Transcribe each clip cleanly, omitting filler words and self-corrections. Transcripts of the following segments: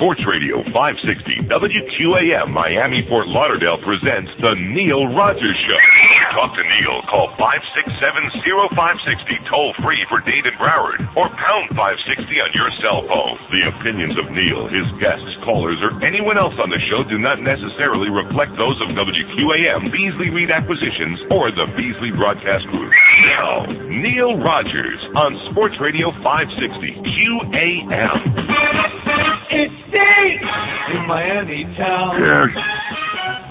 Sports Radio 560 WQAM Miami Fort Lauderdale presents The Neil Rogers Show. Talk to Neil. Call 567-0560 toll free for Dade and Broward or pound 560 on your cell phone. The opinions of Neil, his guests, callers, or anyone else on the show do not necessarily reflect those of WQAM, Beasley Reed Acquisitions, or the Beasley Broadcast Group. Now, Neil Rogers on Sports Radio 560 QAM. It's Dade in Miami town. Yes.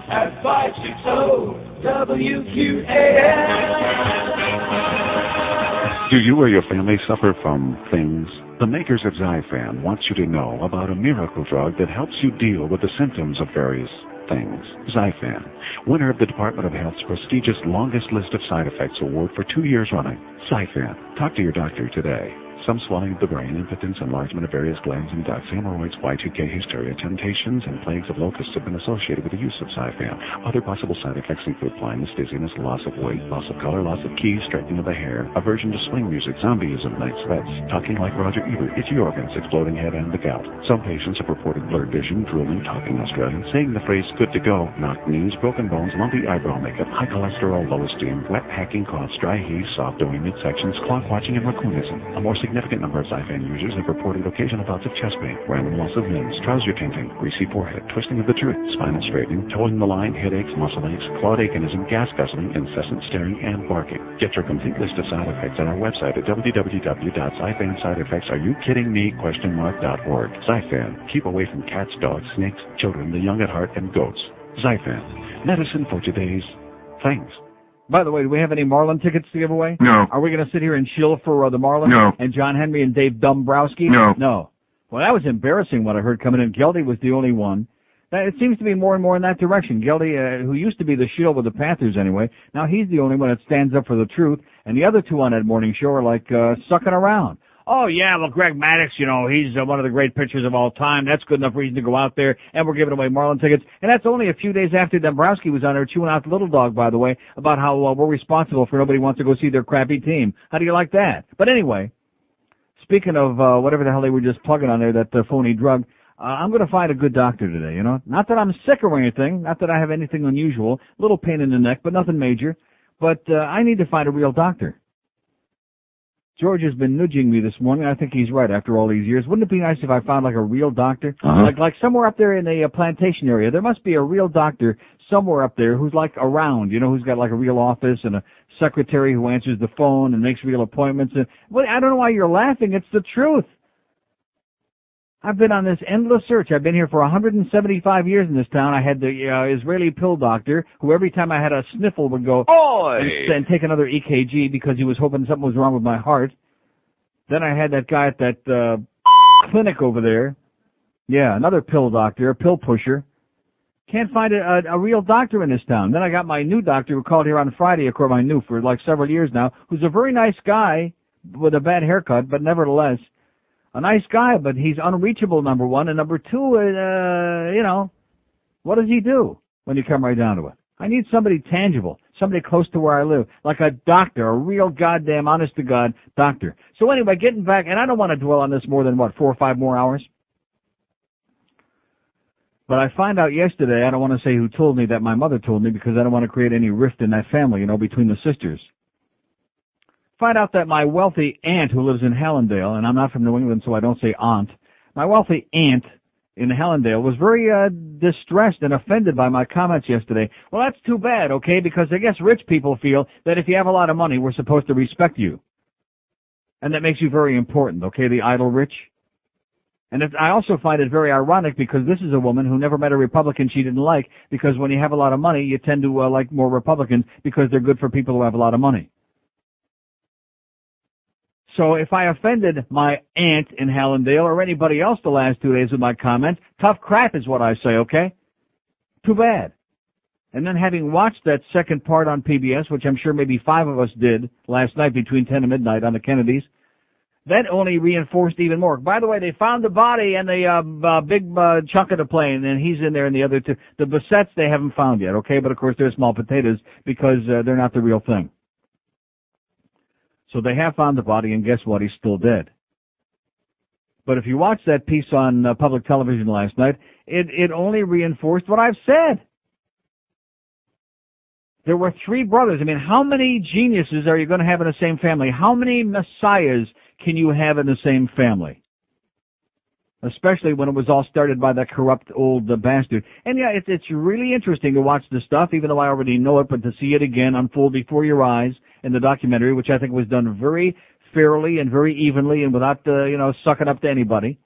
At 560 WQAM. Do you or your family suffer from things? The makers of Zyfan want you to know about a miracle drug that helps you deal with the symptoms of various things. Zyfan, winner of the Department of Health's prestigious longest list of side effects award for 2 years running. Zyfan. Talk to your doctor today. Some swelling of the brain, impotence, enlargement of various glands and ducts, hemorrhoids, Y2K hysteria, temptations, and plagues of locusts have been associated with the use of Zyfan. Other possible side effects include blindness, dizziness, loss of weight, loss of color, loss of keys, straightening of the hair, aversion to swing music, zombieism, night sweats, talking like Roger Ebert, itchy organs, exploding head, and the gout. Some patients have reported blurred vision, drooling, talking Australian, saying the phrase good to go, knocked knees, broken bones, lumpy eyebrow makeup, high cholesterol, low esteem, wet hacking coughs, dry heaves, soft doughy midsections, clock watching, and raccoonism. A more significant number of Zyfan users have reported occasional bouts of chest pain, random loss of limbs, trouser tinting, greasy forehead, twisting of the tooth, spinal straightening, toeing the line, headaches, muscle aches, claude achenism, gas guzzling, incessant staring, and barking. Get your complete list of side effects at our website at www.zyfansideeffectsareyoukkiddingme?.org. Zyfan. Keep away from cats, dogs, snakes, children, the young at heart, and goats. Zyfan. Medicine for today's things. By the way, do we have any Marlin tickets to give away? No. Are we going to sit here and chill for the Marlins? No. And John Henry and Dave Dombrowski? No. No. Well, that was embarrassing what I heard coming in. Geldy was the only one. It seems to be more and more in that direction. Geldy, who used to be the shield with the Panthers anyway, now he's the only one that stands up for the truth. And the other two on that morning show are like sucking around. Oh, yeah, well, Greg Maddux, he's one of the great pitchers of all time. That's good enough reason to go out there, and we're giving away Marlin tickets. And that's only a few days after Dombrowski was on there chewing out the little dog, by the way, about how we're responsible for nobody wants to go see their crappy team. How do you like that? But anyway, speaking of whatever the hell they were just plugging on there, that phony drug, I'm going to find a good doctor today, Not that I'm sick or anything, not that I have anything unusual, little pain in the neck, but nothing major. But I need to find a real doctor. George has been nudging me this morning. I think he's right after all these years. Wouldn't it be nice if I found like a real doctor? Like somewhere up there in the plantation area. There must be a real doctor somewhere up there who's like around, who's got like a real office and a secretary who answers the phone and makes real appointments. And well, I don't know why you're laughing. It's the truth. I've been on this endless search. I've been here for 175 years in this town. I had the Israeli pill doctor who every time I had a sniffle would go, and take another EKG because he was hoping something was wrong with my heart. Then I had that guy at that clinic over there. Yeah, another pill doctor, a pill pusher. Can't find a real doctor in this town. Then I got my new doctor who called here on Friday, according to my new for like several years now, who's a very nice guy with a bad haircut, but nevertheless a nice guy, but he's unreachable, number one. And number two, what does he do when you come right down to it? I need somebody tangible, somebody close to where I live, like a doctor, a real goddamn honest-to-God doctor. So anyway, getting back, and I don't want to dwell on this more than, 4 or 5 more hours? But I found out yesterday, I don't want to say who told me, that my mother told me, because I don't want to create any rift in that family, between the sisters. Find out that my wealthy aunt who lives in Hallandale, and I'm not from New England, so I don't say aunt, my wealthy aunt in Hallandale was very distressed and offended by my comments yesterday. Well, that's too bad, okay, because I guess rich people feel that if you have a lot of money, we're supposed to respect you. And that makes you very important, okay, the idle rich. And I also find it very ironic because this is a woman who never met a Republican she didn't like, because when you have a lot of money, you tend to like more Republicans because they're good for people who have a lot of money. So if I offended my aunt in Hallandale or anybody else the last 2 days with my comments, tough crap is what I say, okay? Too bad. And then having watched that second part on PBS, which I'm sure maybe 5 of us did last night between 10 and midnight on the Kennedys, that only reinforced even more. By the way, they found the body and the big chunk of the plane, and he's in there, and the other two. The Bassett's they haven't found yet, okay? But, of course, they're small potatoes because they're not the real thing. So they have found the body, and guess what? He's still dead. But if you watched that piece on public television last night, it only reinforced what I've said. There were three brothers. I mean, how many geniuses are you going to have in the same family? How many messiahs can you have in the same family? Especially when it was all started by that corrupt old bastard. And yeah, it's really interesting to watch this stuff, even though I already know it, but to see it again unfold before your eyes in the documentary, which I think was done very fairly and very evenly and without, sucking up to anybody.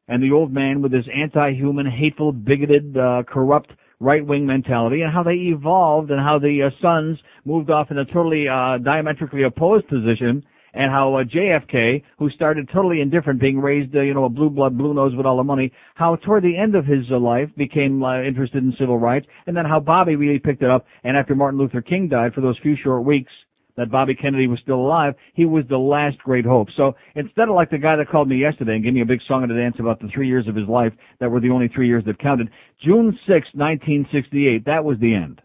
And the old man with his anti-human, hateful, bigoted, corrupt right-wing mentality, and how they evolved, and how the sons moved off in a totally diametrically opposed position, and how JFK, who started totally indifferent, being raised, a blue blood, blue nose with all the money, how toward the end of his life became interested in civil rights, and then how Bobby really picked it up, and after Martin Luther King died, for those few short weeks that Bobby Kennedy was still alive, he was the last great hope. So instead of like the guy that called me yesterday and gave me a big song and a dance about the 3 years of his life that were the only 3 years that counted, June 6, 1968, that was the end.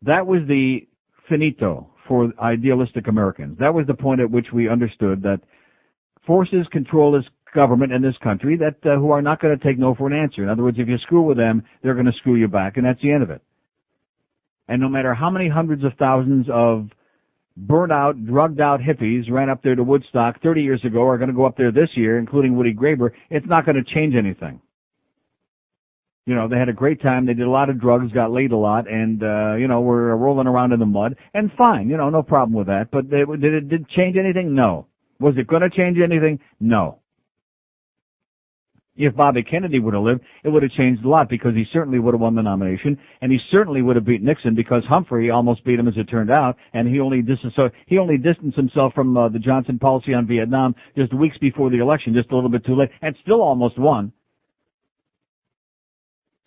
That was the finito for idealistic Americans. That was the point at which we understood that forces control this government in this country that who are not going to take no for an answer. In other words, if you screw with them, they're going to screw you back, and that's the end of it. And no matter how many hundreds of thousands of burnt-out, drugged-out hippies ran up there to Woodstock 30 years ago are going to go up there this year, including Woody Graber, it's not going to change anything. They had a great time. They did a lot of drugs, got laid a lot, and, were rolling around in the mud. And fine, no problem with that. But did it change anything? No. Was it going to change anything? No. If Bobby Kennedy would have lived, it would have changed a lot, because he certainly would have won the nomination, and he certainly would have beat Nixon, because Humphrey almost beat him, as it turned out, and he only distanced himself from the Johnson policy on Vietnam just weeks before the election, just a little bit too late, and still almost won.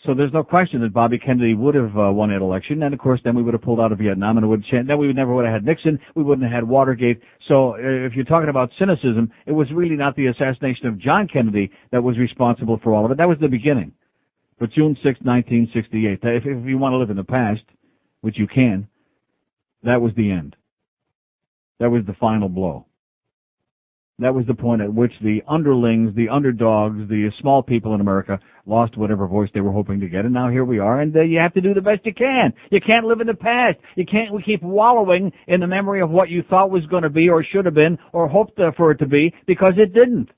So there's no question that Bobby Kennedy would have won that election, and of course then we would have pulled out of Vietnam, and it would have changed. Then we never would have had Nixon. We wouldn't have had Watergate. So if you're talking about cynicism, it was really not the assassination of John Kennedy that was responsible for all of it. That was the beginning. But June 6, 1968, if you want to live in the past, which you can, that was the end. That was the final blow. That was the point at which the underlings, the underdogs, the small people in America lost whatever voice they were hoping to get. And now here we are, and you have to do the best you can. You can't live in the past. You can't keep wallowing in the memory of what you thought was going to be or should have been or hoped for it to be, because it didn't.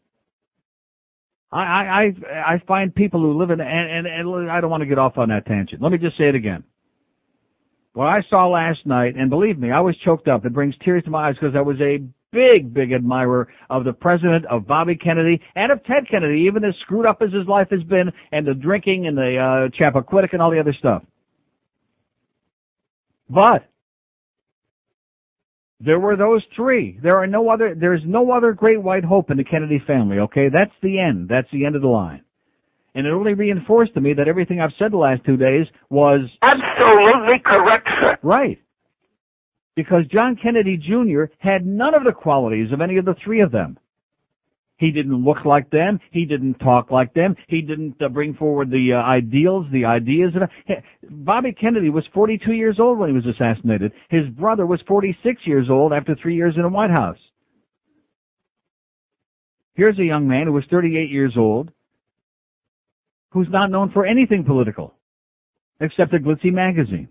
I find people who live in, and I don't want to get off on that tangent. Let me just say it again. What I saw last night, and believe me, I was choked up. It brings tears to my eyes, because I was a big admirer of the president, of Bobby Kennedy, and of Ted Kennedy, even as screwed up as his life has been, and the drinking and the Chappaquiddick and all the other stuff. But there were those three. There's no other great white hope in the Kennedy family, okay? That's the end. That's the end of the line. And it only reinforced to me that everything I've said the last 2 days was absolutely correct, sir. Right. Because John Kennedy Jr. had none of the qualities of any of the three of them. He didn't look like them. He didn't talk like them. He didn't bring forward the ideals, the ideas. Bobby Kennedy was 42 years old when he was assassinated. His brother was 46 years old after 3 years in the White House. Here's a young man who was 38 years old, who's not known for anything political, except a glitzy magazine.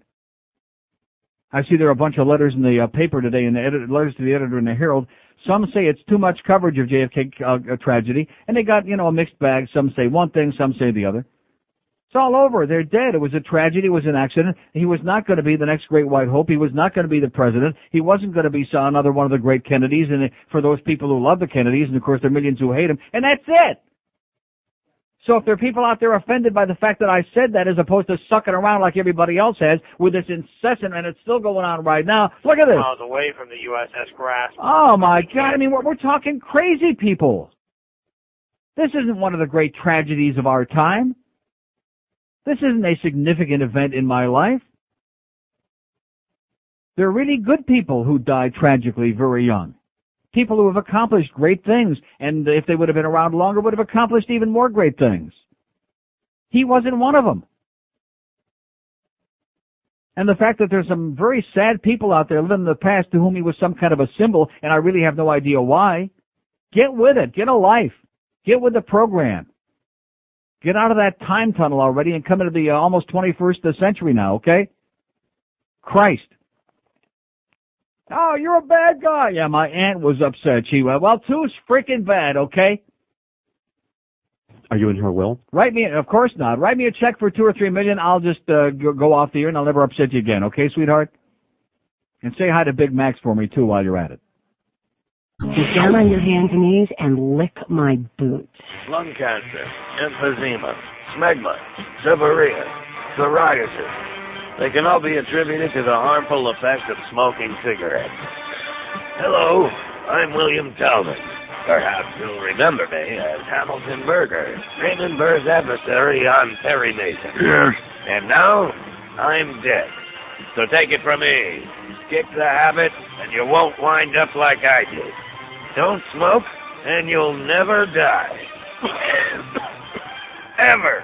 I see there are a bunch of letters in the paper today, in the letters to the editor in the Herald. Some say it's too much coverage of JFK tragedy, and they got, a mixed bag. Some say one thing, some say the other. It's all over. They're dead. It was a tragedy. It was an accident. He was not going to be the next great white hope. He was not going to be the president. He wasn't going to be another one of the great Kennedys, and for those people who love the Kennedys, and of course there are millions who hate him, and that's it. So if there are people out there offended by the fact that I said that, as opposed to sucking around like everybody else has with this incessant, and it's still going on right now, look at this. Miles away from the USS Grasp. Oh, my God. I mean, we're talking crazy people. This isn't one of the great tragedies of our time. This isn't a significant event in my life. There are really good people who die tragically very young. People who have accomplished great things, and if they would have been around longer, would have accomplished even more great things. He wasn't one of them. And the fact that there's some very sad people out there living in the past to whom he was some kind of a symbol, and I really have no idea why. Get with it. Get a life. Get with the program. Get out of that time tunnel already and come into the almost 21st century now, okay? Christ. Oh, you're a bad guy. Yeah, my aunt was upset. She went, well, two's freaking bad, okay? Are you in her will? Write me, of course not. Write me a check for $2 or $3 million. I'll just go off the air and I'll never upset you again, okay, sweetheart? And say hi to Big Max for me, too, while you're at it. Get down on your hands and knees and lick my boots. Lung cancer, emphysema, smegma, seborrhea, psoriasis. They can all be attributed to the harmful effects of smoking cigarettes. Hello, I'm William Talbot. Perhaps you'll remember me as Hamilton Berger, Raymond Burr's adversary on Perry Mason. Yes. And now, I'm dead. So take it from me. Kick the habit, and you won't wind up like I did. Don't smoke, and you'll never die. Ever.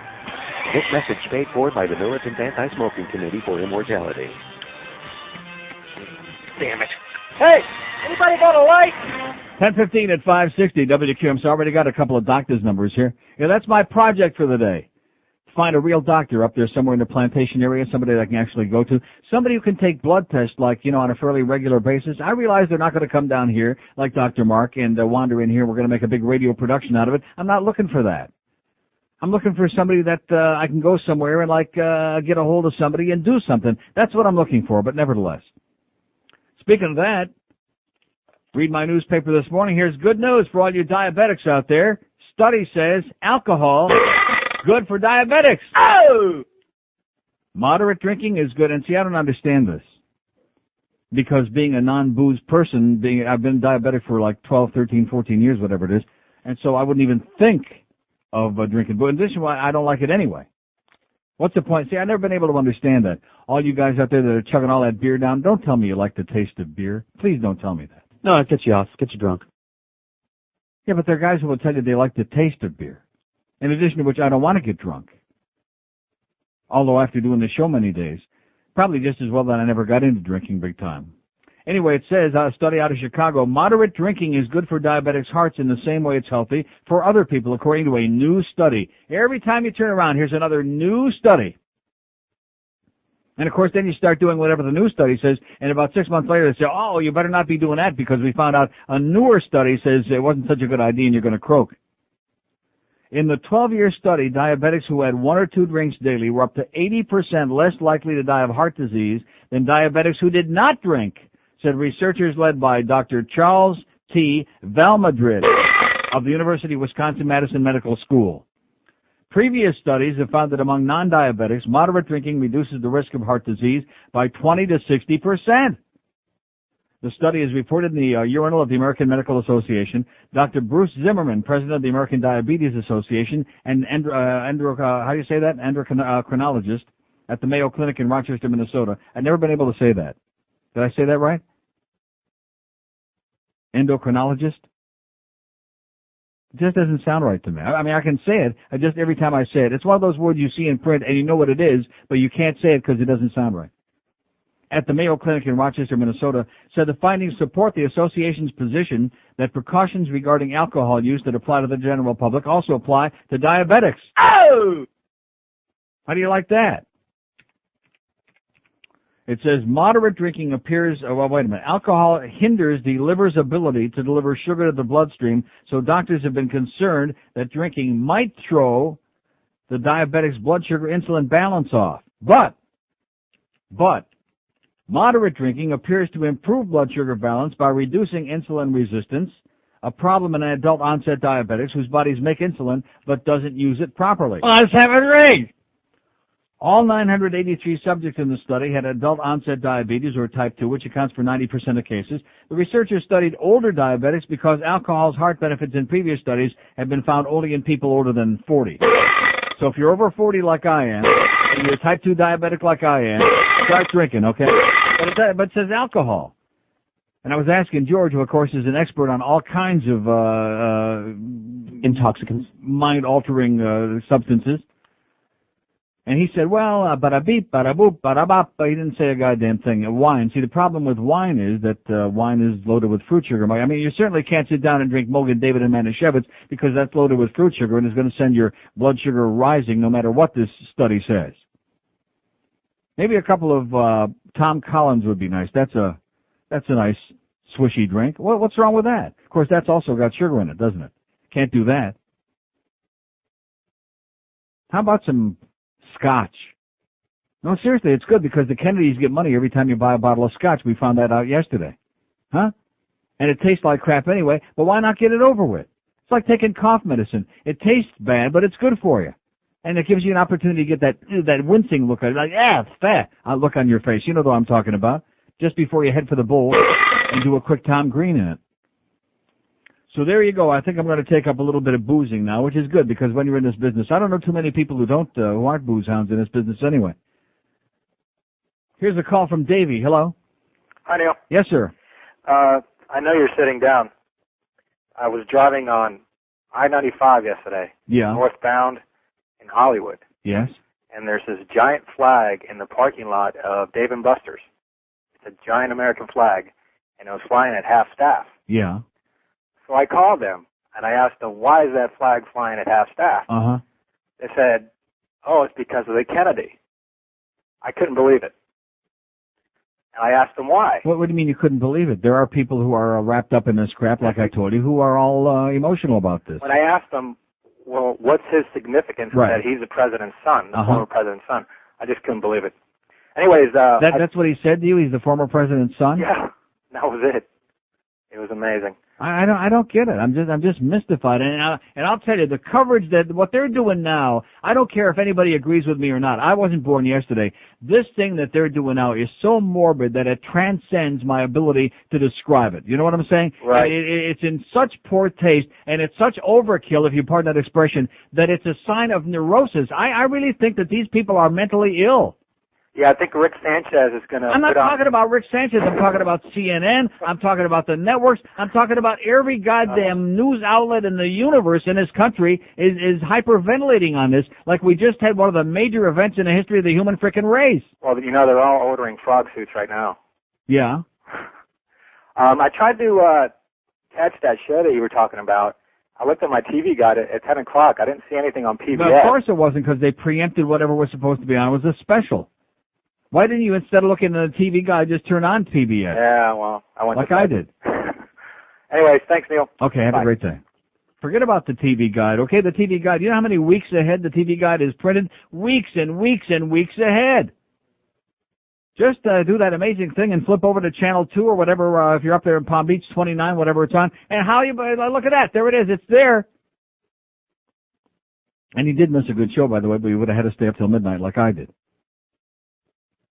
This message paid for by the Militant Anti-Smoking Committee for Immortality. Damn it. Hey, anybody got a light? 10:15 at 560 WQM. So I already got a couple of doctors' numbers here. Yeah, that's my project for the day. Find a real doctor up there somewhere in the plantation area, somebody that I can actually go to, somebody who can take blood tests, like, on a fairly regular basis. I realize they're not going to come down here like Dr. Mark and wander in here. We're going to make a big radio production out of it. I'm not looking for that. I'm looking for somebody that I can go somewhere and, get a hold of somebody and do something. That's what I'm looking for, but nevertheless. Speaking of that, read my newspaper this morning. Here's good news for all you diabetics out there. Study says alcohol good for diabetics. Oh! Moderate drinking is good. And see, I don't understand this. Because being a non-booze person, I've been diabetic for 12, 13, 14 years, whatever it is. And so I wouldn't even think of drinking. But in addition, I don't like it anyway. What's the point? See, I've never been able to understand that. All you guys out there that are chugging all that beer down, don't tell me you like the taste of beer. Please don't tell me that. No, it gets you off. Gets you drunk. Yeah, but there are guys who will tell you they like the taste of beer. In addition to which, I don't want to get drunk. Although after doing the show many days, probably just as well that I never got into drinking big time. Anyway, it says, a study out of Chicago, moderate drinking is good for diabetics' hearts in the same way it's healthy for other people, according to a new study. Every time you turn around, here's another new study. And, of course, then you start doing whatever the new study says, and about 6 months later they say, oh, you better not be doing that because we found out a newer study says it wasn't such a good idea and you're going to croak. In the 12-year study, diabetics who had 1 or 2 drinks daily were up to 80% less likely to die of heart disease than diabetics who did not drink, said researchers led by Dr. Charles T. Valmadrid of the University of Wisconsin-Madison Medical School. Previous studies have found that among non-diabetics, moderate drinking reduces the risk of heart disease by 20 to 60%. The study is reported in the Journal of the American Medical Association. Dr. Bruce Zimmerman, president of the American Diabetes Association, and endocrinologist at the Mayo Clinic in Rochester, Minnesota. I've never been able to say that. Did I say that right? Endocrinologist? It just doesn't sound right to me. I mean, I can say it. Every time I say it. It's one of those words you see in print and you know what it is, but you can't say it because it doesn't sound right. At the Mayo Clinic in Rochester, Minnesota, said the findings support the association's position that precautions regarding alcohol use that apply to the general public also apply to diabetics. Oh! How do you like that? It says moderate drinking appears, wait a minute. Alcohol hinders the liver's ability to deliver sugar to the bloodstream, so doctors have been concerned that drinking might throw the diabetic's blood sugar insulin balance off. But, moderate drinking appears to improve blood sugar balance by reducing insulin resistance, a problem in adult onset diabetics whose bodies make insulin but doesn't use it properly. Let's have a drink! All 983 subjects in the study had adult onset diabetes or type 2, which accounts for 90% of cases. The researchers studied older diabetics because alcohol's heart benefits in previous studies have been found only in people older than 40. So if you're over 40 like I am, and you're a type 2 diabetic like I am, start drinking, okay? But it says alcohol. And I was asking George, who of course is an expert on all kinds of intoxicants, mind-altering substances. And he said, well, bada beep, bada boop, bada bop. He didn't say a goddamn thing. Wine. See, the problem with wine is that wine is loaded with fruit sugar. I mean, you certainly can't sit down and drink Mogan, David, and Manischewitz because that's loaded with fruit sugar and is going to send your blood sugar rising no matter what this study says. Maybe a couple of Tom Collins would be nice. That's a nice swishy drink. What's wrong with that? Of course, that's also got sugar in it, doesn't it? Can't do that. How about some Scotch? No, seriously, it's good because the Kennedys get money every time you buy a bottle of Scotch. We found that out yesterday. Huh? And it tastes like crap anyway, but why not get it over with? It's like taking cough medicine. It tastes bad, but it's good for you. And it gives you an opportunity to get that wincing look, like, fat look on your face. You know what I'm talking about. Just before you head for the bowl and do a quick Tom Green in it. So there you go. I think I'm going to take up a little bit of boozing now, which is good because when you're in this business, I don't know too many people who aren't booze hounds in this business anyway. Here's a call from Davey. Hello. Hi, Neil. Yes, sir. I know you're sitting down. I was driving on I-95 yesterday. Yeah. Northbound in Hollywood. Yes. And there's this giant flag in the parking lot of Dave & Buster's. It's a giant American flag, and it was flying at half staff. Yeah. So I called them, and I asked them, why is that flag flying at half staff? Uh-huh. They said, oh, it's because of the Kennedy. I couldn't believe it. And I asked them why. What do you mean you couldn't believe it? There are people who are wrapped up in this crap, like I told you, who are all emotional about this. When I asked them, well, what's his significance that he's the president's son, the former president's son, I just couldn't believe it. Anyways, that's what he said to you? He's the former president's son? Yeah, that was it. It was amazing. I don't get it. I'm just mystified. And I'll tell you, the coverage that what they're doing now, I don't care if anybody agrees with me or not. I wasn't born yesterday. This thing that they're doing now is so morbid that it transcends my ability to describe it. You know what I'm saying? Right. It's in such poor taste and it's such overkill, if you pardon that expression, that it's a sign of neurosis. I really think that these people are mentally ill. Yeah, I think Rick Sanchez is going to... I'm not talking about Rick Sanchez. I'm talking about CNN. I'm talking about the networks. I'm talking about every goddamn news outlet in the universe in this country is hyperventilating on this, like we just had one of the major events in the history of the human frickin' race. Well, you know, they're all ordering frog suits right now. Yeah. I tried to catch that show that you were talking about. I looked at my TV guide at 10 o'clock. I didn't see anything on PBS. But of course it wasn't, because they preempted whatever was supposed to be on. It was a special. Why didn't you, instead of looking at the TV guide, just turn on PBS? Yeah, well, I went like I did. Anyways, thanks, Neil. Okay, have a great day. Forget about the TV guide, okay? The TV guide, you know how many weeks ahead the TV guide is printed? Weeks and weeks and weeks ahead. Just do that amazing thing and flip over to Channel 2 or whatever, if you're up there in Palm Beach, 29, whatever it's on. And how you, look at that. There it is. It's there. And he did miss a good show, by the way, but he would have had to stay up till midnight like I did.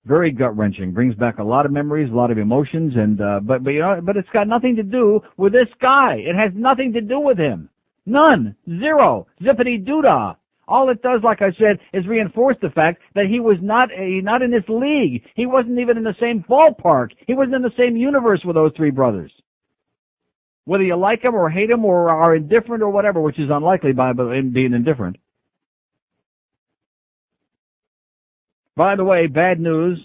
Very gut-wrenching. Brings back a lot of memories, a lot of emotions, and but you know, but it's got nothing to do with this guy. It has nothing to do with him. None. Zero. Zippity-doo-dah. All it does, like I said, is reinforce the fact that he was not in this league. He wasn't even in the same ballpark. He wasn't in the same universe with those three brothers. Whether you like him or hate him or are indifferent or whatever, which is unlikely by being indifferent. By the way, bad news.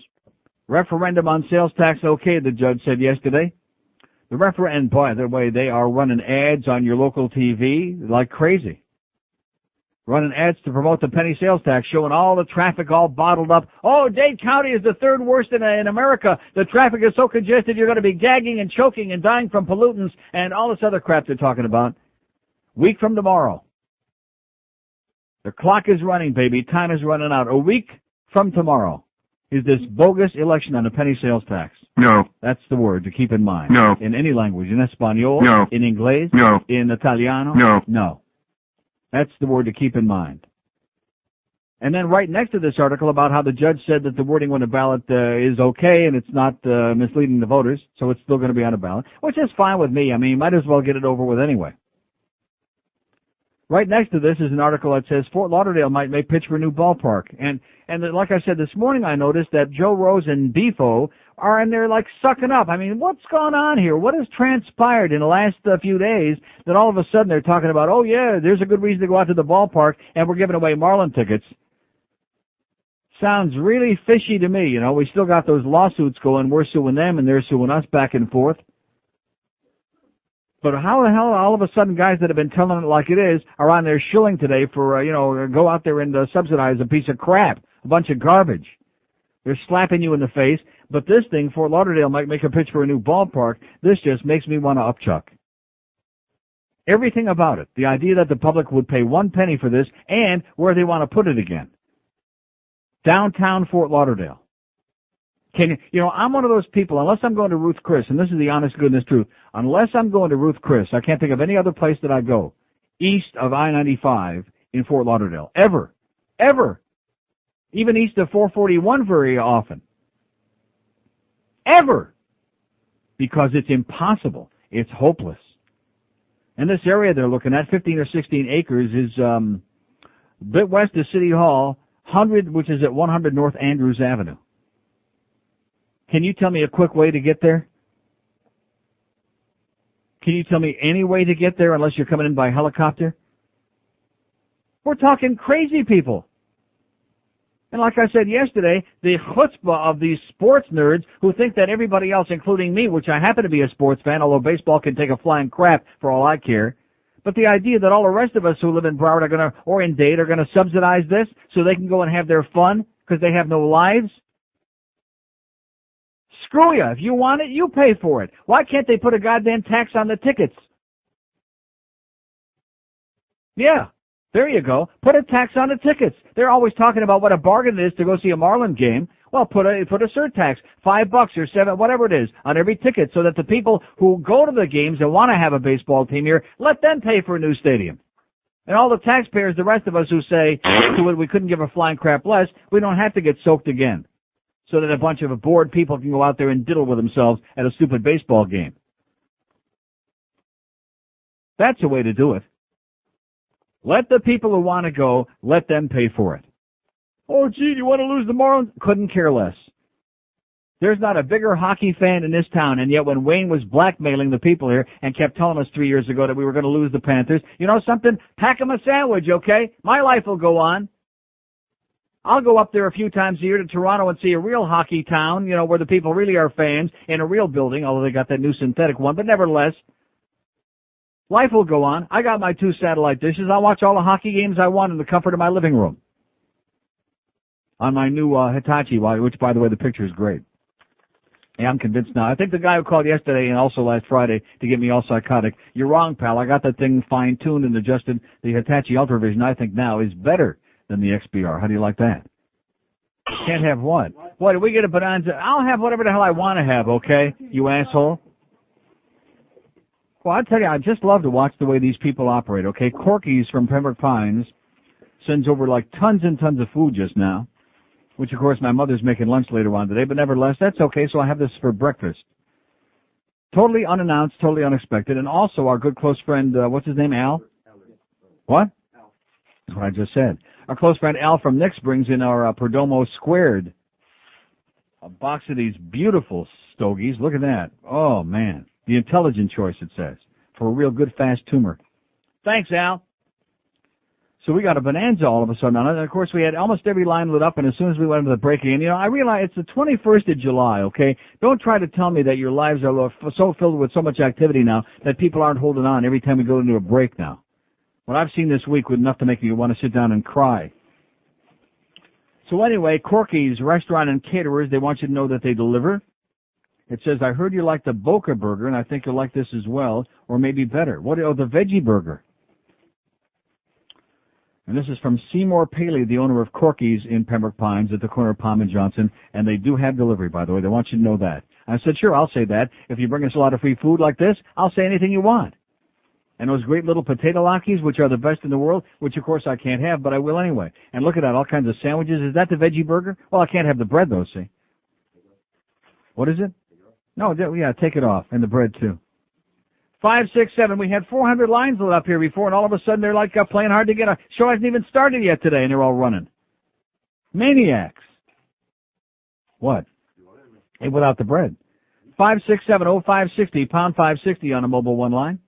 Referendum on sales tax okay, the judge said yesterday. The referendum, by the way, they are running ads on your local TV like crazy. Running ads to promote the penny sales tax, showing all the traffic all bottled up. Oh, Dade County is the third worst in America. The traffic is so congested you're going to be gagging and choking and dying from pollutants and all this other crap they're talking about. Week from tomorrow. The clock is running, baby. Time is running out. A week from tomorrow is this bogus election on the penny sales tax. No. That's the word to keep in mind. No. In any language. In Espanol. No. In Inglés. No. In Italiano. No. No. That's the word to keep in mind. And then right next to this article about how the judge said that the wording on the ballot is okay and it's not misleading the voters, so it's still going to be on the ballot, which is fine with me. I mean, you might as well get it over with anyway. Right next to this is an article that says Fort Lauderdale might pitch for a new ballpark. And like I said this morning, I noticed that Joe Rose and Bifo are in there like sucking up. I mean, what's gone on here? What has transpired in the last few days that all of a sudden they're talking about, oh yeah, there's a good reason to go out to the ballpark and we're giving away Marlin tickets. Sounds really fishy to me, you know. We still got those lawsuits going. We're suing them and they're suing us back and forth. But how the hell all of a sudden guys that have been telling it like it is are on their shilling today for, go out there and subsidize a piece of crap, a bunch of garbage. They're slapping you in the face. But this thing, Fort Lauderdale might make a pitch for a new ballpark. This just makes me want to upchuck. Everything about it. The idea that the public would pay 1 penny for this and where they want to put it again. Downtown Fort Lauderdale. I'm one of those people, unless I'm going to Ruth Chris, and this is the honest goodness truth, unless I'm going to Ruth Chris, I can't think of any other place that I go east of I-95 in Fort Lauderdale. Ever. Ever. Even east of 441 very often. Ever. Because it's impossible. It's hopeless. And this area they're looking at, 15 or 16 acres, is a bit west of City Hall, 100, which is at 100 North Andrews Avenue. Can you tell me a quick way to get there? Can you tell me any way to get there unless you're coming in by helicopter? We're talking crazy people. And like I said yesterday, the chutzpah of these sports nerds who think that everybody else, including me, which I happen to be a sports fan, although baseball can take a flying crap for all I care, but the idea that all the rest of us who live in Broward or in Dade are going to subsidize this so they can go and have their fun because they have no lives? Screw you. If you want it, you pay for it. Why can't they put a goddamn tax on the tickets? Yeah, there you go. Put a tax on the tickets. They're always talking about what a bargain it is to go see a Marlin game. Well, put a surtax, $5 or $7, whatever it is, on every ticket so that the people who go to the games and want to have a baseball team here, let them pay for a new stadium. And all the taxpayers, the rest of us who say we couldn't give a flying crap less, we don't have to get soaked again. So that a bunch of bored people can go out there and diddle with themselves at a stupid baseball game. That's a way to do it. Let the people who want to go, let them pay for it. Oh, gee, you want to lose the Marlins? Couldn't care less. There's not a bigger hockey fan in this town, and yet when Wayne was blackmailing the people here and kept telling us 3 years ago that we were going to lose the Panthers, you know something? Pack them a sandwich, okay? My life will go on. I'll go up there a few times a year to Toronto and see a real hockey town, where the people really are fans in a real building, although they got that new synthetic one, but nevertheless, life will go on. I got my 2 satellite dishes. I'll watch all the hockey games I want in the comfort of my living room. On my new Hitachi, which, by the way, the picture is great. Yeah, I'm convinced now. I think the guy who called yesterday and also last Friday to get me all psychotic, you're wrong, pal. I got that thing fine-tuned and adjusted. The Hitachi Ultravision, I think now, is better than the XBR. How do you like that? Can't have what? What, did we get a bonanza? I'll have whatever the hell I want to have, okay, you asshole? Well, I tell you, I just love to watch the way these people operate, okay? Corky's from Pembroke Pines sends over like tons and tons of food just now, which, of course, my mother's making lunch later on today, but nevertheless, that's okay, so I have this for breakfast. Totally unannounced, totally unexpected, and also our good close friend, what's his name, Al? What? That's what I just said. Our close friend Al from Nick's brings in our Perdomo Squared, a box of these beautiful stogies. Look at that. Oh, man. The intelligent choice, it says, for a real good fast tumor. Thanks, Al. So we got a bonanza all of a sudden on it. And, of course, we had almost every line lit up, and as soon as we went into the break in, I realize it's the 21st of July, okay? Don't try to tell me that your lives are so filled with so much activity now that people aren't holding on every time we go into a break now. What I've seen this week was enough to make me want to sit down and cry. So anyway, Corky's Restaurant and Caterers, they want you to know that they deliver. It says, I heard you like the Boca Burger, and I think you'll like this as well, or maybe better. The Veggie Burger. And this is from Seymour Paley, the owner of Corky's in Pembroke Pines at the corner of Palm and Johnson, and they do have delivery, by the way. They want you to know that. I said, sure, I'll say that. If you bring us a lot of free food like this, I'll say anything you want. And those great little potato lakis, which are the best in the world, which, of course, I can't have, but I will anyway. And look at that, all kinds of sandwiches. Is that the veggie burger? Well, I can't have the bread, though, see. What is it? No, yeah, take it off. And the bread, too. 567. We had 400 lines lit up here before, and all of a sudden they're like playing hard to get. A show hasn't even started yet today, and they're all running. Maniacs. What? Hey, without the bread. 567-0560, pound 560 on a mobile one line.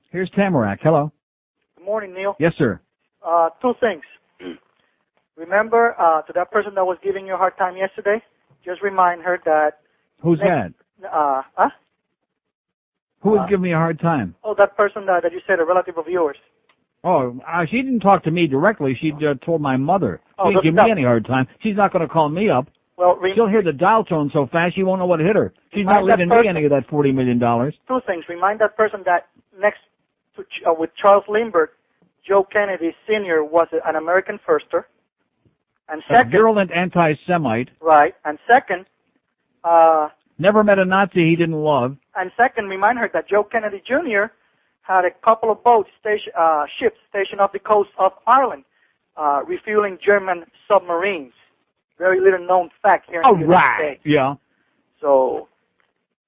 Here's Tamarack. Hello. Good morning, Neil. Yes, sir. 2 things. remember, to that person that was giving you a hard time yesterday, just remind her that... Who's that? Who was giving me a hard time? Oh, that person that you said, a relative of yours. Oh, she didn't talk to me directly. She told my mother. She didn't give me any hard time. She's not going to call me up. Well, she'll hear the dial tone so fast she won't know what hit her. She's not leaving me any of that $40 million. Two things. Remind that person that next to with Charles Lindbergh, Joe Kennedy Sr. was an American firster. And second, a virulent anti-Semite. Right. And second, never met a Nazi he didn't love. And second, remind her that Joe Kennedy Jr. had a couple of ships stationed off the coast of Ireland, refueling German submarines. Very little known fact here in the United States. Yeah. So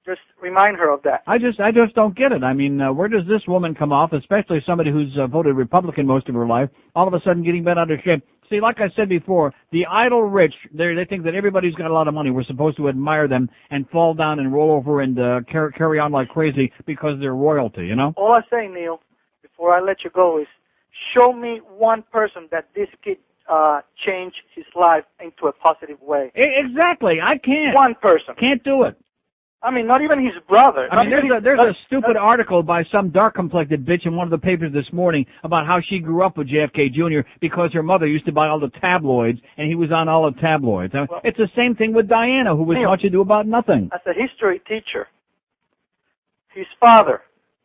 just remind her of that. I just don't get it. I mean, where does this woman come off, especially somebody who's voted Republican most of her life, all of a sudden getting bent out of shape? See, like I said before, the idle rich, they think that everybody's got a lot of money. We're supposed to admire them and fall down and roll over and carry on like crazy because they're royalty, you know? All I say, Neil, before I let you go is show me one person that this kid changed his life into a positive way. Exactly. I can't. One person. Can't do it. I mean, not even his brother. I mean, there's a stupid article by some dark-complected bitch in one of the papers this morning about how she grew up with JFK Jr. because her mother used to buy all the tabloids, and he was on all the tabloids. Well, it's the same thing with Diana, who was much ado about nothing. As a history teacher, his father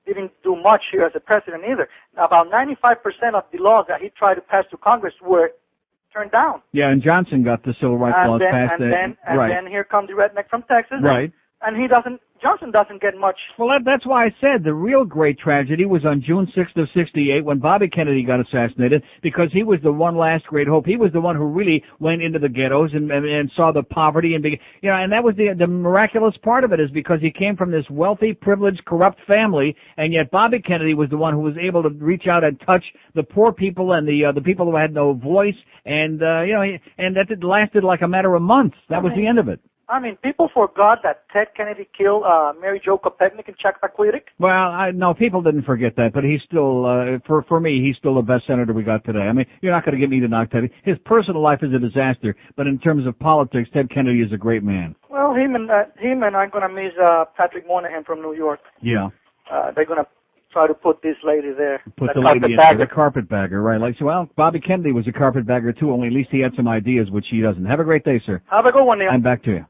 didn't do much here as a president either. About 95% of the laws that he tried to pass to Congress were turned down. Yeah, and Johnson got the civil rights laws passed. And then here comes the redneck from Texas. Right. And Johnson doesn't get much. Well, that's why I said the real great tragedy was on June 6th of 68 when Bobby Kennedy got assassinated, because he was the one last great hope. He was the one who really went into the ghettos and saw the poverty and that was the miraculous part of it, is because he came from this wealthy, privileged, corrupt family, and yet Bobby Kennedy was the one who was able to reach out and touch the poor people and the people who had no voice, and and that lasted like a matter of months. That was the end of it. I mean, people forgot that Ted Kennedy killed Mary Jo Kopechne in Chappaquiddick. Well, no, people didn't forget that, but he's still, for me, he's still the best senator we got today. I mean, you're not going to get me to knock Ted. His personal life is a disaster, but in terms of politics, Ted Kennedy is a great man. Well, him and I'm going to miss Patrick Moynihan from New York. Yeah. They're going to try to put this lady there. Put the lady in there, the carpetbagger, right? Like, so, well, Bobby Kennedy was a carpetbagger too, only at least he had some ideas, which he doesn't. Have a great day, sir. Have a good one, Neil. I'm back to you.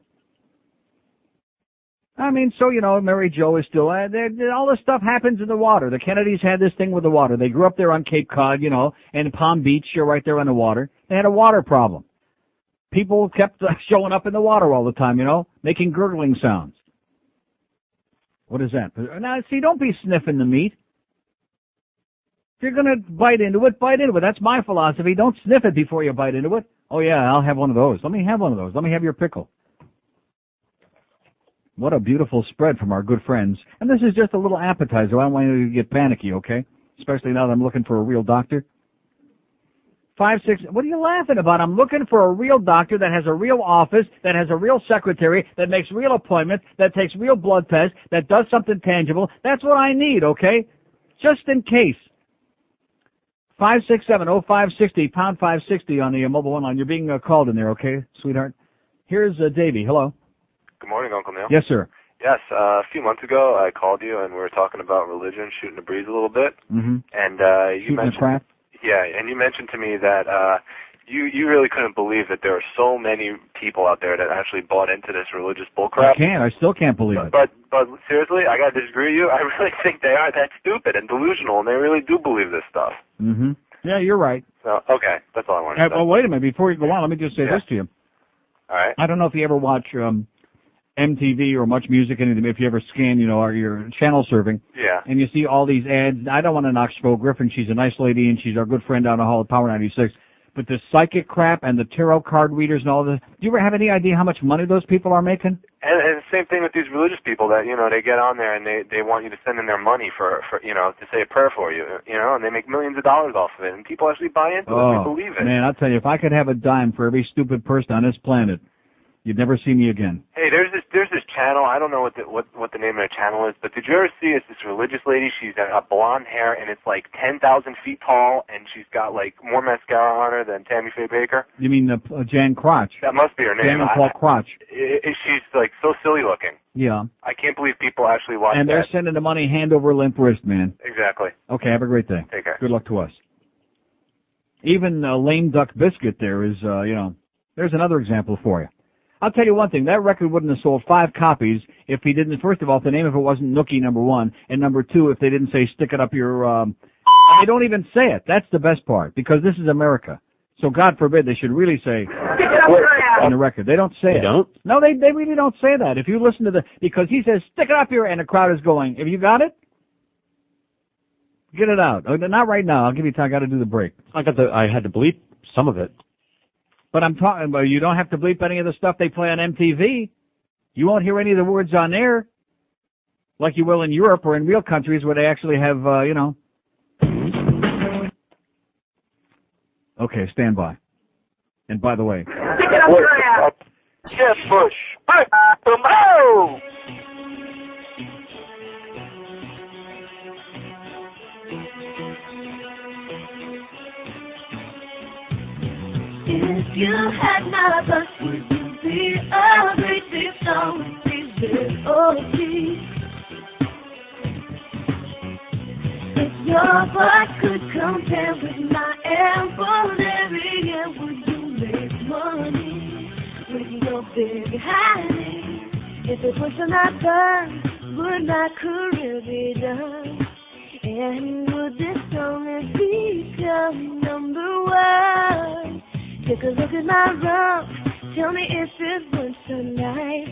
I mean, so, Mary Jo is still, all this stuff happens in the water. The Kennedys had this thing with the water. They grew up there on Cape Cod, and Palm Beach, right there on the water. They had a water problem. People kept showing up in the water all the time, making gurgling sounds. What is that? Now, see, don't be sniffing the meat. If you're going to bite into it, bite into it. That's my philosophy. Don't sniff it before you bite into it. Oh, yeah, I'll have one of those. Let me have one of those. Let me have your pickle. What a beautiful spread from our good friends. And this is just a little appetizer. I don't want you to get panicky, okay? Especially now that I'm looking for a real doctor. 5-6, what are you laughing about? I'm looking for a real doctor that has a real office, that has a real secretary, that makes real appointments, that takes real blood tests, that does something tangible. That's what I need, okay? Just in case. 567-0560, pound 560 on the mobile one line. You're being called in there, okay, sweetheart? Here's Davey. Hello. Good morning, Uncle Neil. Yes, sir. Yes, a few months ago I called you and we were talking about religion, shooting the breeze a little bit. Mm-hmm. And you mentioned crap? Yeah, and you mentioned to me that you really couldn't believe that there are so many people out there that actually bought into this religious bullcrap. I still can't believe it. But seriously, I got to disagree with you. I really think they are that stupid and delusional, and they really do believe this stuff. Mm-hmm. Yeah, you're right. So, okay, that's all I wanted to say. Well, wait a minute. Before you go on, let me just say this to you. All right. I don't know if you ever watch MTV or Much Music, anything, if you ever scan, or your channel surfing. Yeah. And you see all these ads. I don't want to knock Spo Griffin. She's a nice lady, and she's our good friend down the hall at Power 96. But the psychic crap and the tarot card readers and all this, do you ever have any idea how much money those people are making? And the same thing with these religious people that, they get on there and they want you to send in their money for to say a prayer for you, and they make millions of dollars off of it. And people actually buy into it. They believe it. Man, I'll tell you, if I could have a dime for every stupid person on this planet, You'd never see me again. Hey, there's this channel. I don't know what the name of the channel is, but did you ever see this religious lady? She's got blonde hair, and it's like 10,000 feet tall, and she's got like more mascara on her than Tammy Faye Baker. You mean Jan Crotch? That must be her name. Jan and Paul Crotch. She's like so silly looking. Yeah. I can't believe people actually watch that. And they're sending the money hand over limp wrist, man. Exactly. Okay, have a great day. Take care. Good luck to us. Even Lame Duck Biscuit there is, there's another example for you. I'll tell you one thing, that record wouldn't have sold 5 copies if he didn't, first of all, if the name of it wasn't Nookie, number 1, and number 2, if they didn't say stick it up your, they don't even say it. That's the best part, because this is America. So God forbid they should really say, stick it up your ass on the record. They don't say it. They don't? No, they really don't say that. If you listen to because he says, stick it up your, and the crowd is going, have you got it? Get it out. Not right now. I'll give you time. I got to do the break. I had to bleep some of it. But I'm talking about, you don't have to bleep any of the stuff they play on MTV. You won't hear any of the words on there, like you will in Europe or in real countries where they actually have, Okay, stand by. And by the way. Stick it up your ass. Jeb Bush. Hello. If you had my bus, would you be a great big song with these big OGs? If your butt could compare with my ample area, would you make money with your big honey? If it was for my birth, would my career be done? And would this song have become number 1? Take a look at my rump, tell me if it was so nice.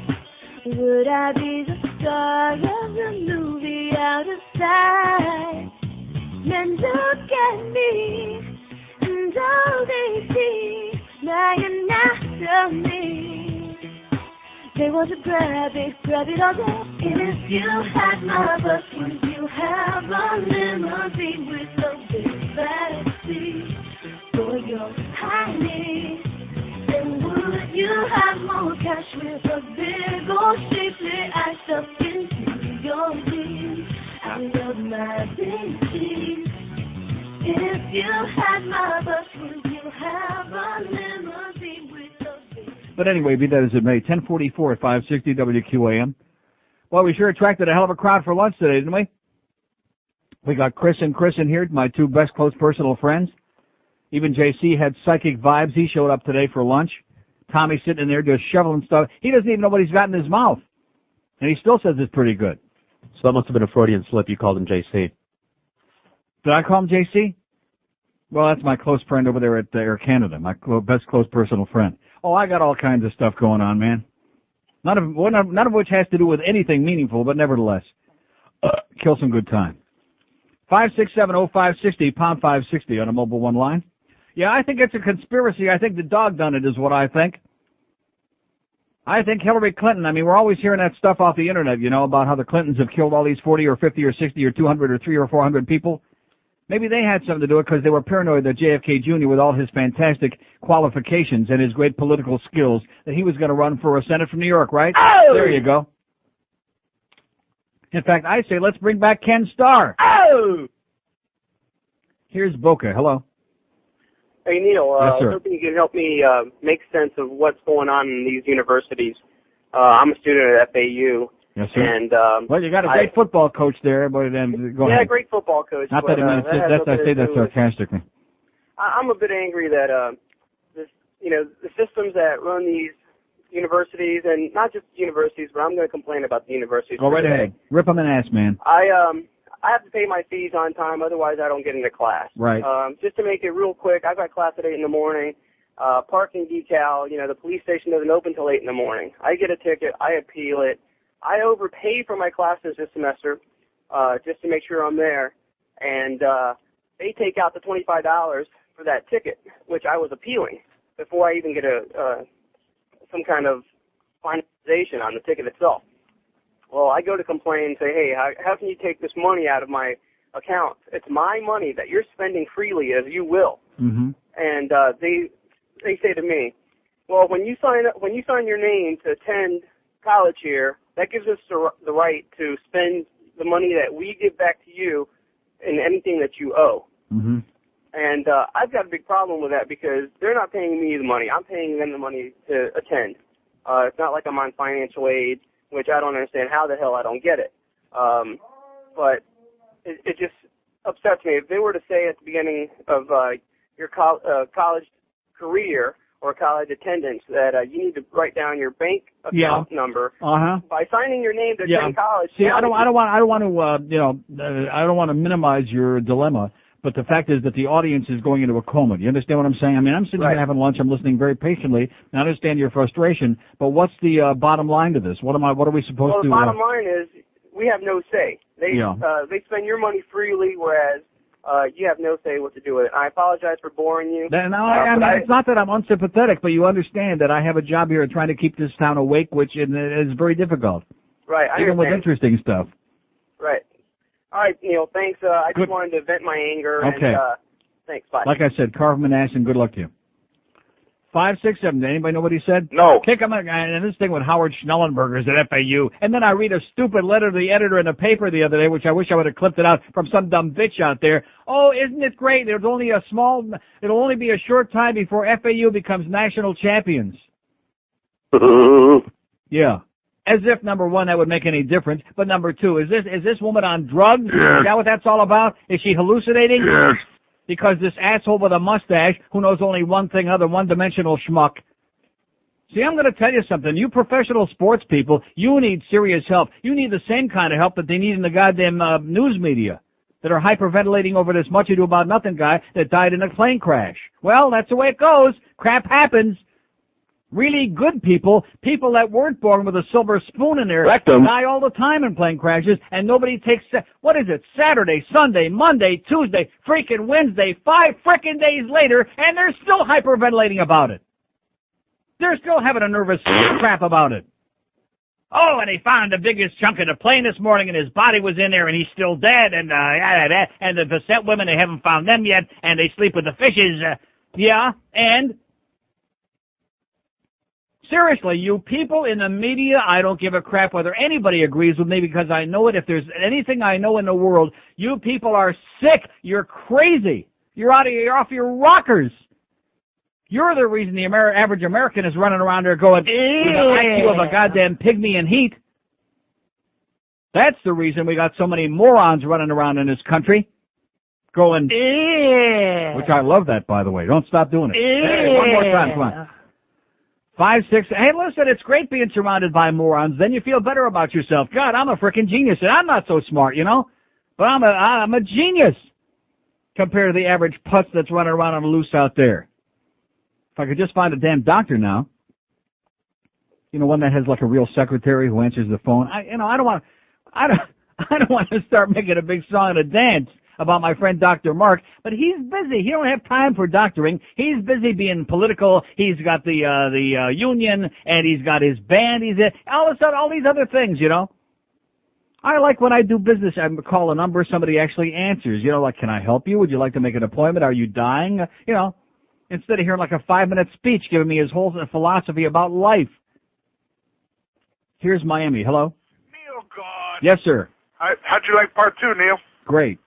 Would I be the star of the movie Out of Sight? Men look at me, and all they see, my anatomy. They want to grab it all day. If you had my bus, would you have a limousine with a big backseat for your honey? And would you have more cash with a big old shapely eye stuffed into your jeans? I love my big cheese. If you had my bus, would you have a limousine with a big... But anyway, be that as it may, 1044 at 560 WQAM. Well, we sure attracted a hell of a crowd for lunch today, didn't we? We got Chris in here, my 2 best close personal friends. Even JC had psychic vibes. He showed up today for lunch. Tommy's sitting in there just shoveling stuff. He doesn't even know what he's got in his mouth. And he still says it's pretty good. So that must have been a Freudian slip. You called him JC. Did I call him JC? Well, that's my close friend over there at Air Canada, my best close personal friend. Oh, I got all kinds of stuff going on, man. None of which has to do with anything meaningful, but nevertheless, kill some good time. 5670560, pound 560 on a mobile 1 line. Yeah, I think it's a conspiracy. I think the dog done it is what I think. I think Hillary Clinton, we're always hearing that stuff off the internet, about how the Clintons have killed all these 40 or 50 or 60 or 200 or 300 or 400 people. Maybe they had something to do with it because they were paranoid that JFK Jr., with all his fantastic qualifications and his great political skills, that he was going to run for a Senate from New York, right? Oh! There you go. In fact, I say let's bring back Ken Starr. Oh! Here's Boca. Hello. Hey, Neil. Yes, sir. I was hoping you could help me make sense of what's going on in these universities. I'm a student at FAU. Yes, sir. And, well, you got a great football coach there, but then go ahead. Yeah, great football coach. Not that I say that sarcastically. I'm a bit angry that the systems that run these universities, and not just universities, but I'm going to complain about the universities. Go right ahead. Rip them an ass, man. I have to pay my fees on time, otherwise I don't get into class. Right. Just to make it real quick, I've got class at 8 in the morning. Parking decal, the police station doesn't open till 8 in the morning. I get a ticket, I appeal it. I overpay for my classes this semester just to make sure I'm there, and they take out the $25 for that ticket, which I was appealing before I even get some kind of finalization on the ticket itself. Well, I go to complain and say, hey, how can you take this money out of my account? It's my money that you're spending freely as you will. Mm-hmm. And they say to me, Well, when you sign your name to attend college here, that gives us the right to spend the money that we give back to you in anything that you owe. Mm-hmm. And I've got a big problem with that because they're not paying me the money. I'm paying them the money to attend. It's not like I'm on financial aid, which I don't understand how the hell I don't get it. But it just upsets me. If they were to say at the beginning of your college career or college attendance that you need to write down your bank account number by signing your name to attend college. See, I don't want to minimize your dilemma, but the fact is that the audience is going into a coma. Do you understand what I'm saying? I mean, I'm sitting here having lunch. I'm listening very patiently. And I understand your frustration, but what's the bottom line to this? What are we supposed to? Well, the bottom line is we have no say. They spend your money freely, whereas you have no say what to do with it. I apologize for boring you. It's not that I'm unsympathetic, but you understand that I have a job here trying to keep this town awake, which is very difficult. Right. Even with interesting stuff. Right. All right, Neil, thanks. I just wanted to vent my anger. Okay. And, thanks. Bye. Like I said, carve him an ass and good luck to you. 567. Did anybody know what he said? No. Kick him. And this thing with Howard Schnellenberger's at FAU. And then I read a stupid letter to the editor in the paper the other day, which I wish I would have clipped it out from some dumb bitch out there. Oh, isn't it great? It'll only be a short time before FAU becomes national champions. Yeah. As if, number one, that would make any difference. But number two, is this woman on drugs? Yes. Is that what that's all about? Is she hallucinating? Yes. Because this asshole with a mustache, who knows only one thing, other one-dimensional schmuck. See, I'm going to tell you something. You professional sports people, you need serious help. You need the same kind of help that they need in the goddamn news media that are hyperventilating over this much-ado-about-nothing guy that died in a plane crash. Well, that's the way it goes. Crap happens. Really good people that weren't born with a silver spoon in their die all the time in plane crashes, and nobody takes, what is it, Saturday, Sunday, Monday, Tuesday, freaking Wednesday, 5 frickin' days later, and they're still hyperventilating about it. They're still having a nervous crap about it. Oh, and they found the biggest chunk of the plane this morning, and his body was in there, and he's still dead, and the Visette women, they haven't found them yet, and they sleep with the fishes. And... Seriously, you people in the media, I don't give a crap whether anybody agrees with me because I know it. If there's anything I know in the world, you people are sick. You're crazy. You're off your rockers. You're the reason the average American is running around there going, with the IQ of a goddamn pygmy in heat. That's the reason we got so many morons running around in this country. Going, which I love that, by the way. Don't stop doing it. Hey, one more time, come on. 5, 6. Hey, listen, it's great being surrounded by morons. Then you feel better about yourself. God, I'm a freaking genius, and I'm not so smart, you know? But I'm a genius compared to the average putz that's running around on the loose out there. If I could just find a damn doctor now, you know, one that has like a real secretary who answers the phone. I don't want to start making a big song and a dance about my friend Dr. Mark, but he's busy. He don't have time for doctoring. He's busy being political. He's got the union, and he's got his band. He's all of a sudden all these other things, you know. I like when I do business, I call a number, somebody actually answers. You know, like, can I help you? Would you like to make an appointment? Are you dying? You know, instead of hearing like a 5-minute speech giving me his whole philosophy about life. Here's Miami. Hello? Neil, God. Yes, sir. How'd you like part 2, Neil? Great.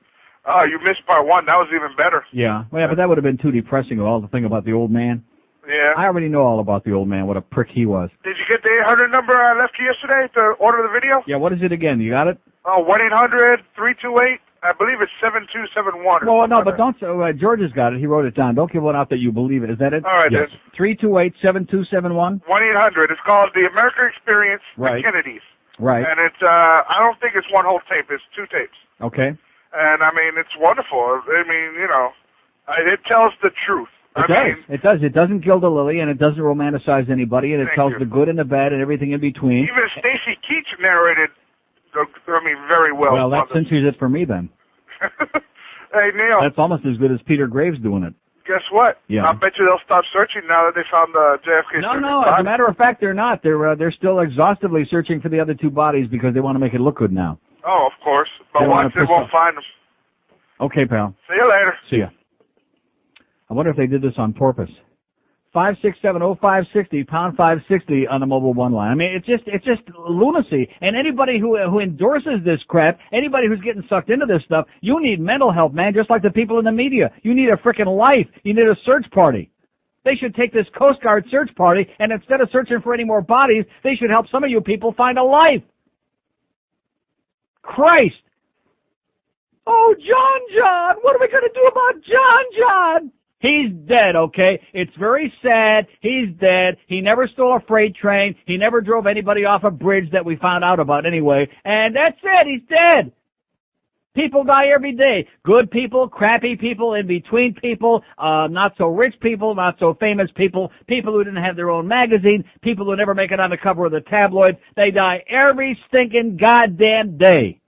Oh, you missed part 1. That was even better. Yeah. Well, but that would have been too depressing, all the thing about the old man. Yeah. I already know all about the old man, what a prick he was. Did you get the 800 number I left you yesterday to order the video? Yeah, what is it again? You got it? Oh, 1-800-328, I believe it's 7271. Well, no, but don't, George has got it. He wrote it down. Don't give one out that you believe it. Is that it? All right, yes. 328-7271? 1-800. It's called The American Experience with Kennedys. Right. And it's, I don't think it's one whole tape. It's 2 tapes. Okay. And, I mean, it's wonderful. I mean, you know, it tells the truth. It does. It doesn't gild a lily, and it doesn't romanticize anybody, and it tells the good and the bad and everything in between. Even Stacy Keach narrated, very well. Well, that censors it for me, then. Hey, Neil. That's almost as good as Peter Graves doing it. Guess what? Yeah. I bet you they'll stop searching now that they found the JFK Jr. No. As a matter of fact, they're not. They're still exhaustively searching for the other 2 bodies because they want to make it look good now. Oh, of course. But once they won't find them. Okay, pal. See you later. See ya. I wonder if they did this on purpose. 567-0560, pound 560 on the mobile one line. I mean, it's just lunacy. And anybody who endorses this crap, anybody who's getting sucked into this stuff, you need mental health, man, just like the people in the media. You need a frickin' life. You need a search party. They should take this Coast Guard search party, and instead of searching for any more bodies, they should help some of you people find a life. Christ. Oh, John, what are we going to do about John? He's dead, okay? It's very sad. He's dead. He never stole a freight train. He never drove anybody off a bridge that we found out about anyway. And that's it. He's dead. People die every day. Good people, crappy people, in between people, not so rich people, not so famous people, people who didn't have their own magazine, people who never make it on the cover of the tabloids. They die every stinking goddamn day.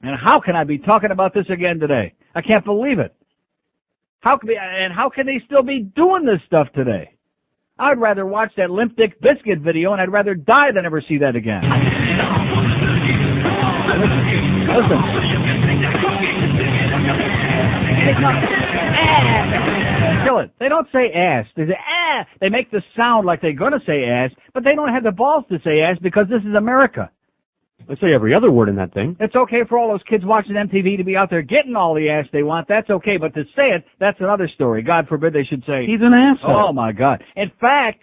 And how can I be talking about this again today? I can't believe it. How can they still be doing this stuff today? I'd rather watch that Limp Dick Biscuit video, and I'd rather die than ever see that again. Listen. Kill it. They don't say ass. They say ah. They make the sound like they're going to say ass, but they don't have the balls to say ass because this is America. They say every other word in that thing. It's okay for all those kids watching MTV to be out there getting all the ass they want. That's okay. But to say it, that's another story. God forbid they should say, he's an asshole. Oh, my God. In fact,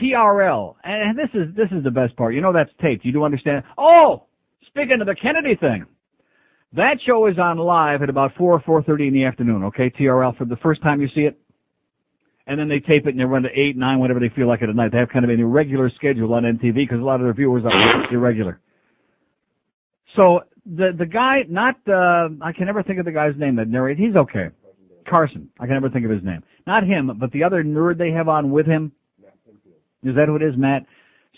TRL, and this is the best part. You know that's taped. You do understand? Oh, speaking of the Kennedy thing, that show is on live at about 4 or 4:30 in the afternoon, okay, TRL, for the first time you see it. And then they tape it and they run to 8, 9, whatever they feel like it at night. They have kind of an irregular schedule on MTV because a lot of their viewers are irregular. So the guy, I can never think of the guy's name that narrates. He's okay. Carson. I can never think of his name. Not him, but the other nerd they have on with him. Is that who it is, Matt?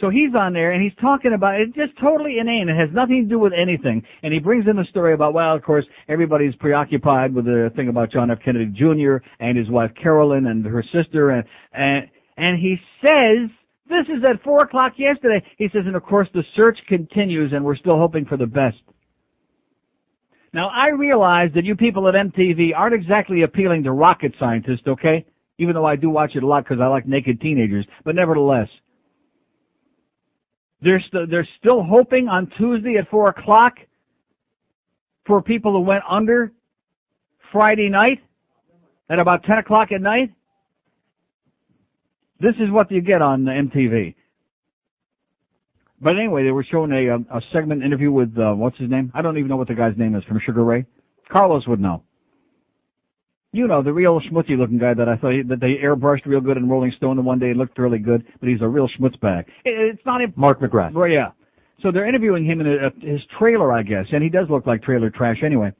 So he's on there and he's talking about it, just totally inane. It has nothing to do with anything. And he brings in the story about, well, of course, everybody's preoccupied with the thing about John F. Kennedy Jr. and his wife Carolyn and her sister. And he says, this is at 4 o'clock yesterday. He says, and of course the search continues and we're still hoping for the best. Now, I realize that you people at MTV aren't exactly appealing to rocket scientists, okay? Even though I do watch it a lot because I like naked teenagers. But nevertheless, they're still hoping on Tuesday at 4 o'clock for people who went under Friday night at about 10 o'clock at night. This is what you get on MTV. But anyway, they were showing a segment interview with, what's his name? I don't even know what the guy's name is from Sugar Ray. Carlos would know. You know, the real schmutzy-looking guy that I thought that they airbrushed real good in Rolling Stone, and one day he looked really good, but he's a real schmutzbag. It's not him. Mark McGrath. Well, yeah. So they're interviewing him in his trailer, I guess, and he does look like trailer trash anyway.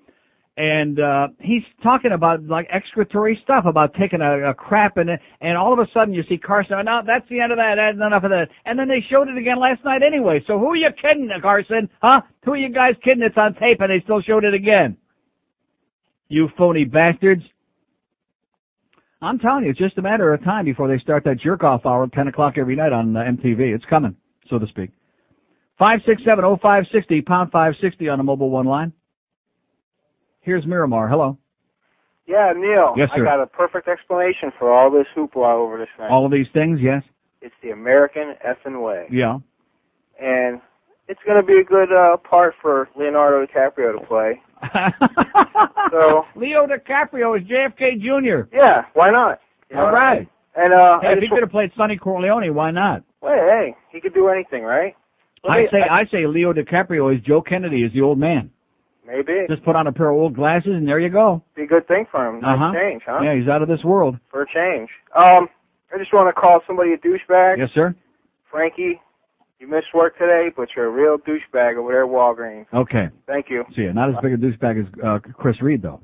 And he's talking about like excretory stuff, about taking a crap, and all of a sudden you see Carson. Oh, no, that's the end of that. That's enough of that. And then they showed it again last night anyway. So who are you kidding, Carson? Huh? Who are you guys kidding? It's on tape, and they still showed it again. You phony bastards. I'm telling you, it's just a matter of time before they start that jerk-off hour at 10 o'clock every night on MTV. It's coming, so to speak. 567-0560, pound 560 on the mobile one line. Here's Miramar. Hello. Yeah, Neil. Yes, sir. I got a perfect explanation for all this hoopla over this thing. All of these things, yes? It's the American effing way. Yeah. And it's going to be a good part for Leonardo DiCaprio to play. So Leo DiCaprio is JFK Jr. Yeah, why not? All right. And hey, if he could have played Sonny Corleone, why not? Well, hey, he could do anything, right? I say Leo DiCaprio is Joe Kennedy is the old man. Maybe. Just put on a pair of old glasses and there you go. Be a good thing for him. Nice change, huh? Yeah, he's out of this world. For a change. I just want to call somebody a douchebag. Yes, sir. Frankie, you missed work today, but you're a real douchebag over there at Walgreens. Okay. Thank you. See, not as big a douchebag as Chris Reed, though.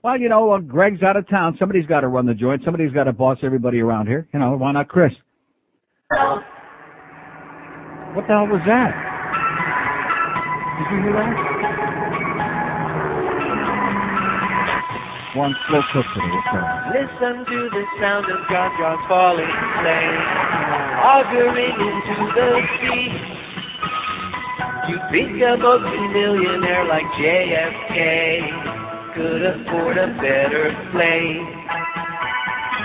Well, you know, Greg's out of town. Somebody's got to run the joint. Somebody's got to boss everybody around here. You know, why not Chris? What the hell was that? Did you hear that? One slow cook today. Listen to the sound of God drops falling flame, auguring into the sea. You think a multi-millionaire like JFK could afford a better plane.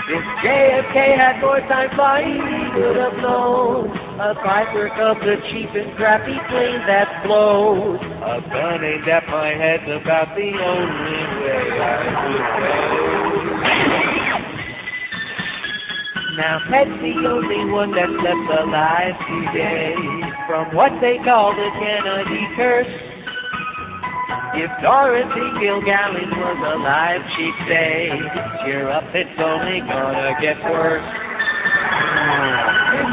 If JFK had more time flying, he would have known a fighter of the cheap and crappy plane that flows. A gun aimed at my head's about the only way I would go. Now Ted's the only one that's left alive today from what they call the Kennedy curse. If Dorothy Gilgallen was alive, she'd say, cheer up, it's only gonna get worse.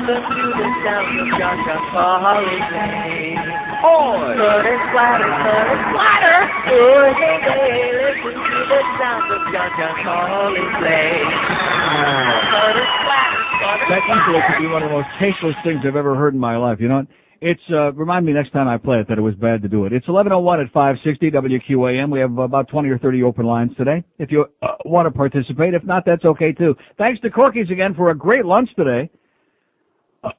Listen to the sound of John John falling rain. Flutter, splatter, flutter, splatter. Oh, hey, hey, listen to the sound of John John falling rain. Flutter, splatter, flutter, That easily could be one of the most tasteless things I've ever heard in my life. You know what? It's, remind me next time I play it that it was bad to do it. It's 11:01 at 560 WQAM. We have about 20 or 30 open lines today. If you want to participate. If not, that's okay too. Thanks to Corky's again for a great lunch today.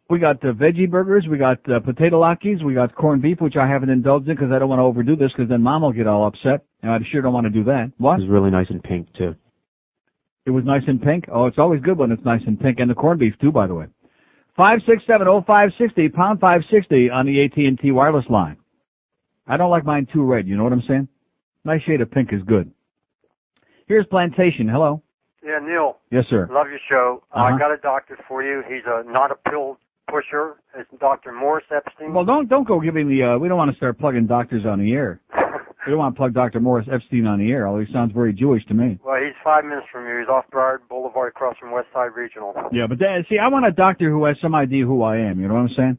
We got veggie burgers. We got potato latkes. We got corned beef, which I haven't indulged in because I don't want to overdo this because then Mom will get all upset. And I sure don't want to do that. What? It was really nice and pink, too. It was nice and pink? Oh, it's always good when it's nice and pink. And the corned beef, too, by the way. 567-0560, pound 560 on the AT&T wireless line. I don't like mine too red, you know what I'm saying? Nice shade of pink is good. Here's Plantation. Hello. Yeah, Neil. Yes, sir. Love your show. Uh-huh. I got a doctor for you. He's not a pill pusher. It's Dr. Morris Epstein. Well, don't go giving the, we don't want to start plugging doctors on the air. We don't want to plug Dr. Morris Epstein on the air, although he sounds very Jewish to me. Well, he's 5 minutes from you. He's off Broward Boulevard across from West Side Regional. Yeah, but see, I want a doctor who has some idea who I am, you know what I'm saying?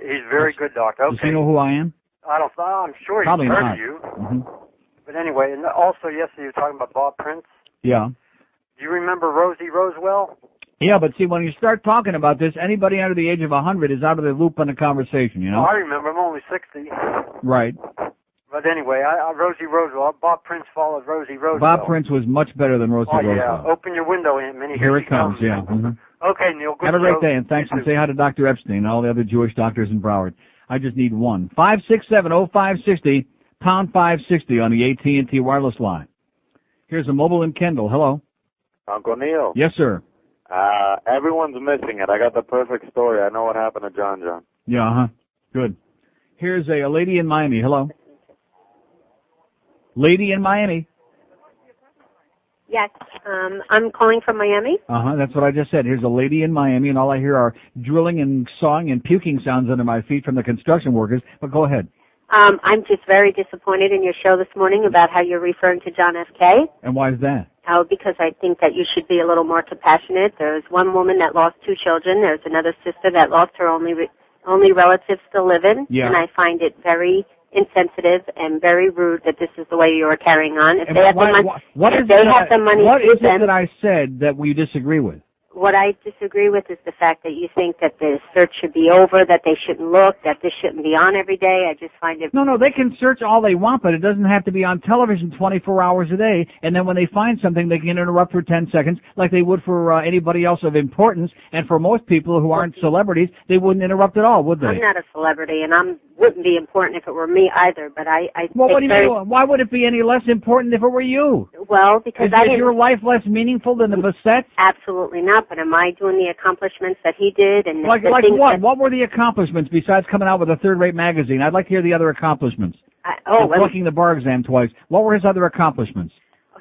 He's a very good doctor. Okay. Does he know who I am? I'm sure he's Probably heard not. of you. Mm-hmm. But anyway, and also yesterday you were talking about Bob Prince. Yeah. Do you remember Rosie Rosewell? Yeah, but see, when you start talking about this, anybody under the age of 100 is out of the loop in the conversation, you know? I remember. I'm only 60. Right. But anyway, Rosie Rosewell. Bob Prince followed Rosie Rosewell. Bob Prince was much better than Rosie Rosewell. Yeah. Open your window, Aunt Minnie. Here it comes, yeah. Mm-hmm. Okay, Neil. Good Have a great show. day, and thanks, and say hi to Dr. Epstein and all the other Jewish doctors in Broward. I just need one. 567-0560, pound 560 on the AT&T wireless line. Here's a mobile in Kendall. Hello. Uncle Neil. Yes, sir. Everyone's missing it. I got the perfect story. I know what happened to John John. Yeah, uh-huh. Good. Here's a lady in Miami. Hello. Lady in Miami. Yes, I'm calling from Miami. Uh-huh, that's what I just said. Here's a lady in Miami, and all I hear are drilling and sawing and puking sounds under my feet from the construction workers. But go ahead. I'm just very disappointed in your show this morning about how you're referring to John F. K. And why is that? Oh, because I think that you should be a little more compassionate. There's one woman that lost 2 children. There's another sister that lost her only relative still living. Yeah. And I find it very insensitive and very rude that this is the way you are carrying on. If And they have the money, what if is they it have the money what to is it spend, that I said that we disagree with? what I disagree with is the fact that you think that the search should be over, that they shouldn't look, that this shouldn't be on every day. I just find it... No, they can search all they want, but it doesn't have to be on television 24 hours a day. And then when they find something, they can interrupt for 10 seconds like they would for anybody else of importance. And for most people who aren't celebrities, they wouldn't interrupt at all, would they? I'm not a celebrity, and I wouldn't be important if it were me either, but I Well, what do take you mean? Why would it be any less important if it were you? Well, because Is your life less meaningful than the Bassett's? Absolutely not, but am I doing the accomplishments that he did? And Like the what? things that- What were the accomplishments besides coming out with a third-rate magazine? I'd like to hear the other accomplishments. well, flunking the bar exam twice. What were his other accomplishments?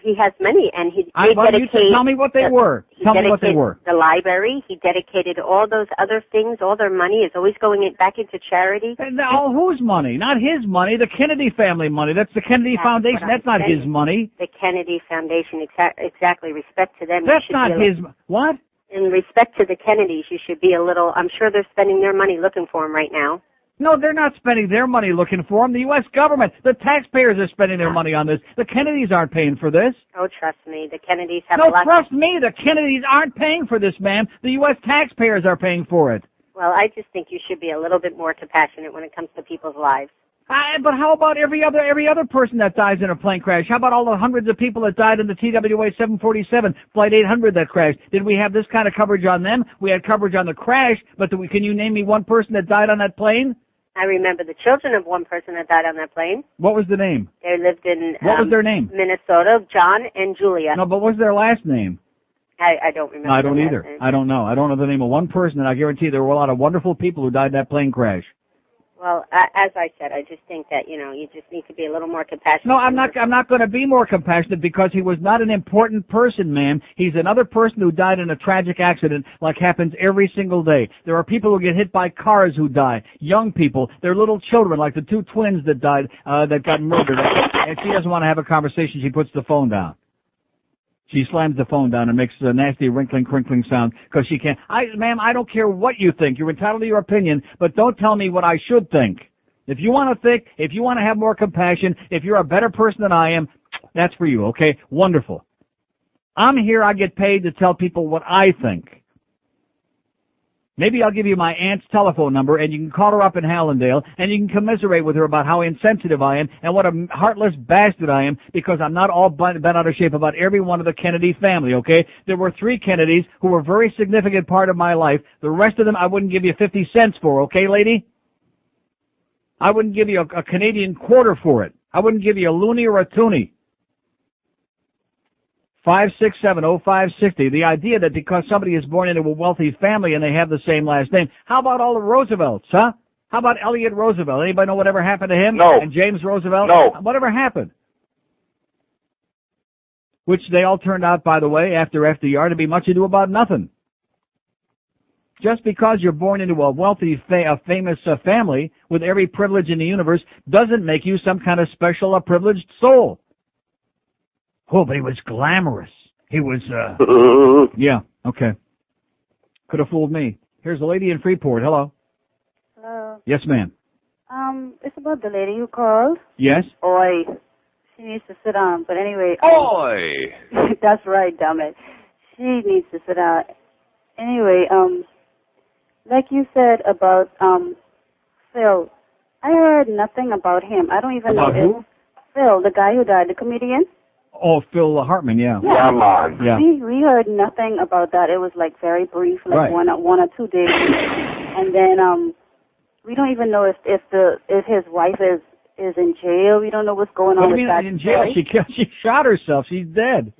he has many, and he Well, you dedicated... tell me what they were. Tell me what they were. The library, he dedicated all those other things, all their money is always going back into charity. And all whose money? Not his money, the Kennedy family money. That's the Kennedy Foundation. That's not his money. The Kennedy Foundation, exactly. Respect to them. That's not his... What? In respect to the Kennedys, you should be a little... I'm sure they're spending their money looking for him right now. No, they're not spending their money looking for him. The U.S. government, the taxpayers are spending their money on this. The Kennedys aren't paying for this. Oh, trust me, the Kennedys have No, a lot... trust me, the Kennedys aren't paying for this, ma'am. The U.S. taxpayers are paying for it. Well, I just think you should be a little bit more compassionate when it comes to people's lives. But how about every other person that dies in a plane crash? How about all the hundreds of people that died in the TWA 747, Flight 800 that crashed? Did we have this kind of coverage on them? We had coverage on the crash, but can you name me one person that died on that plane? I remember the children of one person that died on that plane. What was the name? They lived in What was their name? Minnesota, John and Julia. No, but what was their last name? I don't remember. I don't the last either. name. I don't know. I don't know the name of one person, and I guarantee there were a lot of wonderful people who died in that plane crash. Well, as I said, I just think that, you just need to be a little more compassionate. No, I'm not going to be more compassionate because he was not an important person, ma'am. He's another person who died in a tragic accident like happens every single day. There are people who get hit by cars who die. Young people. They're little children like the two twins that died, that got murdered. And she doesn't want to have a conversation. She puts the phone down. She slams the phone down and makes a nasty wrinkling, crinkling sound because she can't. Ma'am, I don't care what you think. You're entitled to your opinion, but don't tell me what I should think. If you want to think, if you want to have more compassion, if you're a better person than I am, that's for you, okay? Wonderful. I'm here, I get paid to tell people what I think. Maybe I'll give you my aunt's telephone number, and you can call her up in Hallandale, and you can commiserate with her about how insensitive I am and what a heartless bastard I am because I'm not all bent out of shape about every one of the Kennedy family, okay? There were 3 Kennedys who were a very significant part of my life. The rest of them I wouldn't give you 50 cents for, okay, lady? I wouldn't give you a Canadian quarter for it. I wouldn't give you a loony or a toonie. 5670560. The idea that because somebody is born into a wealthy family and they have the same last name, how about all the Roosevelts, huh? How about Elliot Roosevelt? Anybody know whatever happened to him? No. And James Roosevelt? No. Whatever happened? Which they all turned out, by the way, after FDR, to be much ado about nothing. Just because you're born into a wealthy, famous family with every privilege in the universe doesn't make you some kind of special, privileged soul. Oh, but he was glamorous. He was, yeah, okay. Could have fooled me. Here's a lady in Freeport. Hello. Hello. Yes, ma'am. It's about the lady who called. Yes? Oi. She needs to sit down, but anyway. Oi! That's right, damn it. She needs to sit down. Anyway, like you said about, Phil, I heard nothing about him. I don't even About know who? if Phil, the guy who died, the comedian. Oh, Phil Hartman, yeah. Yeah, man. Yeah. We heard nothing about that. It was like very brief, like Right. one or 2 days, and then we don't even know if his wife is in jail. We don't know what's going on What do with you that. mean in jail? She shot herself. She's dead.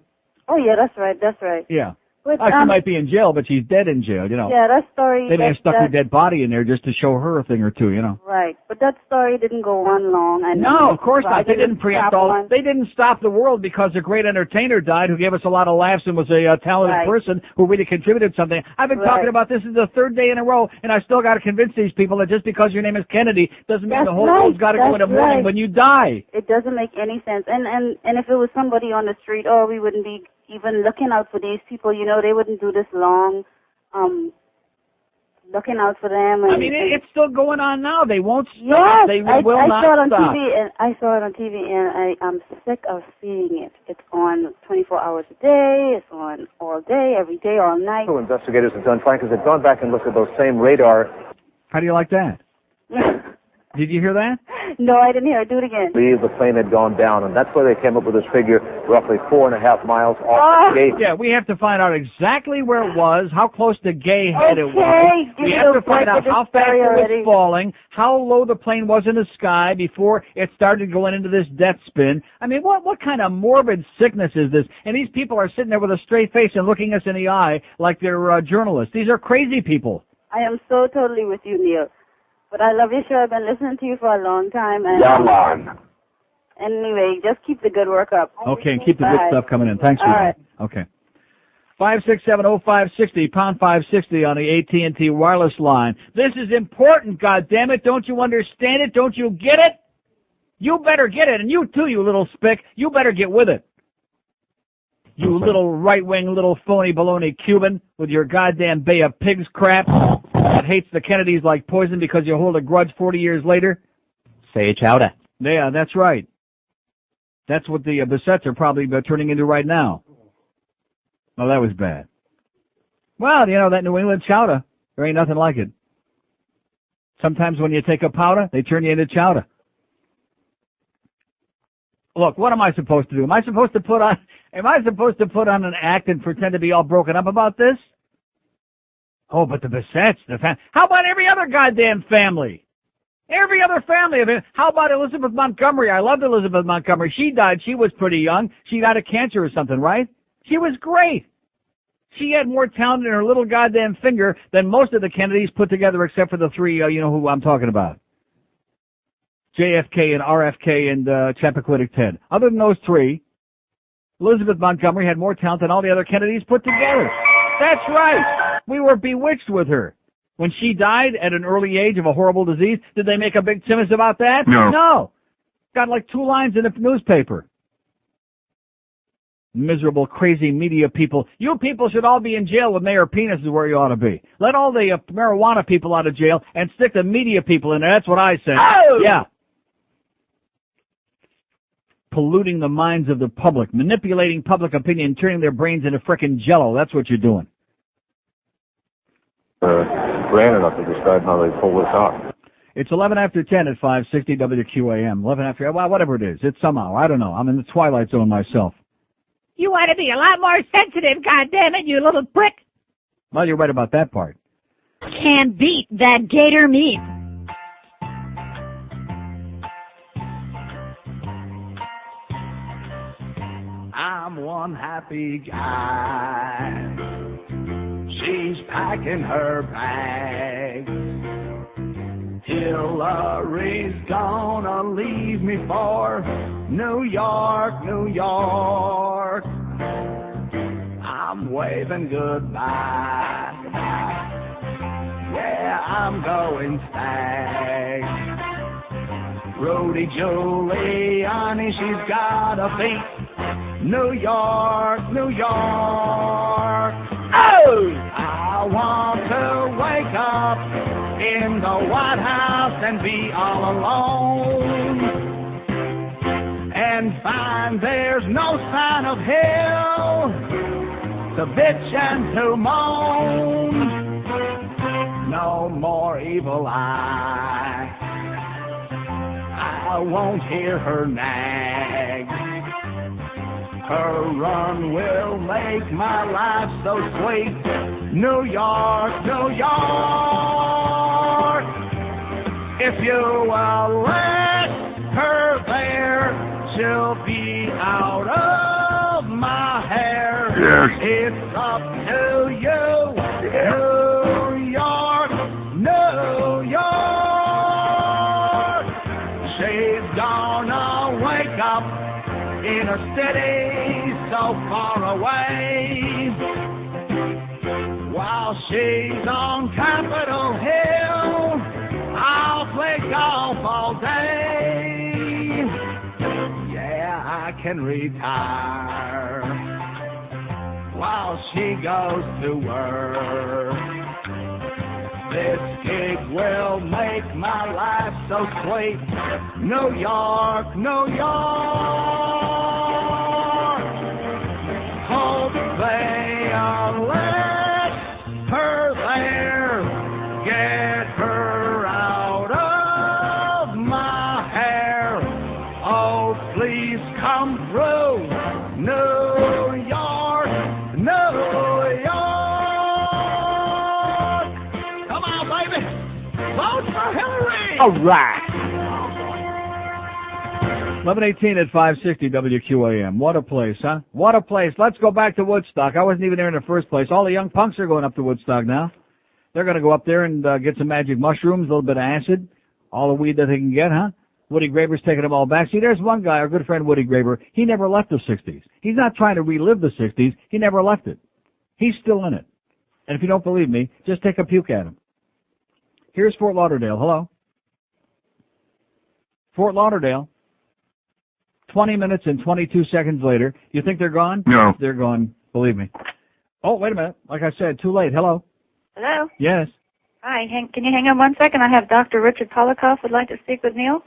Oh yeah, that's right. Yeah. But, She might be in jail, but she's dead in jail, you know. Yeah, that story. They may have stuck her that, dead body in there just to show her a thing or two, you know. Right, but that story didn't go on long. And No, of course not. They didn't stop preempt all. one. They didn't stop the world because a great entertainer died who gave us a lot of laughs and was a talented Right. person who really contributed something. I've been talking about this is the 3rd day in a row, and I still got to convince these people that just because your name is Kennedy doesn't mean That's the whole right. world's got to go into That's mourning right. when you die. It doesn't make any sense. And if it was somebody on the street, we wouldn't be even looking out for these people. You know, they wouldn't do this long. Looking out for them. And, I mean, it's still going on now. They won't stop. Yes, They I will not saw it on stop. TV, and I saw it on TV, and I'm sick of seeing it. It's on 24 hours a day. It's on all day, every day, all night. Investigators have done, Frank, is they've gone back and looked at those same radar. How do you like that? Did you hear that? No, I didn't hear it. Do it again. Believe the plane had gone down, and that's where they came up with this figure, roughly 4.5 miles off the gate. Yeah, we have to find out exactly where it was, how close to Gay Head it was. Okay, We give have me to find the out break of how the fast story it was already. falling, how low the plane was in the sky before it started going into this death spin. I mean, what kind of morbid sickness is this? And these people are sitting there with a straight face and looking us in the eye like they're journalists. These are crazy people. I am so totally with you, Neil. But I love your show. I've been listening to you for a long time. And, Yeah, man. Anyway, just keep the good work up. Okay, and keep the good Bye. stuff coming in. Thanks for All that. right. Okay. 5670560, pound 560 on the AT&T wireless line. This is important, goddammit. Don't you understand it? Don't you get it? You better get it. And you too, you little spick. You better get with it. You little right-wing, little phony baloney Cuban with your goddamn Bay of Pigs crap that hates the Kennedys like poison because you hold a grudge 40 years later. Say chowder. Yeah, that's right. That's what the Besets are probably turning into right now. Well, that was bad. Well, you know, that New England chowder, there ain't nothing like it. Sometimes when you take a powder, they turn you into chowder. Look, what am I supposed to do? Am I supposed to put on an act and pretend to be all broken up about this? Oh, but the Besets, how about every other goddamn family? Every other family of it. How about Elizabeth Montgomery? I loved Elizabeth Montgomery. She died. She was pretty young. She died of cancer or something, right? She was great. She had more talent in her little goddamn finger than most of the Kennedys put together, except for the three, you know who I'm talking about. JFK and RFK and Chappaquiddick Ted. Other than those three, Elizabeth Montgomery had more talent than all the other Kennedys put together. That's right. We were bewitched with her. When she died at an early age of a horrible disease, did they make a big timus about that? No. Got like 2 lines in the newspaper. Miserable, crazy media people. You people should all be in jail with Mayor Penis is where you ought to be. Let all the marijuana people out of jail and stick the media people in there. That's what I said. Oh! Yeah. Polluting the minds of the public, manipulating public opinion, turning their brains into frickin' jello. That's what you're doing. Ran enough to describe how they pull this off. It's 11 after 10 at 560 WQAM. 11 after, well, whatever it is. It's somehow. I don't know. I'm in the twilight zone myself. You want to be a lot more sensitive, goddammit, you little prick. Well, you're right about that part. Can't beat that gator meat. I'm one happy guy. She's packing her bags. Hillary's gonna leave me for New York, New York. I'm waving goodbye. Yeah, I'm going stag. Rudy Giuliani, she's got a beat. New York, New York. Oh! I want to wake up in the White House and be all alone and find there's no sign of hell to bitch and to moan. No more evil eye. I won't hear her nag. Her run will make my life so sweet. New York, New York. If you will let her there, she'll be out of my hair. Yes. It's up to you. New York, New York. She's gonna wake up in a city so far away, while she's on Capitol Hill, I'll play golf all day. Yeah, I can retire while she goes to work. This gig will make my life so sweet. New York, New York. Hope they'll let her there. Get her out of my hair. Oh, please come through. New York, New York. Come on, baby. Vote for Hillary. All right. 11:18 at 560 WQAM. What a place, huh? What a place. Let's go back to Woodstock. I wasn't even there in the first place. All the young punks are going up to Woodstock now. They're going to go up there and get some magic mushrooms, a little bit of acid, all the weed that they can get, huh? Woody Graber's taking them all back. See, there's one guy, our good friend Woody Graber. He never left the 60s. He's not trying to relive the 60s. He never left it. He's still in it. And if you don't believe me, just take a puke at him. Here's Fort Lauderdale. Hello? Fort Lauderdale. 20 minutes and 22 seconds later. You think they're gone? No. They're gone. Believe me. Oh, wait a minute. Like I said, too late. Hello? Hello? Yes. Hi, can you hang on 1 second? I have Dr. Richard Polikoff would like to speak with Neil.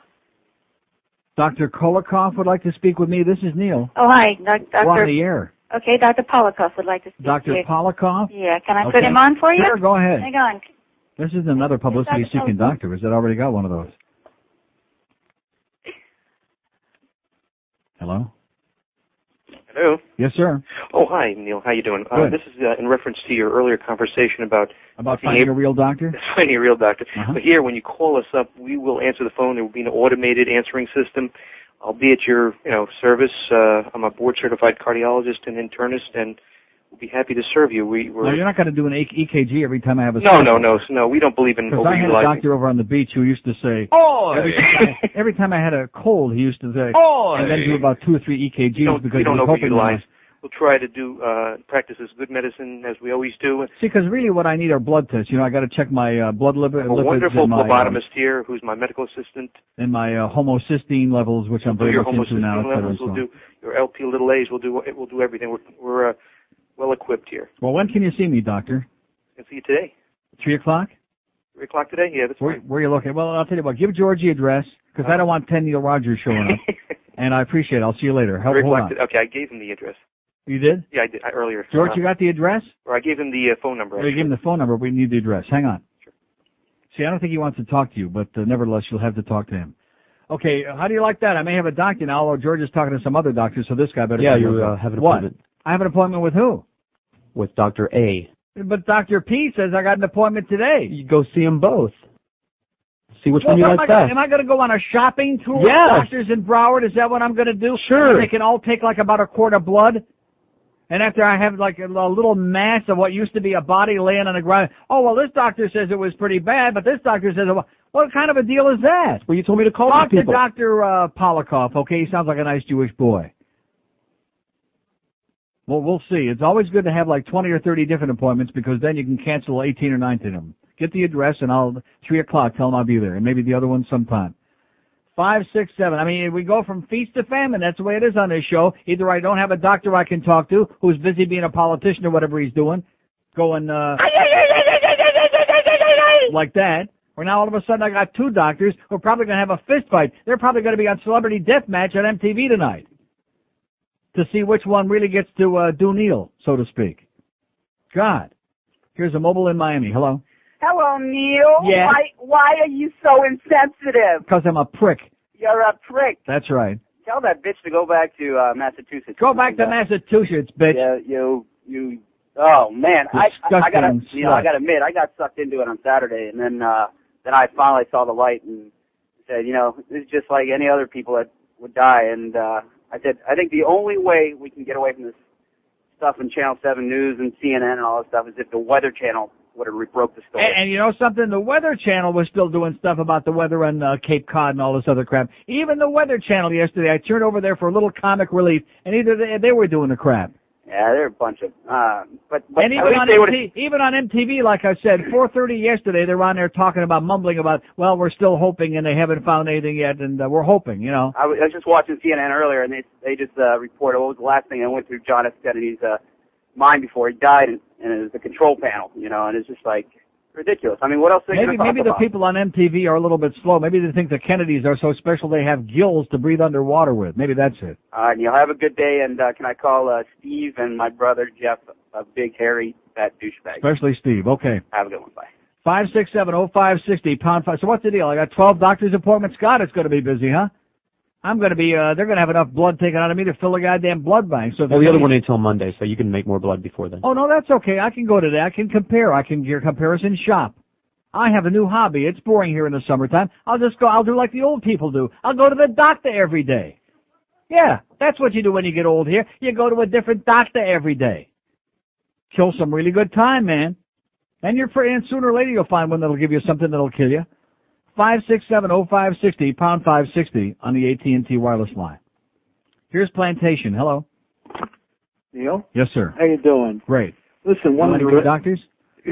Dr. Kolikoff would like to speak with me. This is Neil. Oh, hi, Dr. We're on the air. Okay, Dr. Polikoff would like to speak Dr. to you. Polikoff? Yeah, can I Okay. put him on for you? Sure, go ahead. Hang on. This is another publicity-seeking doctor. Has that already got one of those? Hello? Hello. Yes, sir. Oh, hi, Neil. How you doing? Good. This is in reference to your earlier conversation about Finding a real doctor? Finding a real doctor. Uh-huh. But here, when you call us up, we will answer the phone. There will be an automated answering system. I'll be at your, service. I'm a board-certified cardiologist and internist, and We'll be happy to serve you. No, you're not going to do an EKG every time I have a No. We don't believe in Because I had a doctor over on the beach who used to say, every time I had a cold, he used to say, and then do about 2 or 3 EKGs because we don't he was hoping overutilize. We'll try to do practice as good medicine as we always do. See, because really what I need are blood tests. I got to check my blood lipids. A wonderful phlebotomist here who's my medical assistant. And my homocysteine levels, which I'm very much into now. We'll do your LP little A's. We'll do everything. We're well equipped here. Well, when can you see me, doctor? I can see you today. 3 o'clock? 3 o'clock today? Yeah, that's fine. Where are you looking? Well, I'll tell you what. Give George the address because I don't want 10 Neil Rogers showing up. And I appreciate it. I'll see you later. 3 Hold o'clock on. Okay, I gave him the address. You did? Yeah, I did earlier. George, you got the address? Or I gave him the phone number. You gave him the phone number. We need the address. Hang on. Sure. See, I don't think he wants to talk to you, but nevertheless, you'll have to talk to him. Okay, how do you like that? I may have a doctor now, although George is talking to some other doctors, so this guy better... Yeah, you have an appointment. What? I have an appointment with who? With Dr. A. But Dr. P says I got an appointment today. You go see them both. See which one you like best. Am I going to go on a shopping tour Yes. with doctors in Broward? Is that what I'm going to do? Sure. They can all take like about a quart of blood? And after I have like a little mass of what used to be a body laying on the ground, oh, well, this doctor says it was pretty bad, but this doctor says, well, what kind of a deal is that? Well, you told me to call Talk these to people. Dr. Polikoff, okay? He sounds like a nice Jewish boy. Well, we'll see. It's always good to have like 20 or 30 different appointments because then you can cancel 18 or 19 of them. Get the address and 3 o'clock, tell them I'll be there. And maybe the other one sometime. 5, 6, 7. I mean, we go from feast to famine. That's the way it is on this show. Either I don't have a doctor I can talk to who's busy being a politician or whatever he's doing, going like that, or now all of a sudden I got 2 doctors who are probably going to have a fist fight. They're probably going to be on Celebrity Deathmatch on MTV tonight to see which one really gets to do Neil, so to speak. God. Here's a mobile in Miami. Hello. Hello, Neil. Yeah. Why are you so insensitive? Because I'm a prick. You're a prick. That's right. Tell that bitch to go back to Massachusetts. Go back to Massachusetts, bitch. Yeah, you. Oh man, I gotta admit, I got sucked into it on Saturday, and then I finally saw the light and said, this is just like any other people that would die, and I said, I think the only way we can get away from this stuff in Channel 7 News and CNN and all this stuff is if the Weather Channel would have broke the story. And you know something? The Weather Channel was still doing stuff about the weather on Cape Cod and all this other crap. Even the Weather Channel yesterday, I turned over there for a little comic relief, and either they were doing the crap. Yeah, they're a bunch of, but and even on MTV, like I said, 4:30 yesterday, they're on there talking about, mumbling about, well, we're still hoping, and they haven't found anything yet, and we're hoping, I was just watching CNN earlier, and they just reported what was the last thing that went through John F. Kennedy's mind before he died, and it was the control panel, and it's just like ridiculous. I mean, what else are they going to talk Maybe the about? people on MTV are a little bit slow. Maybe they think the Kennedys are so special they have gills to breathe underwater with. Maybe that's it. All right, Neil, have a good day, and can I call Steve and my brother Jeff a big, hairy, fat douchebag? Especially Steve. Okay. Have a good one. Bye. 567-0560, pound 5. So what's the deal? I got 12 doctor's appointments. God, it's going to be busy, huh? I'm going to be, they're going to have enough blood taken out of me to fill a goddamn blood bank. So well, the other one ain't till Monday, so you can make more blood before then. Oh, no, that's okay. I can go to that. I can compare. I can get comparison shop. I have a new hobby. It's boring here in the summertime. I'll do like the old people do. I'll go to the doctor every day. Yeah, that's what you do when you get old here. You go to a different doctor every day. Kill some really good time, man. And and sooner or later you'll find one that'll give you something that'll kill you. 567-0560, pound 560 on the AT&T wireless line. Here's Plantation. Hello. Neil? Yes, sir. How you doing? Great. Listen, one of the doctors?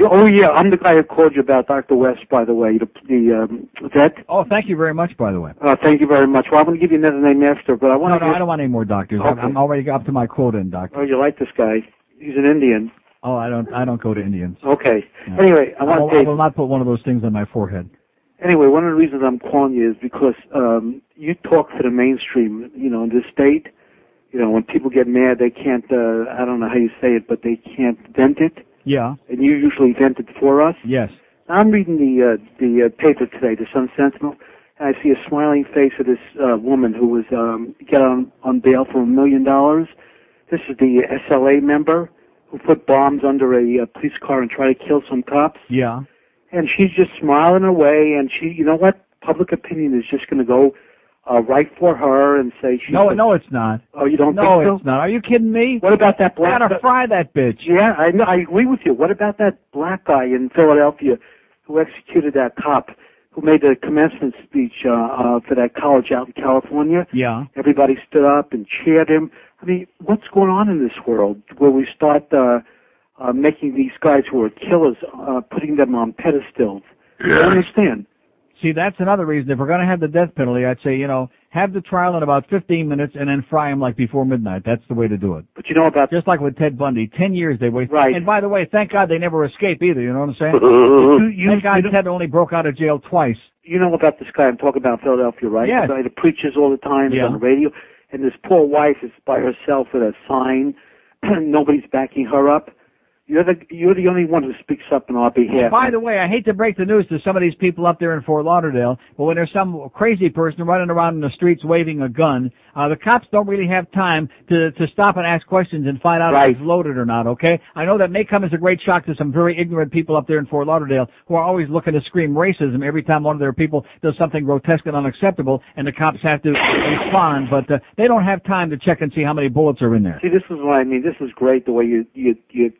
Oh, yeah, I'm the guy who called you about Dr. West, by the way, the vet. Oh, thank you very much, by the way. Thank you very much. Well, I'm going to give you another name after, but I want to... No, I don't want any more doctors. Okay. I'm already up to my quota in doctors. Oh, you like this guy. He's an Indian. Oh, I don't go to Indians. Okay. No. Anyway, I will not put one of those things on my forehead. Anyway, one of the reasons I'm calling you is because you talk to the mainstream, in this state. When people get mad, they can't, I don't know how you say it, but they can't vent it. Yeah. And you usually vent it for us. Yes. I'm reading the paper today, the Sun Sentinel, and I see a smiling face of this woman who was get on bail for $1 million. This is the SLA member who put bombs under a police car and tried to kill some cops. Yeah. And she's just smiling away, and you know what? Public opinion is just going to go write for her and say she. No, it's not. Oh, you don't think so? No, it's not. Are you kidding me? What about that black? I gotta fry that bitch. Yeah, I agree with you. What about that black guy in Philadelphia who executed that cop who made the commencement speech for that college out in California? Yeah. Everybody stood up and cheered him. I mean, what's going on in this world where we start making these guys who are killers, putting them on pedestals? Yeah. I don't understand. See, that's another reason. If we're going to have the death penalty, I'd say, have the trial in about 15 minutes and then fry him like before midnight. That's the way to do it. But you know about... Just like with Ted Bundy, 10 years they wasted. Right. And by the way, thank God they never escape either, you know what I'm saying? Thank God Ted only broke out of jail twice. You know about this guy I'm talking about in Philadelphia, right? Yes. The guy that preaches all the time, he's on the radio, and this poor wife is by herself with a sign. Nobody's backing her up. You're the only one who speaks up on our behalf. By the way, I hate to break the news to some of these people up there in Fort Lauderdale, but when there's some crazy person running around in the streets waving a gun, the cops don't really have time to stop and ask questions and find out if it's loaded or not, okay? I know that may come as a great shock to some very ignorant people up there in Fort Lauderdale who are always looking to scream racism every time one of their people does something grotesque and unacceptable, and the cops have to respond, but they don't have time to check and see how many bullets are in there. See, this is what I mean. This is great, the way you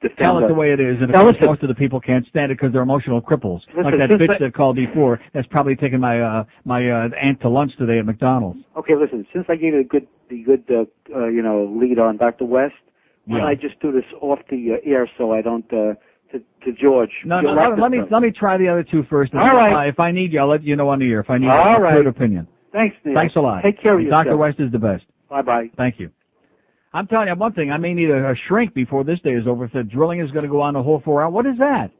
defend Tell it the way it is, and most of the people can't stand it because they're emotional cripples. Like that bitch that called before, that's probably taking my aunt to lunch today at McDonald's. Okay, listen, since I gave you the good lead on Dr. West, why don't I just do this off the air so I don't to George? No, let me try the other two first. All right. If I need you, I'll let you know on the air. If I need a good opinion. Thanks, Neil. Thanks a lot. Take care of yourself. Dr. West is the best. Bye-bye. Thank you. I'm telling you one thing, I may need a shrink before this day is over. If the drilling is going to go on the whole 4 hours, what is that?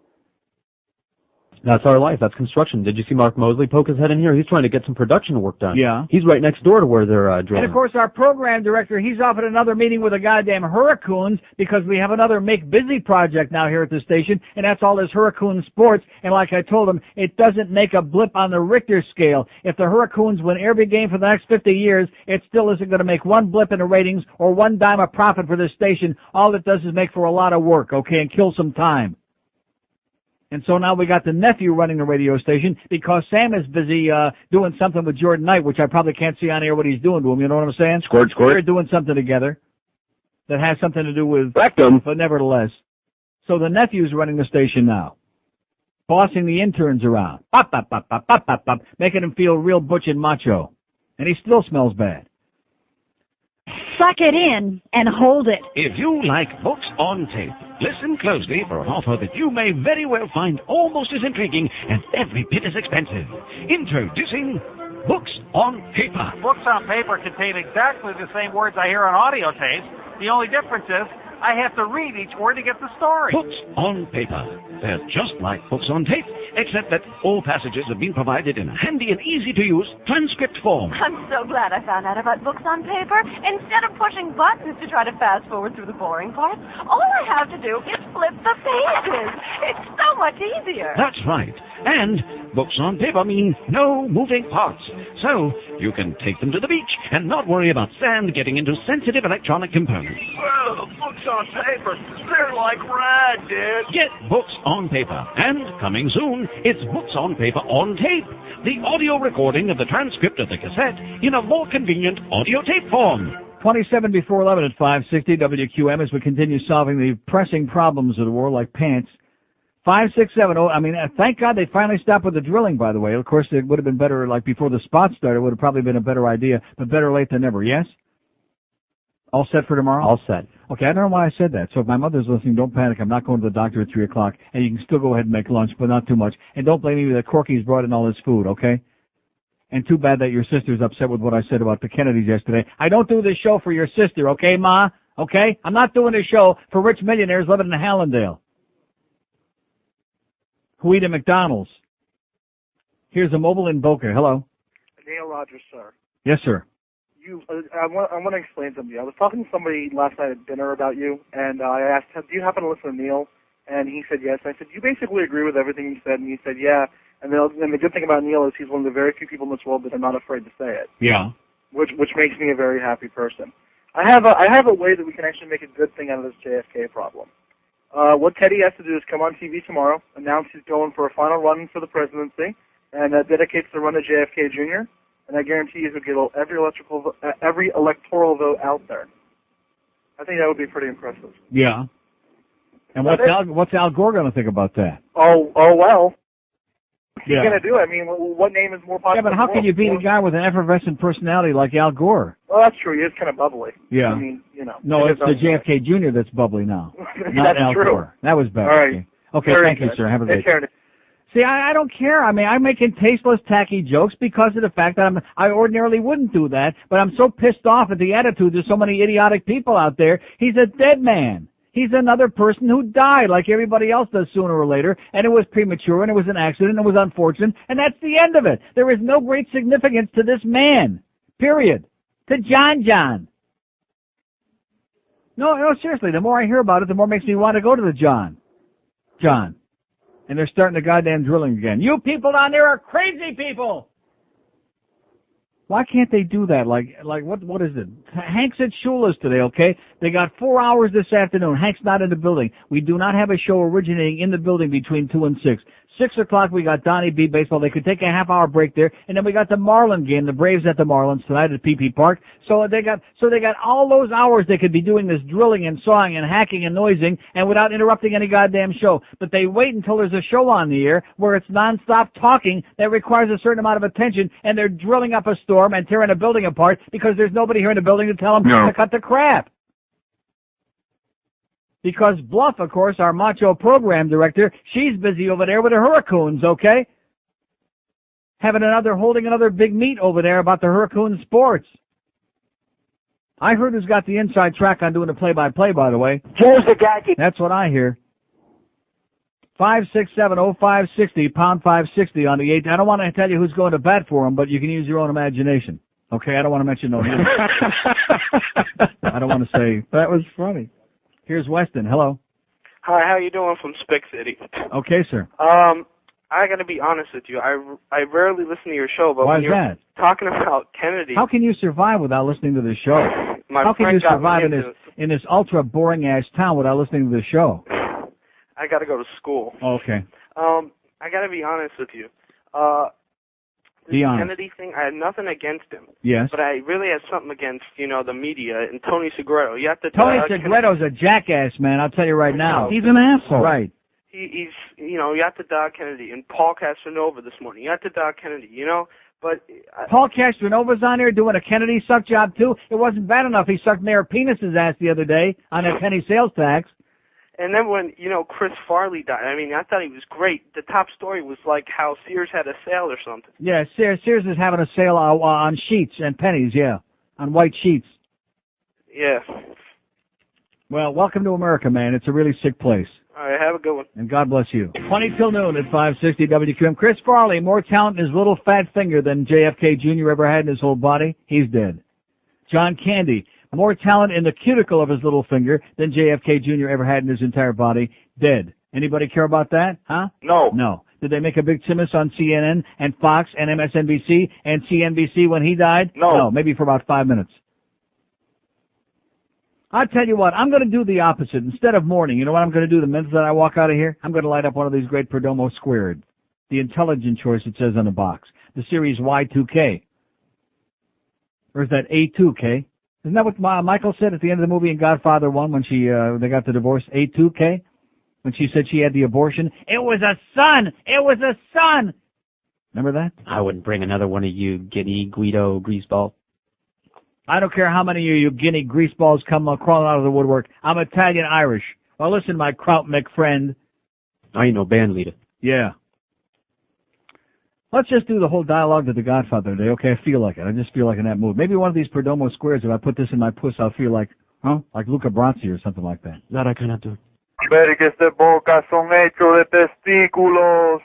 That's our life. That's construction. Did you see Mark Mosley poke his head in here? He's trying to get some production work done. Yeah. He's right next door to where they're drilling. And, of course, our program director, he's off at another meeting with the goddamn Hurricanes because we have another Make Busy project now here at the station, and that's all this Hurricane sports. And like I told him, it doesn't make a blip on the Richter scale. If the Hurricanes win every game for the next 50 years, it still isn't going to make one blip in the ratings or one dime of profit for this station. All it does is make for a lot of work, okay, and kill some time. And so now we got the nephew running the radio station because Sam is busy doing something with Jordan Knight, which I probably can't see on air what he's doing to him. You know what I'm saying? Squirt. They're doing something together that has something to do with rectum, but nevertheless. So the nephew's running the station now, bossing the interns around, pop, pop, pop, pop, pop, pop, pop, making them feel real butch and macho. And he still smells bad. Suck it in and hold it. If you like books on tape, listen closely for an offer that you may very well find almost as intriguing and every bit as expensive. Introducing Books on Paper. Books on paper contain exactly the same words I hear on audio tapes. The only difference is I have to read each word to get the story. Books on paper. They're just like books on tape, except that all passages have been provided in a handy and easy-to-use transcript form. I'm so glad I found out about books on paper. Instead of pushing buttons to try to fast-forward through the boring parts, all I have to do is flip the pages. It's so much easier. That's right. And books on paper mean no moving parts. So you can take them to the beach and not worry about sand getting into sensitive electronic components. Well, books on paper, they're like rad, dude. Get books on paper. And coming soon, it's books on paper on tape. The audio recording of the transcript of the cassette in a more convenient audio tape form. 27 before 11 at 560 WQM as we continue solving the pressing problems of the world like pants. 5670, I mean, thank God they finally stopped with the drilling, by the way. Of course, it would have been better, like before the spot started, it would have probably been a better idea, but better late than never, yes? All set for tomorrow? All set. Okay, I don't know why I said that. So if my mother's listening, don't panic. I'm not going to the doctor at 3 o'clock, and you can still go ahead and make lunch, but not too much. And don't blame me that Corky's brought in all his food, okay? And too bad that your sister's upset with what I said about the Kennedys yesterday. I don't do this show for your sister, okay, Ma? Okay? I'm not doing this show for rich millionaires living in Hallandale who eat at McDonald's. Here's a mobile in Boca. Hello. Neil Rogers, sir. Yes, sir. I want to explain something to you. I was talking to somebody last night at dinner about you, and I asked him, do you happen to listen to Neil? And he said yes. I said, you basically agree with everything he said, and he said yeah. And the good thing about Neil is he's one of the very few people in this world that are not afraid to say it. Yeah. Which makes me a very happy person. I have a way that we can actually make a good thing out of this JFK problem. What Teddy has to do is come on TV tomorrow, announce he's going for a final run for the presidency, and dedicates the run to JFK Jr., and I guarantee you he'll get every electoral vote out there. I think that would be pretty impressive. Yeah. And what's Al Gore going to think about that? Oh well. He's Yeah. going to do it. I mean, what name is more popular? Yeah, but how can you beat a guy with an effervescent personality like Al Gore? Well, that's true. He is kind of bubbly. Yeah. I mean, you know. No, it's the JFK Jr. that's bubbly now, not That's Al true. Gore. That was better. All right. Okay, Very thank you, good. sir. Have a great Take care. day. See, I don't care. I mean, I'm making tasteless, tacky jokes because of the fact that I ordinarily wouldn't do that, but I'm so pissed off at the attitudes of so many idiotic people out there. He's a dead man. He's another person who died like everybody else does sooner or later, and it was premature, and it was an accident, and it was unfortunate, and that's the end of it. There is no great significance to this man, period. To John. No, seriously, the more I hear about it, the more it makes me want to go to the John. And they're starting the goddamn drilling again. You people down there are crazy people! Why can't they do that? Like what is it? Hank's at Shula's today, okay? They got 4 hours this afternoon. Hank's not in the building. We do not have a show originating in the building between 2 and 6. 6 o'clock we got Donnie B baseball. They could take a half-hour break there, and then we got the Marlin game, the Braves at the Marlins tonight at PP Park. So they got all those hours they could be doing this drilling and sawing and hacking and noising, and without interrupting any goddamn show. But they wait until there's a show on the air where it's nonstop talking that requires a certain amount of attention, and they're drilling up a storm and tearing a building apart because there's nobody here in the building to tell them to cut the crap. Because Bluff, of course, our macho program director, she's busy over there with the Hurricanes, okay? Holding another big meet over there about the Hurricane sports. I heard who's got the inside track on doing the play-by-play, by the way. Here's the guy. That's what I hear. 567-0560, pound 560 on the 8. I don't want to tell you who's going to bat for him, but you can use your own imagination. Okay, I don't want to mention no names. I don't want to say, that was funny. Here's Weston. Hello. Hi, how you doing from Spick City? Okay, sir. I got to be honest with you. I rarely listen to your show, but Why when is you're that? talking about Kennedy, How can you survive without listening to the show? How can you survive in this ultra boring ass town without listening to the show? I got to go to school. Okay. I got to be honest with you. Be honest. Kennedy thing, I had nothing against him. Yes. But I really had something against, the media and Tony Segreto. You have to Tony Segreto's a jackass, man. I'll tell you right now. He's an asshole. Right. He's you have to dog Kennedy. And Paul Castronova this morning. You have to dog Kennedy, But Paul Castronova's on there doing a Kennedy suck job, too. It wasn't bad enough. He sucked Mayor Penis's ass the other day on that penny sales tax. And then when, Chris Farley died, I thought he was great. The top story was like how Sears had a sale or something. Yeah, Sears is having a sale on sheets and pennies, yeah, on white sheets. Yeah. Well, welcome to America, man. It's a really sick place. All right, have a good one. And God bless you. 20 till noon at 560 WQM. Chris Farley, more talent in his little fat finger than JFK Jr. ever had in his whole body. He's dead. John Candy, more talent in the cuticle of his little finger than JFK Jr. ever had in his entire body. Dead. Anybody care about that? Huh? No. No. Did they make a big timus on CNN and Fox and MSNBC and CNBC when he died? No, maybe for about 5 minutes. I'll tell you what, I'm going to do the opposite. Instead of mourning, you know what I'm going to do the minute that I walk out of here? I'm going to light up one of these great Perdomo Squared. The intelligent choice, it says on the box. The series Y2K. Or is that A2K? Isn't that what Michael said at the end of the movie in Godfather 1 when they got the divorce? A2K? When she said she had the abortion? It was a son! It was a son! Remember that? I wouldn't bring another one of you Guinea Guido greaseball. I don't care how many of you Guinea greaseballs come crawling out of the woodwork. I'm Italian-Irish. Well, listen, my Krautmik friend. I ain't no band leader. Yeah. Let's just do the whole dialogue to The Godfather today, okay? I feel like it. I just feel like in that mood. Maybe one of these Perdomo Squares, if I put this in my puss, I'll feel like, like Luca Brasi or something like that. That I cannot do. Ver que este boca son hechos de testículos,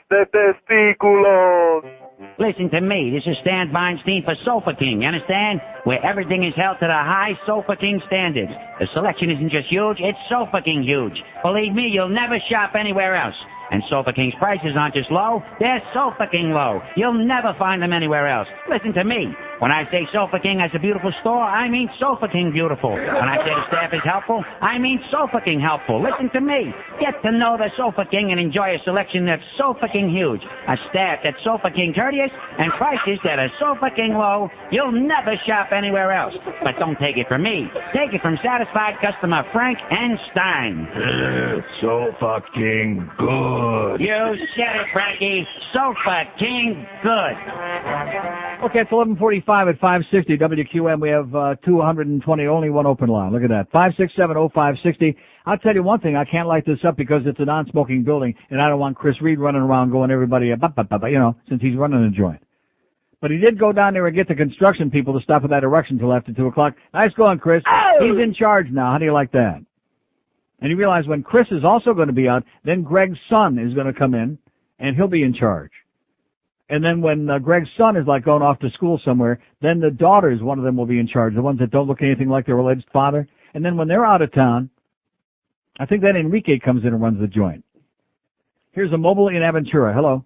Listen to me. This is Stan Feinstein for Sofa King, you understand? Where everything is held to the high Sofa King standards. The selection isn't just huge, it's Sofa King huge. Believe me, you'll never shop anywhere else. And Sofa King's prices aren't just low, they're Sofa King low. You'll never find them anywhere else. Listen to me. When I say Sofa King has a beautiful store, I mean Sofa King beautiful. When I say the staff is helpful, I mean Sofa King helpful. Listen to me. Get to know the Sofa King and enjoy a selection that's Sofa King huge, a staff that's Sofa King courteous, and prices that are Sofa King low. You'll never shop anywhere else. But don't take it from me. Take it from satisfied customer Frank and Stein. Sofa King good. You said it, Frankie. Sofa King good. Okay, it's 11:45 at 560 WQM. We have 220, only one open line. Look at that. 5670560. I'll tell you one thing. I can't light this up because it's a non-smoking building, and I don't want Chris Reed running around going everybody, since he's running a joint. But he did go down there and get the construction people to stop at that erection till after 2 o'clock. Nice going, Chris. Oh! He's in charge now. How do you like that? And you realize when Chris is also going to be out, then Greg's son is going to come in, and he'll be in charge. And then when Greg's son is like going off to school somewhere, then the daughters, one of them will be in charge, the ones that don't look anything like their alleged father. And then when they're out of town, I think then Enrique comes in and runs the joint. Here's a mobile in Aventura. Hello.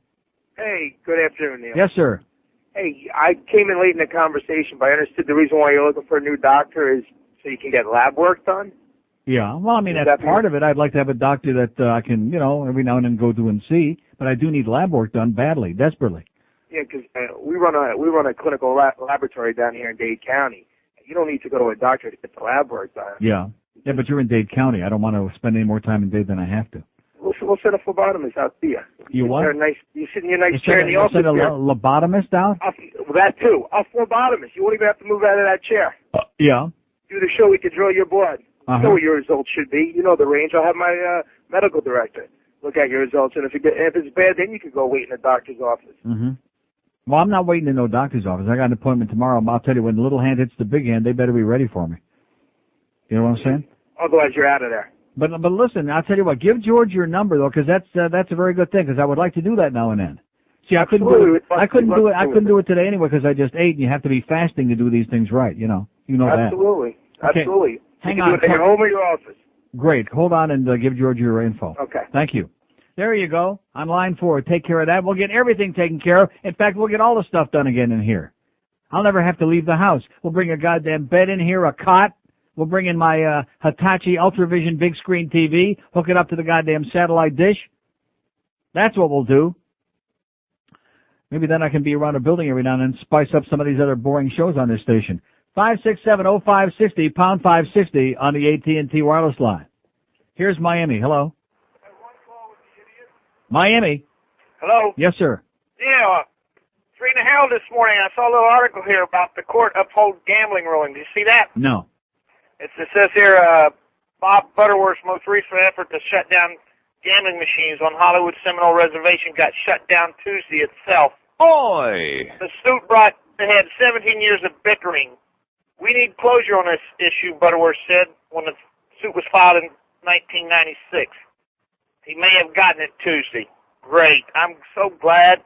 Hey, good afternoon, Neil. Yes, sir. Hey, I came in late in the conversation, but I understood the reason why you're looking for a new doctor is so you can get lab work done? Yeah, well, I mean, that's part of it. I'd like to have a doctor that I can, every now and then go to and see, but I do need lab work done badly, desperately. Yeah, because we run a clinical laboratory down here in Dade County. You don't need to go to a doctor to get the lab work done. Yeah, but you're in Dade County. I don't want to spend any more time in Dade than I have to. We'll send a phlebotomist out to you. You what? You sit in your nice chair in the office. You send a lobotomist out? That too. A phlebotomist. You won't even have to move out of that chair. Yeah. Do the show. We can draw your blood. You know what your results should be. You know the range. I'll have my medical director look at your results, and if it's bad, then you can go wait in the doctor's office. Mm-hmm. Well, I'm not waiting in no doctor's office. I got an appointment tomorrow. I'll tell you, when the little hand hits the big hand, they better be ready for me. You know what I'm saying? Otherwise, you're out of there. But listen, I'll tell you what. Give George your number though, because that's a very good thing. Because I would like to do that now and then. See, I couldn't do it today anyway because I just ate, and you have to be fasting to do these things right. You know that. Absolutely. Okay. Absolutely. Hang you on. Do it at your home or your office. Great. Hold on and give George your info. Okay. Thank you. There you go. On line 4. Take care of that. We'll get everything taken care of. In fact, we'll get all the stuff done again in here. I'll never have to leave the house. We'll bring a goddamn bed in here, a cot. We'll bring in my Hitachi Ultravision big screen TV, hook it up to the goddamn satellite dish. That's what we'll do. Maybe then I can be around a building every now and then, spice up some of these other boring shows on this station. 5670560, pound 560 on the AT&T wireless line. Here's Miami. Hello. Miami. Hello. Yes, sir. Yeah. 3 in the Herald this morning, I saw a little article here about the court uphold gambling ruling. Did you see that? No. It says here, Bob Butterworth's most recent effort to shut down gambling machines on Hollywood Seminole Reservation got shut down Tuesday itself. Oi! The suit had 17 years of bickering. We need closure on this issue, Butterworth said when the suit was filed in 1996. He may have gotten it Tuesday. Great. I'm so glad.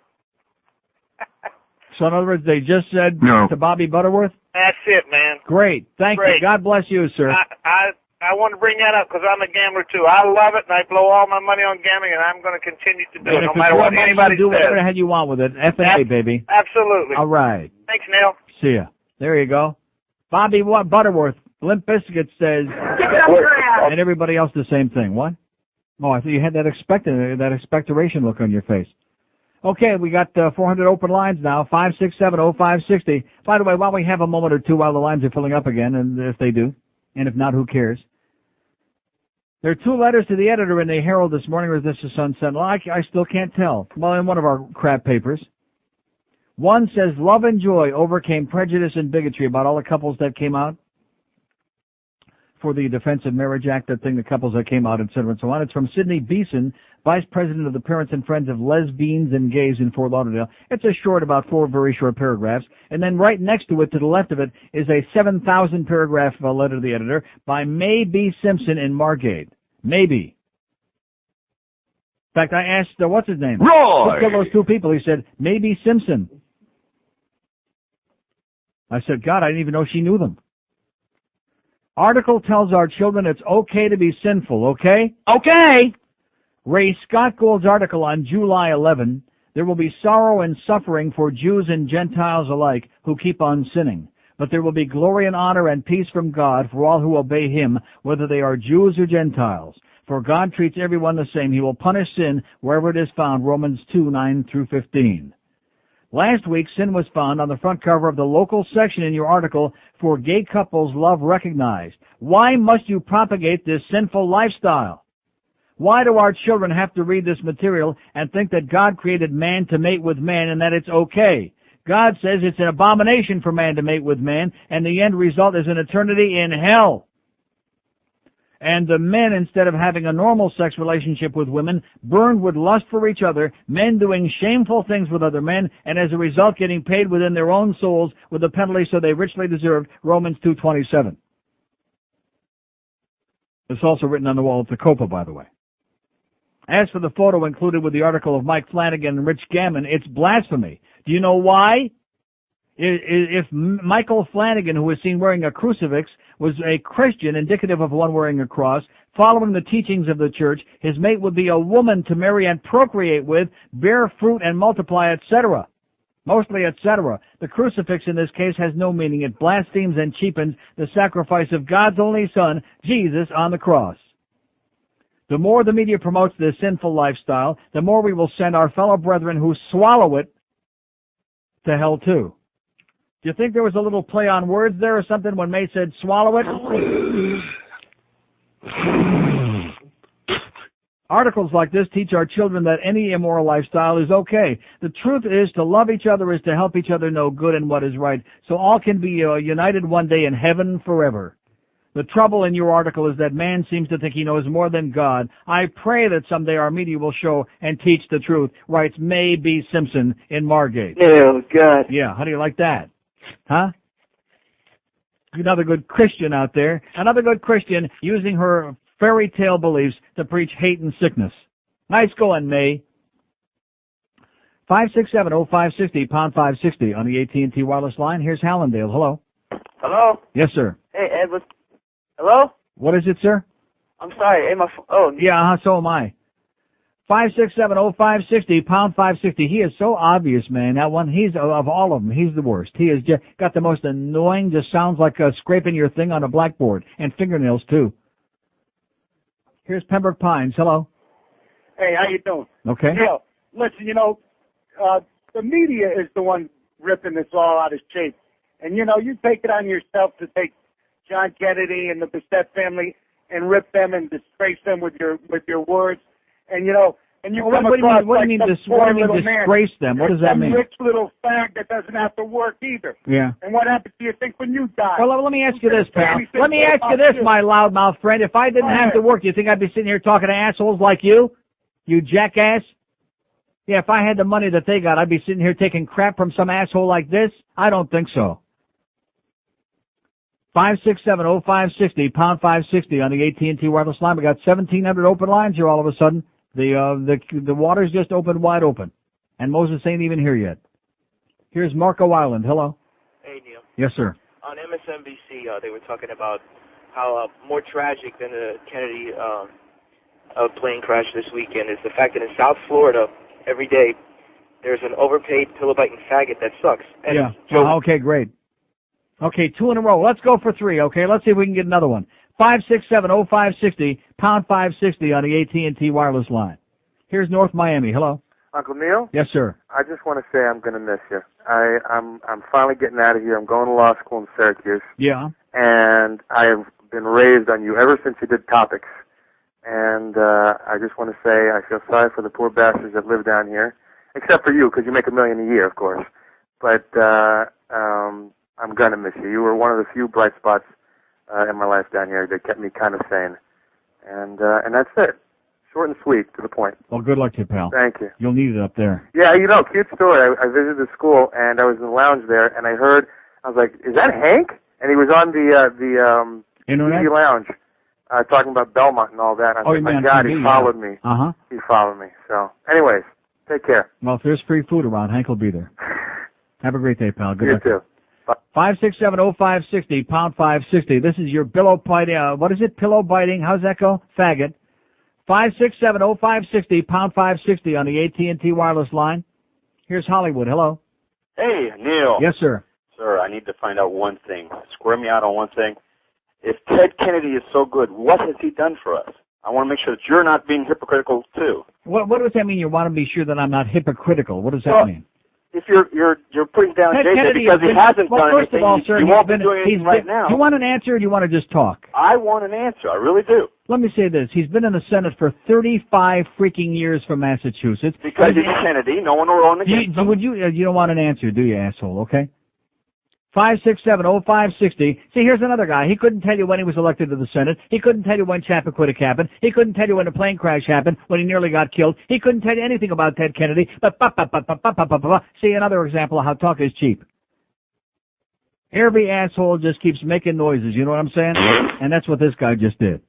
So in other words, they just said to Bobby Butterworth? That's it, man. Great. Thank you. God bless you, sir. I want to bring that up because I'm a gambler, too. I love it, and I blow all my money on gambling, and I'm going to continue to do it no matter what anybody says. Do whatever the hell you want with it. F&A, baby. Absolutely. All right. Thanks, Neil. See ya. There you go. Bobby Butterworth, Limp Bizkit says, and everybody else the same thing. What? Oh, I thought you had that expectoration look on your face. Okay, we got 400 open lines now, 5670560. By the way, while we have a moment or two while the lines are filling up again, and if they do, and if not, who cares? There are 2 letters to the editor in the Herald this morning, or is this a Sun Sentinel? I still can't tell. Well, in one of our crap papers. One says, love and joy overcame prejudice and bigotry about all the couples that came out for the Defense of Marriage Act, that thing, the couples that came out, et cetera, and so on. It's from Sidney Beeson, Vice President of the Parents and Friends of Lesbians and Gays in Fort Lauderdale. It's a short, about 4 very short paragraphs. And then right next to it, to the left of it, is a 7,000-paragraph letter to the editor by May B. Simpson in Margate. Maybe. In fact, I asked, what's his name? Roy! Look at those 2 people. He said, Maybe Simpson. I said, God, I didn't even know she knew them. Article tells our children it's okay to be sinful, okay? Okay! Ray Scott Gould's article on July 11, there will be sorrow and suffering for Jews and Gentiles alike who keep on sinning. But there will be glory and honor and peace from God for all who obey Him, whether they are Jews or Gentiles. For God treats everyone the same. He will punish sin wherever it is found, Romans 2:9 through 15. Last week, sin was found on the front cover of the local section in your article, For Gay Couples Love Recognized. Why must you propagate this sinful lifestyle? Why do our children have to read this material and think that God created man to mate with man and that it's okay? God says it's an abomination for man to mate with man, and the end result is an eternity in hell. And the men, instead of having a normal sex relationship with women, burned with lust for each other, men doing shameful things with other men, and as a result getting paid within their own souls with the penalty so they richly deserved, Romans 2:27. It's also written on the wall at the Copa, by the way. As for the photo included with the article of Mike Flanagan and Rich Gammon, it's blasphemy. Do you know why? If Michael Flanagan, who was seen wearing a crucifix, was a Christian, indicative of one wearing a cross, following the teachings of the church, his mate would be a woman to marry and procreate with, bear fruit and multiply, etc. Mostly etc. The crucifix in this case has no meaning. It blasphemes and cheapens the sacrifice of God's only Son, Jesus, on the cross. The more the media promotes this sinful lifestyle, the more we will send our fellow brethren who swallow it to hell too. Do you think there was a little play on words there or something when May said swallow it? Articles like this teach our children that any immoral lifestyle is okay. The truth is, to love each other is to help each other know good and what is right, so all can be united one day in heaven forever. The trouble in your article is that man seems to think he knows more than God. I pray that someday our media will show and teach the truth, writes May B. Simpson in Margate. Oh, God. Yeah, how do you like that? Huh? Another good Christian out there. Another good Christian using her fairy tale beliefs to preach hate and sickness. Nice going, May. 567-0560, pound 560 on the AT&T wireless line. Here's Hallandale. Hello. Hello? Yes, sir. Hey, Ed, hello? What is it, sir? I'm sorry. Hey, Yeah, so am I. 567-0560, pound 560. He is so obvious, man. That one, he's, of all of them, he's the worst. He has just got the most annoying, just sounds like scraping your thing on a blackboard. And fingernails, too. Here's Pembroke Pines. Hello. Hey, how you doing? Okay. Yeah, listen, the media is the one ripping this all out of shape. And, you take it on yourself to take John Kennedy and the Bissett family and rip them and disgrace them with your words. And, and you come across what do you mean disgrace them? What does that mean? Rich little fag that doesn't have to work either. Yeah. And what happens do you think when you die? Well, let me ask you this, pal. Let me ask you this, my loudmouth friend. If I didn't have to work, do you think I'd be sitting here talking to assholes like you? You jackass? Yeah, if I had the money that they got, I'd be sitting here taking crap from some asshole like this? I don't think so. 567-0560, pound 560 on the AT&T wireless line. We got 1,700 open lines here all of a sudden. The water's just opened wide open. And Moses ain't even here yet. Here's Marco Island. Hello. Hey, Neil. Yes, sir. On MSNBC, they were talking about how more tragic than the Kennedy plane crash this weekend is the fact that in South Florida, every day, there's an overpaid pillow-biting faggot that sucks. And yeah. Oh, okay, great. Okay, 2 in a row. Let's go for 3, okay? Let's see if we can get another one. 567-0560, pound 560 on the AT&T wireless line. Here's North Miami. Hello. Uncle Neil? Yes, sir. I just want to say I'm going to miss you. I'm finally getting out of here. I'm going to law school in Syracuse. Yeah. And I have been raised on you ever since you did Topics. And I just want to say I feel sorry for the poor bastards that live down here. Except for you, because you make $1 million a year, of course. But I'm going to miss you. You were one of the few bright spots in my life down here that kept me kind of sane. And that's it. Short and sweet, to the point. Well, good luck to you, pal. Thank you. You'll need it up there. Yeah, cute story. I visited the school, and I was in the lounge there, and I was like, is that Hank? And he was on the Internet? TV lounge talking about Belmont and all that. And I was like, my God, he followed me. Uh-huh. He followed me. So, anyways, take care. Well, if there's free food around, Hank will be there. Have a great day, pal. Good luck. You too. 567-0560, pound 560. This is your pillow biting, what is it? Pillow biting, how's that go? Faggot. 567-0560, pound 560 on the AT&T wireless line. Here's Hollywood. Hello. Hey, Neil. Yes, sir. Sir, I need to find out one thing. Square me out on one thing. If Ted Kennedy is so good, what has he done for us? I want to make sure that you're not being hypocritical, too. What does that mean? You want to be sure that I'm not hypocritical? What does that mean? If you're putting down Ted JJ Kennedy because he hasn't well, done first anything, of all, sir, he won't be doing anything right now. Do you want an answer or do you want to just talk? I want an answer. I really do. Let me say this. He's been in the Senate for 35 freaking years from Massachusetts. Because he's Kennedy, no one will own against him. You don't want an answer, do you, asshole, okay? 567-0560. See, here's another guy. He couldn't tell you when he was elected to the Senate. He couldn't tell you when Chappaquiddick happened. He couldn't tell you when the plane crash happened, when he nearly got killed. He couldn't tell you anything about Ted Kennedy. But see, another example of how talk is cheap. Every asshole just keeps making noises, you know what I'm saying? And that's what this guy just did.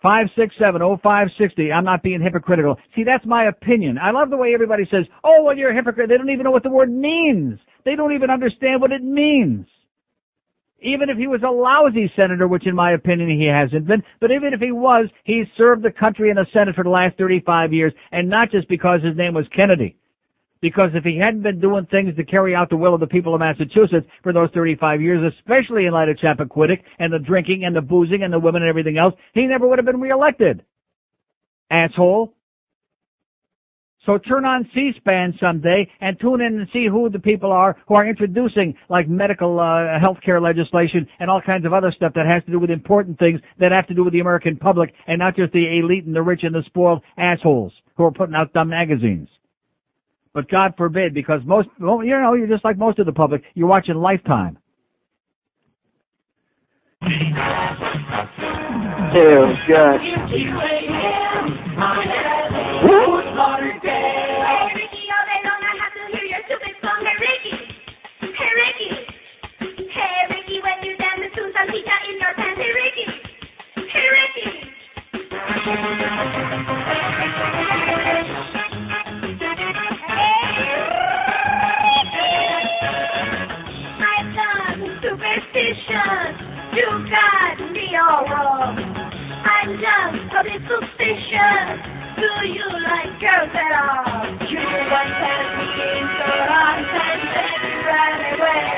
567-0560. I'm not being hypocritical. See, that's my opinion. I love the way everybody says, oh, well, you're a hypocrite. They don't even know what the word means. They don't even understand what it means. Even if he was a lousy senator, which in my opinion he hasn't been, but even if he was, he's served the country in the Senate for the last 35 years, and not just because his name was Kennedy. Because if he hadn't been doing things to carry out the will of the people of Massachusetts for those 35 years, especially in light of Chappaquiddick and the drinking and the boozing and the women and everything else, he never would have been reelected. Asshole. So turn on C-SPAN someday and tune in and see who the people are who are introducing like medical health care legislation and all kinds of other stuff that has to do with important things that have to do with the American public and not just the elite and the rich and the spoiled assholes who are putting out dumb magazines. But God forbid, because you're just like most of the public. You're watching Lifetime. Oh, gosh. Fort Lauderdale. Hey, Ricky, all day long I have to hear your stupid song. Hey, Ricky. Hey, Ricky. Hey, Ricky, when you dance the Susan Pita in your pants. Hey, Ricky. Hey, Ricky. I've done superstition. You got me all wrong. I'm just a bit suspicious. Do you like girls at all? You once had me in so long time that you ran away.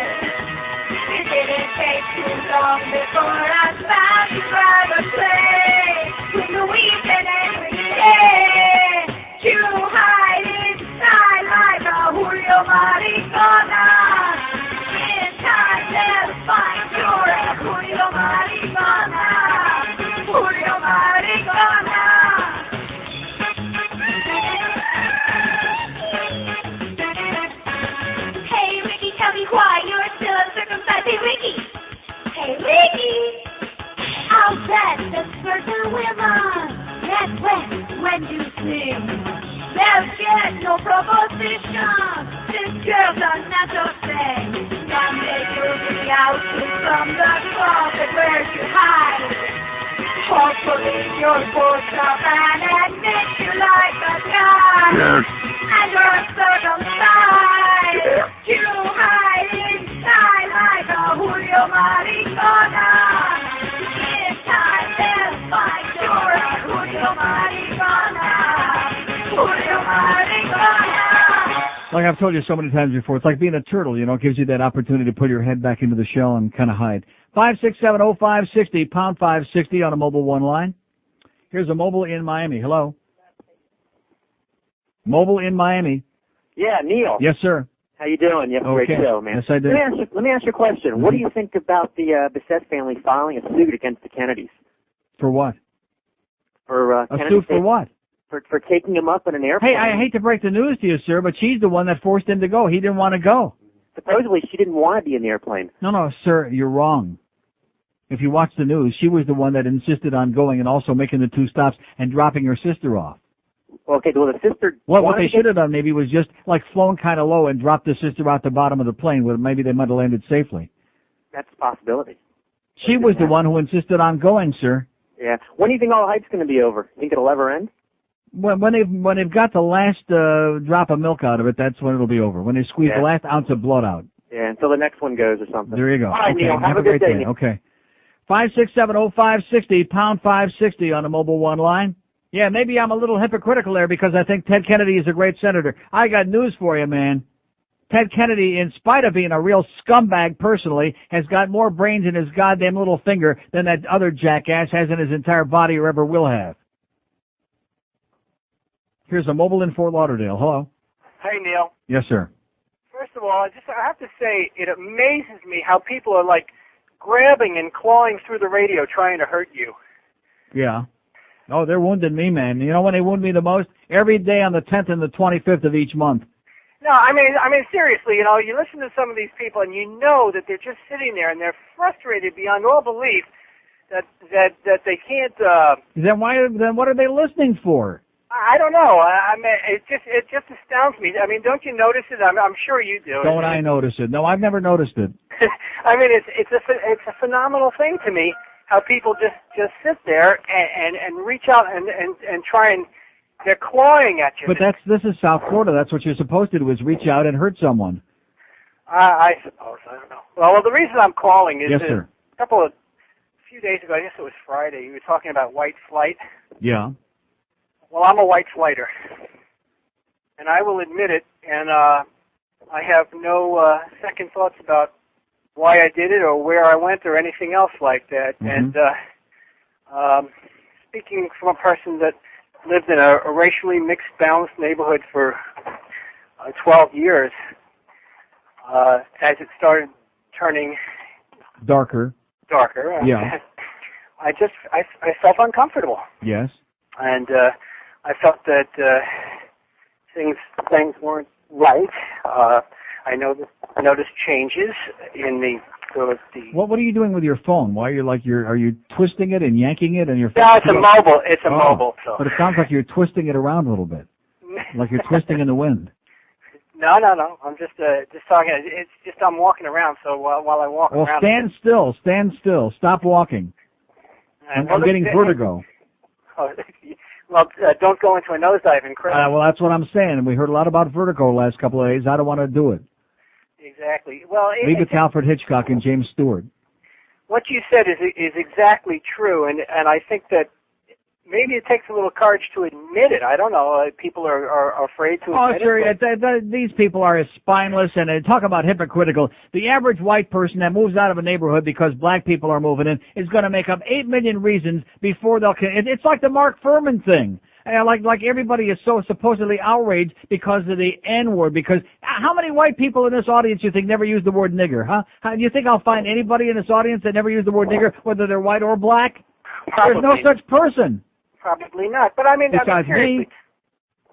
It didn't take too long before I found you right away. With the weekend every day, you hide inside like a Julio Maricona. In time they'll find you're a Julio Maricona. Julio Maricona. Why you're still uncircumcised? Hey, Ricky! Hey, Ricky! I'll bet the certain women that when you sing, they'll get no proposition. This girl's a natural thing. Someday you'll be out from the closet where you hide. Hopefully you'll both up and admit you like a guy. Yes. And you're circumcised. Yeah. You hide inside like a Julio Maricona. In time they'll find you're a Julio Maricona. Julio Maricona. Like I've told you so many times before, it's like being a turtle, you know, it gives you that opportunity to put your head back into the shell and kind of hide. 567-0560, pound 560 on a mobile one line. Here's a mobile in Miami. Hello. Mobile in Miami. Yeah, Neil. Yes, sir. How you doing? You have a great show, man. Yes, I do. Let me ask you a question. Mm-hmm. What do you think about the Bissett family filing a suit against the Kennedys? For what? For a suit for what? For taking him up in an airplane. Hey, I hate to break the news to you, sir, but she's the one that forced him to go. He didn't want to go. Supposedly, she didn't want to be in the airplane. No, sir, you're wrong. If you watch the news, she was the one that insisted on going and also making the 2 stops and dropping her sister off. Okay, well, the sister... What they should have done maybe was just like flown kind of low and dropped the sister out the bottom of the plane where maybe they might have landed safely. That's a possibility. She was the one who insisted on going, sir. Yeah. When do you think all the hype's going to be over? Think it'll ever end? When they've got the last drop of milk out of it, that's when it'll be over. When they squeeze the last ounce of blood out. Yeah, until the next one goes or something. There you go. All right, okay. Neil. Have a good day. Okay. 5670560, pound 560 on the mobile one line. Yeah, maybe I'm a little hypocritical there because I think Ted Kennedy is a great senator. I got news for you, man. Ted Kennedy, in spite of being a real scumbag personally, has got more brains in his goddamn little finger than that other jackass has in his entire body or ever will have. Here's a mobile in Fort Lauderdale. Hello. Hey, Neil. Yes, sir. First of all, I have to say, it amazes me how people are like grabbing and clawing through the radio trying to hurt you. Yeah. Oh, they're wounding me, man. You know when they wound me the most? Every day on the 10th and the 25th of each month. No, I mean seriously, you know, you listen to some of these people and you know that they're just sitting there and they're frustrated beyond all belief that they can't. Then what are they listening for? I don't know. I mean, it just astounds me. I mean, don't you notice it? I'm sure you do. Don't I notice it? No, I've never noticed it. I mean, it's a phenomenal thing to me how people just sit there and reach out and try and they're clawing at you. But this is South Florida. That's what you're supposed to do is reach out and hurt someone. I suppose. I don't know. Well, the reason I'm calling is yes, sir. A few days ago, I guess it was Friday, you were talking about white flight. Yeah. Well, I'm a white flighter, and I will admit it, and I have no second thoughts about why I did it or where I went or anything else like that. Mm-hmm. And speaking from a person that lived in a racially mixed, balanced neighborhood for 12 years, as it started turning darker, yeah. I felt uncomfortable. Yes. And I felt that things weren't right. I noticed changes in the. What are you doing with your phone? Why are you twisting it and yanking it and your? No, it's a mobile. It's a mobile. So. But it sounds like you're twisting it around a little bit, like you're twisting in the wind. No. I'm just talking. It's just I'm walking around. So while I walk around. Well, stand still. Stop walking. I'm getting vertigo. Well, don't go into a nosedive and crash. Well, that's what I'm saying. We heard a lot about vertigo the last couple of days. I don't want to do it. Exactly. Well, leave it to Alfred Hitchcock and James Stewart. What you said is exactly true, and I think that maybe it takes a little courage to admit it. I don't know. People are afraid to admit it. These people are as spineless, and talk about hypocritical. The average white person that moves out of a neighborhood because black people are moving in is going to make up 8 million reasons before they'll. It's like the Mark Furman thing. Like everybody is so supposedly outraged because of the N-word. Because how many white people in this audience you think never use the word nigger, huh? Do you think I'll find anybody in this audience that never used the word nigger, whether they're white or black? Probably. There's no such person. Probably not. But I mean, seriously,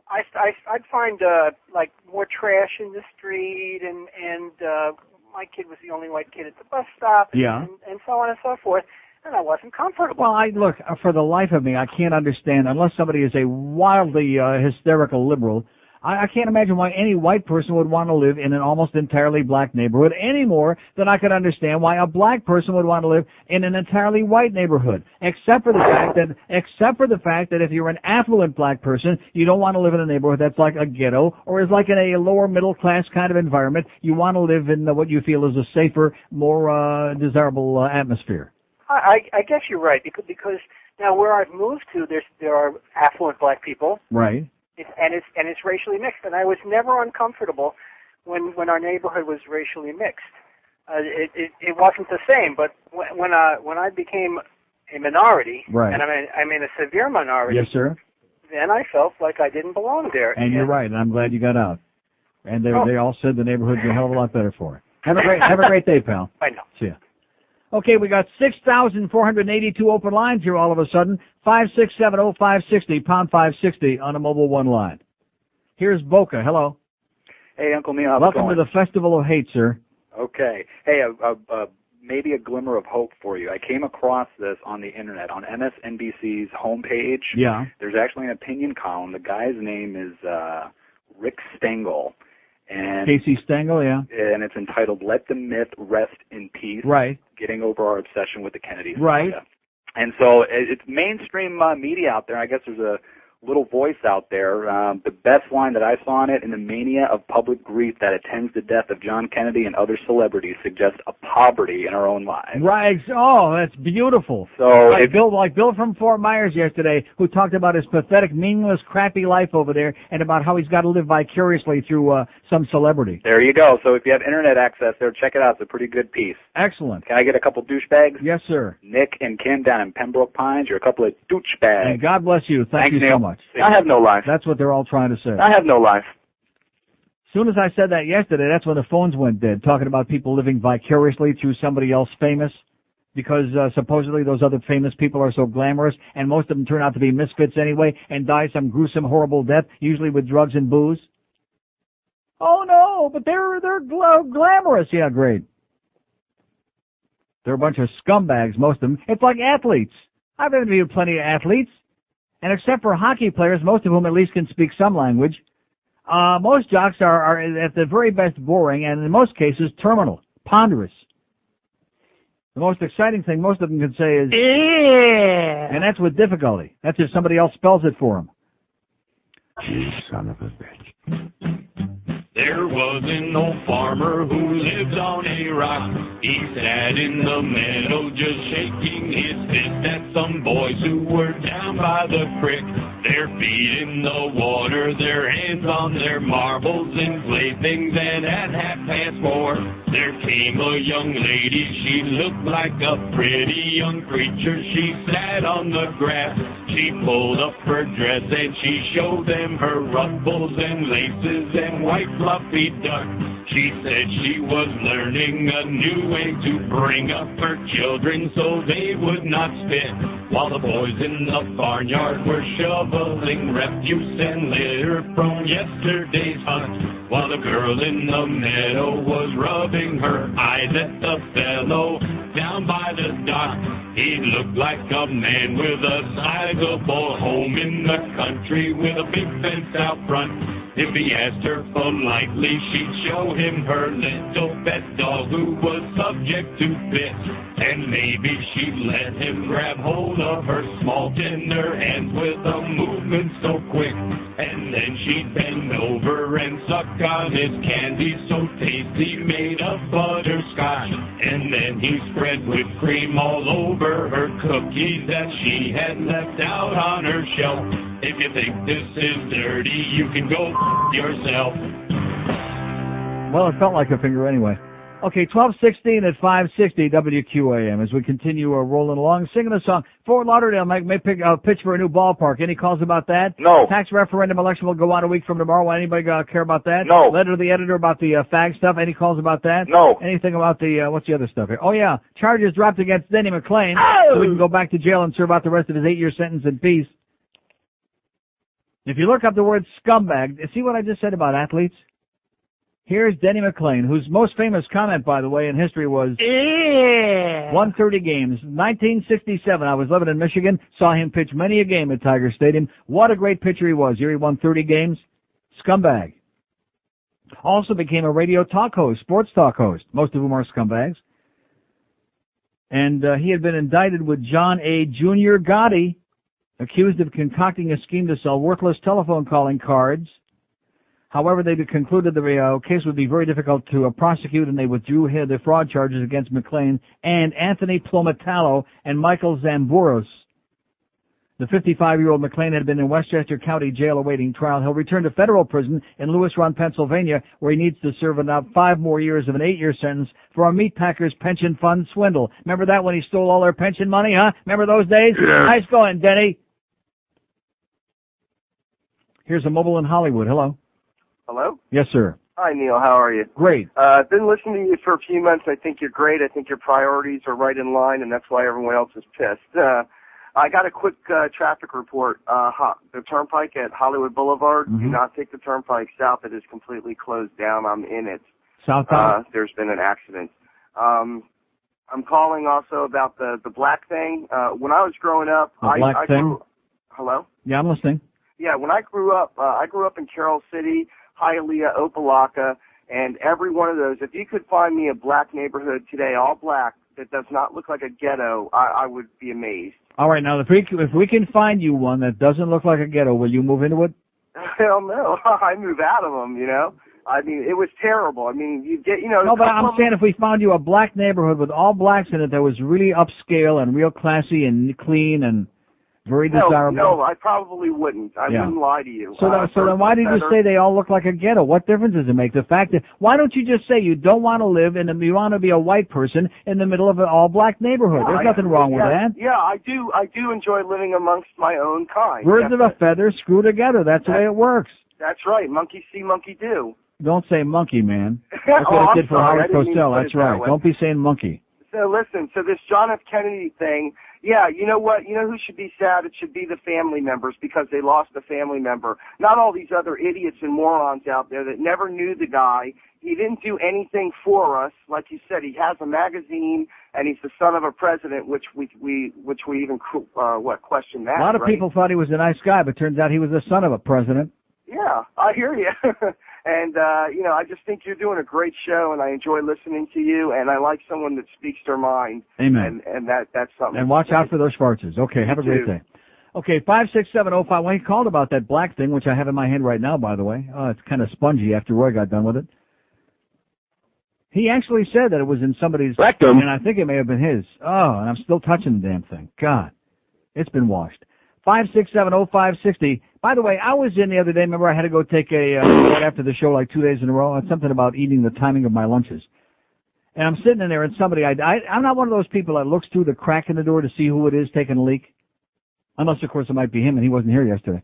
I'd find like more trash in the street, and my kid was the only white kid at the bus stop, yeah, and so on and so forth. And I wasn't comfortable. Well, look, for the life of me, I can't understand, unless somebody is a wildly hysterical liberal, I can't imagine why any white person would want to live in an almost entirely black neighborhood any more than I could understand why a black person would want to live in an entirely white neighborhood, except for the fact that if you're an affluent black person, you don't want to live in a neighborhood that's like a ghetto or is like in a lower middle class kind of environment. You want to live in what you feel is a safer, more desirable atmosphere. I guess you're right because now where I've moved to, there are affluent black people, right? And it's racially mixed, and I was never uncomfortable when our neighborhood was racially mixed. It wasn't the same, but when I became a minority, right, and I mean a severe minority, yes, sir, then I felt like I didn't belong there. And you're right, and I'm glad you got out. And they all said the neighborhood's a hell of a lot better for it. Have a great day, pal. I know. See ya. Okay, we got 6,482 open lines here all of a sudden. 5670560, pound 560 on a mobile one line. Here's Boca. Hello. Hey, Uncle Neil. Welcome to the Festival of Hate, sir. Okay. Hey, maybe a glimmer of hope for you. I came across this on the internet on MSNBC's homepage. Yeah. There's actually an opinion column. The guy's name is Rick Stengel. And Casey Stengel, yeah. And it's entitled "Let the Myth Rest in Peace." Right. Getting over our obsession with the Kennedys. Right. And so it's mainstream media out there. I guess there's a little voice out there. The best line that I saw on it: in the mania of public grief that attends the death of John Kennedy and other celebrities suggests a poverty in our own lives. Right. Oh, that's beautiful. So like Bill from Fort Myers yesterday, who talked about his pathetic, meaningless, crappy life over there, and about how he's got to live vicariously through some celebrity. There you go. So if you have internet access there, check it out. It's a pretty good piece. Excellent. Can I get a couple douchebags? Yes, sir. Nick and Kim down in Pembroke Pines, you're a couple of douchebags. And God bless you. Thank you Neil. so much. I have no life. That's what they're all trying to say. I have no life. As soon as I said that yesterday, that's when the phones went dead, talking about people living vicariously through somebody else famous, because supposedly those other famous people are so glamorous, and most of them turn out to be misfits anyway and die some gruesome, horrible death, usually with drugs and booze. Oh no, but they're glamorous. Yeah, great. They're a bunch of scumbags, most of them. It's like athletes. I've interviewed plenty of athletes, and except for hockey players, most of whom at least can speak some language, most jocks are at the very best boring, and in most cases terminal, ponderous. The most exciting thing most of them can say is, yeah, and that's with difficulty. That's if somebody else spells it for them. You son of a bitch. There was an old farmer who lived on a rock. He sat in the meadow just shaking his fist at some boys who were down by the creek. Their feet in the water, their hands on their marbles and playthings, and at 4:30 there came a young lady. She looked like a pretty young creature. She sat on the grass. She pulled up her dress and she showed them her ruffles and laces and white fluffy duck. She said she was learning a new way to bring up her children so they would not spit, while the boys in the barnyard were shoveling refuse and litter from yesterday's hunt, while the girl in the meadow was rubbing her eyes at the fellow down by the dock. He looked like a man with a sizable home in the country with a big fence out front. If he asked her politely, she'd show him her little pet dog who was subject to fits. And maybe she'd let him grab hold of her small tender hands with a movement so quick. And then she'd bend over and suck on his candy so tasty made of butterscotch. And then he spread whipped cream all over her cookies that she had left out on her shelf. If you think this is dirty, you can go yourself. Well, it felt like a finger anyway. Okay, 12:16 at 560 WQAM as we continue rolling along, singing a song. Fort Lauderdale may pitch for a new ballpark. Any calls about that? No. Tax referendum election will go on a week from tomorrow. Anybody care about that? No. Letter to the editor about the fag stuff. Any calls about that? No. Anything about the, what's the other stuff here? Oh, yeah. Charges dropped against Denny McClain. So we can go back to jail and serve out the rest of his 8-year sentence in peace. If you look up the word scumbag, see what I just said about athletes? Here's Denny McClain, whose most famous comment, by the way, in history was, 130 games. 1967, I was living in Michigan, saw him pitch many a game at Tiger Stadium. What a great pitcher he was. Here he won 30 games. Scumbag. Also became a radio talk host, sports talk host, most of whom are scumbags. And he had been indicted with John A. Jr. Gotti, accused of concocting a scheme to sell worthless telephone calling cards. However, they concluded the case would be very difficult to prosecute, and they withdrew the fraud charges against McClain and Anthony Plomatallo and Michael Zambouros. The 55-year-old McClain had been in Westchester County Jail awaiting trial. He'll return to federal prison in Lewis Run, Pennsylvania, where he needs to serve about 5 more years of an 8-year sentence for a meatpackers pension fund swindle. Remember that when he stole all their pension money, huh? Remember those days? Yeah. Nice going, Denny. Here's a mobile in Hollywood. Hello. Hello? Yes, sir. Hi, Neil. How are you? Great. I've been listening to you for a few months. I think you're great. I think your priorities are right in line, and that's why everyone else is pissed. I got a quick traffic report. The turnpike at Hollywood Boulevard, do not take the turnpike south. It is completely closed down. I'm in it. Southbound? There's been an accident. I'm calling also about the black thing. When I was growing up, black thing? Hello? Yeah, I'm listening. Yeah, when I grew up in Carroll City, Hialeah, Opelika, and every one of those. If you could find me a black neighborhood today, all black, that does not look like a ghetto, I would be amazed. All right, now if we can find you one that doesn't look like a ghetto, will you move into it? Hell no. I move out of them, you know. I mean, it was terrible. I mean, you get, you know. No, but I'm saying if we found you a black neighborhood with all blacks in it that was really upscale and real classy and clean and very desirable. No, I probably wouldn't. I wouldn't lie to you. So then why did you say they all look like a ghetto? What difference does it make? The fact that, why don't you just say you don't want to live you want to be a white person in the middle of an all-black neighborhood? There's nothing wrong with that. Yeah, I do enjoy living amongst my own kind. Birds of a feather screw together. That's the way it works. That's right. Monkey see, monkey do. Don't say monkey, man. That's what I did for Howard Cosell. That's right. Don't be saying monkey. So listen, so this John F. Kennedy thing, yeah, you know what? You know who should be sad? It should be the family members because they lost a family member. Not all these other idiots and morons out there that never knew the guy. He didn't do anything for us. Like you said, he has a magazine and he's the son of a president, which we even question that. A lot of people thought he was a nice guy, but turns out he was the son of a president. Yeah, I hear you. And, you know, I just think you're doing a great show, and I enjoy listening to you, and I like someone that speaks their mind. Amen. And that's something. And watch out for those farters. Okay, have a great day. Okay, 56705. Well, he called about that black thing, which I have in my hand right now, by the way. It's kind of spongy after Roy got done with it. He actually said that it was in somebody's rectum, and I think it may have been his. Oh, and I'm still touching the damn thing. God, it's been washed. 5670560. By the way, I was in the other day. Remember, I had to go take right after the show, like 2 days in a row. It's something about eating the timing of my lunches. And I'm sitting in there, and somebody, I'm not one of those people that looks through the crack in the door to see who it is taking a leak. Unless, of course, it might be him, and he wasn't here yesterday.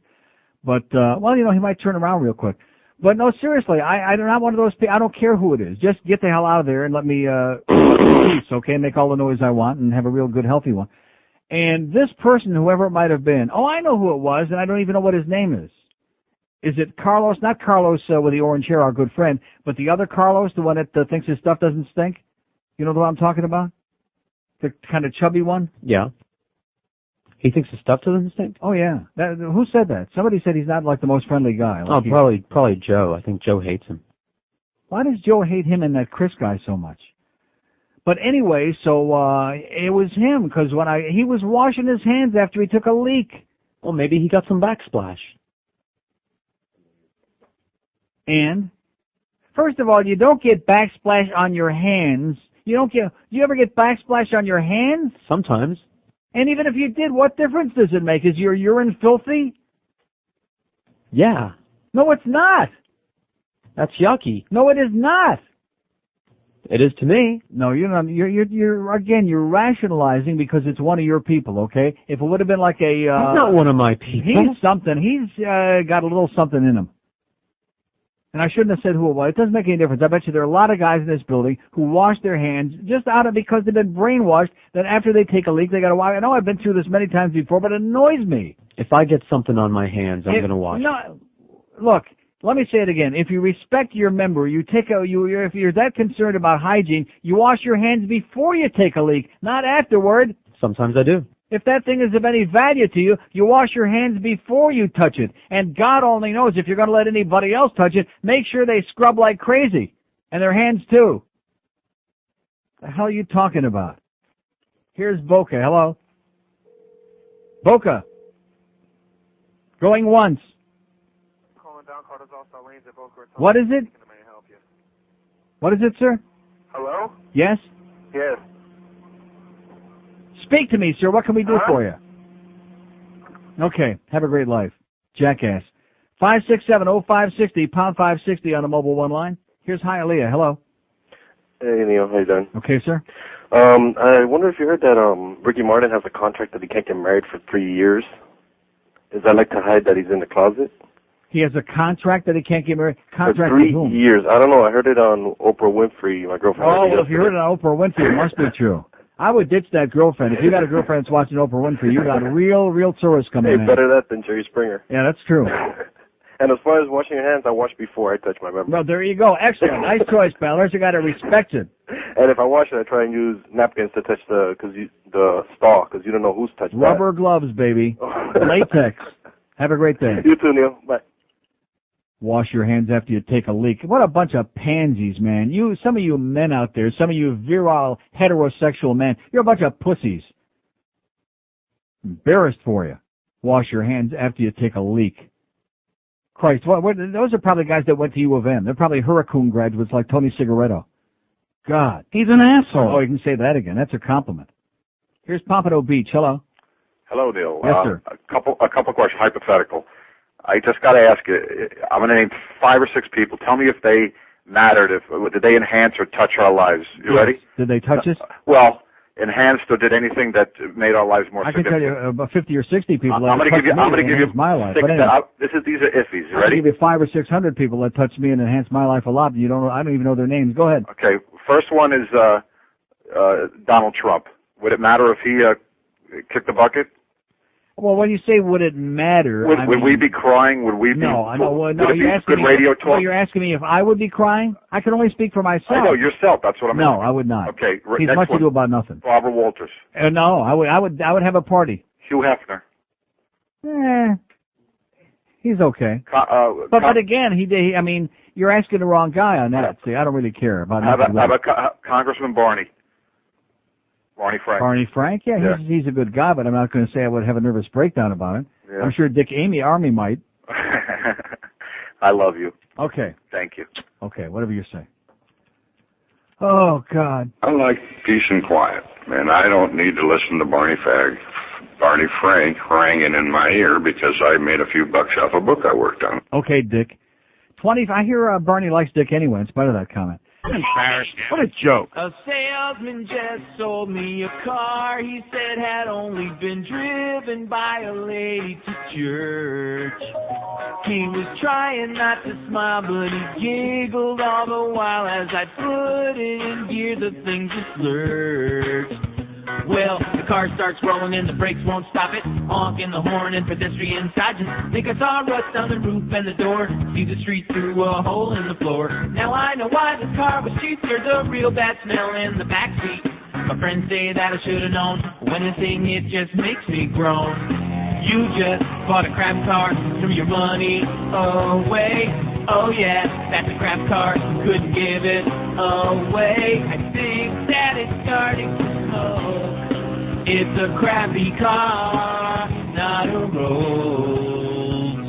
But, well, you know, he might turn around real quick. But no, seriously, I'm not one of those people. I don't care who it is. Just get the hell out of there and let me peace, okay? Make all the noise I want and have a real good, healthy one. And this person, whoever it might have been, I know who it was, and I don't even know what his name is. Is it Carlos? Not Carlos with the orange hair, our good friend, but the other Carlos, the one that thinks his stuff doesn't stink? You know what I'm talking about? The kind of chubby one? Yeah. He thinks his stuff doesn't stink? Oh, yeah. Who said that? Somebody said he's not like the most friendly guy. Like probably Joe. I think Joe hates him. Why does Joe hate him and that Chris guy so much? But anyway, so it was him, because when he was washing his hands after he took a leak. Well, maybe he got some backsplash. And first of all, you don't get backsplash on your hands. Do you ever get backsplash on your hands? Sometimes. And even if you did, what difference does it make? Is your urine filthy? Yeah. No, it's not. That's yucky. No, it is not. It is to me. No, you're not. You're rationalizing because it's one of your people, okay? If it would have been like a... He's not one of my people. He's something. He's got a little something in him. And I shouldn't have said who it was. It doesn't make any difference. I bet you there are a lot of guys in this building who wash their hands just because they've been brainwashed that after they take a leak, they got to wash. I know I've been through this many times before, but it annoys me. If I get something on my hands, I'm going to wash it. Look, let me say it again. If you respect your member, if you're that concerned about hygiene, you wash your hands before you take a leak, not afterward. Sometimes I do. If that thing is of any value to you, you wash your hands before you touch it. And God only knows if you're going to let anybody else touch it, make sure they scrub like crazy. And their hands too. The hell are you talking about? Here's Boca. Hello? Boca. Going once. What is it? What is it, sir? Hello? Yes? Yes. Speak to me, sir. What can we do for you? Okay. Have a great life. Jackass. 5670560, pound 560 on the mobile one line. Here's Hialeah. Hello. Hey, Neil. How you doing? Okay, sir. I wonder if you heard that Ricky Martin has a contract that he can't get married for 3 years. Is that like to hide that he's in the closet? He has a contract that he can't get married? Contract for 3 with whom? years. I don't know. I heard it on Oprah Winfrey. My girlfriend. Oh, well, if you heard it on Oprah Winfrey, it must be true. I would ditch that girlfriend. If you got a girlfriend that's watching Oprah Winfrey, you got a real tourist coming in. Better that than Jerry Springer. Yeah, that's true. And as far as washing your hands, I wash before I touch my member. Well, there you go. Excellent. Nice choice, pal. There's you got to respect it. And if I wash it, I try and use napkins to touch the stall, because you don't know who's touched Rubber gloves, baby. Latex. Have a great day. You too, Neil. Bye. Wash your hands after you take a leak. What a bunch of pansies, man. Some of you men out there, some of you virile heterosexual men, you're a bunch of pussies. Embarrassed for you. Wash your hands after you take a leak. Christ, those are probably guys that went to U of M. They're probably Hurricane graduates like Tony Cigaretto. God. He's an asshole. Oh, you can say that again. That's a compliment. Here's Pompano Beach. Hello. Hello, Neil. Yes, sir. A couple questions, hypothetical. I just got to ask you, I'm going to name 5 or 6 people. Tell me if they mattered, did they enhance or touch our lives? You ready? Did they touch us? Well, enhanced or did anything that made our lives more I can significant? tell you about 50 or 60 people that I'm going to give you my life. 6. But anyway, These are iffies. You I ready? can give you 500 or 600 people that touched me and enhanced my life a lot. I don't even know their names. Go ahead. Okay. First one is Donald Trump. Would it matter if he kicked the bucket? Well, when you say would it matter, Would we be crying? Would we be? No, I know. Well, no, would it you're be asking good me. radio talk? No, you're asking me if I would be crying. I can only speak for myself. I know yourself. That's what I'm No, asking. I would not. Okay. He's next much one. to do about nothing. Barbara Walters. No, I would have a party. Hugh Hefner. He's okay. But again, I mean, you're asking the wrong guy on that. See, I don't really care about How nothing. about Congressman Barney Frank? Barney Frank? Yeah, he's a good guy, but I'm not going to say I would have a nervous breakdown about it. Yeah. I'm sure Dick Armey might. I love you. Okay. Thank you. Okay, whatever you say. Oh, God. I like peace and quiet, and I don't need to listen to Barney Frank haranguing in my ear because I made a few bucks off a book I worked on. Okay, Dick. I hear Barney likes Dick anyway, in spite of that comment. What a joke. A salesman just sold me a car he said had only been driven by a lady to church. He was trying not to smile, but he giggled all the while as I put it in gear, the thing just lurched. Well, the car starts rolling and the brakes won't stop it. Honking the horn and pedestrians dodging. Think I saw rust on the roof and the door. See the street through a hole in the floor. Now I know why this car was cheap. There's a real bad smell in the backseat. My friends say that I should have known. When I sing, it just makes me groan. You just bought a crap car, threw your money away. Oh yeah, that's a crap car, couldn't give it away. I think that it's starting to snow. It's a crappy car, not a Rolls.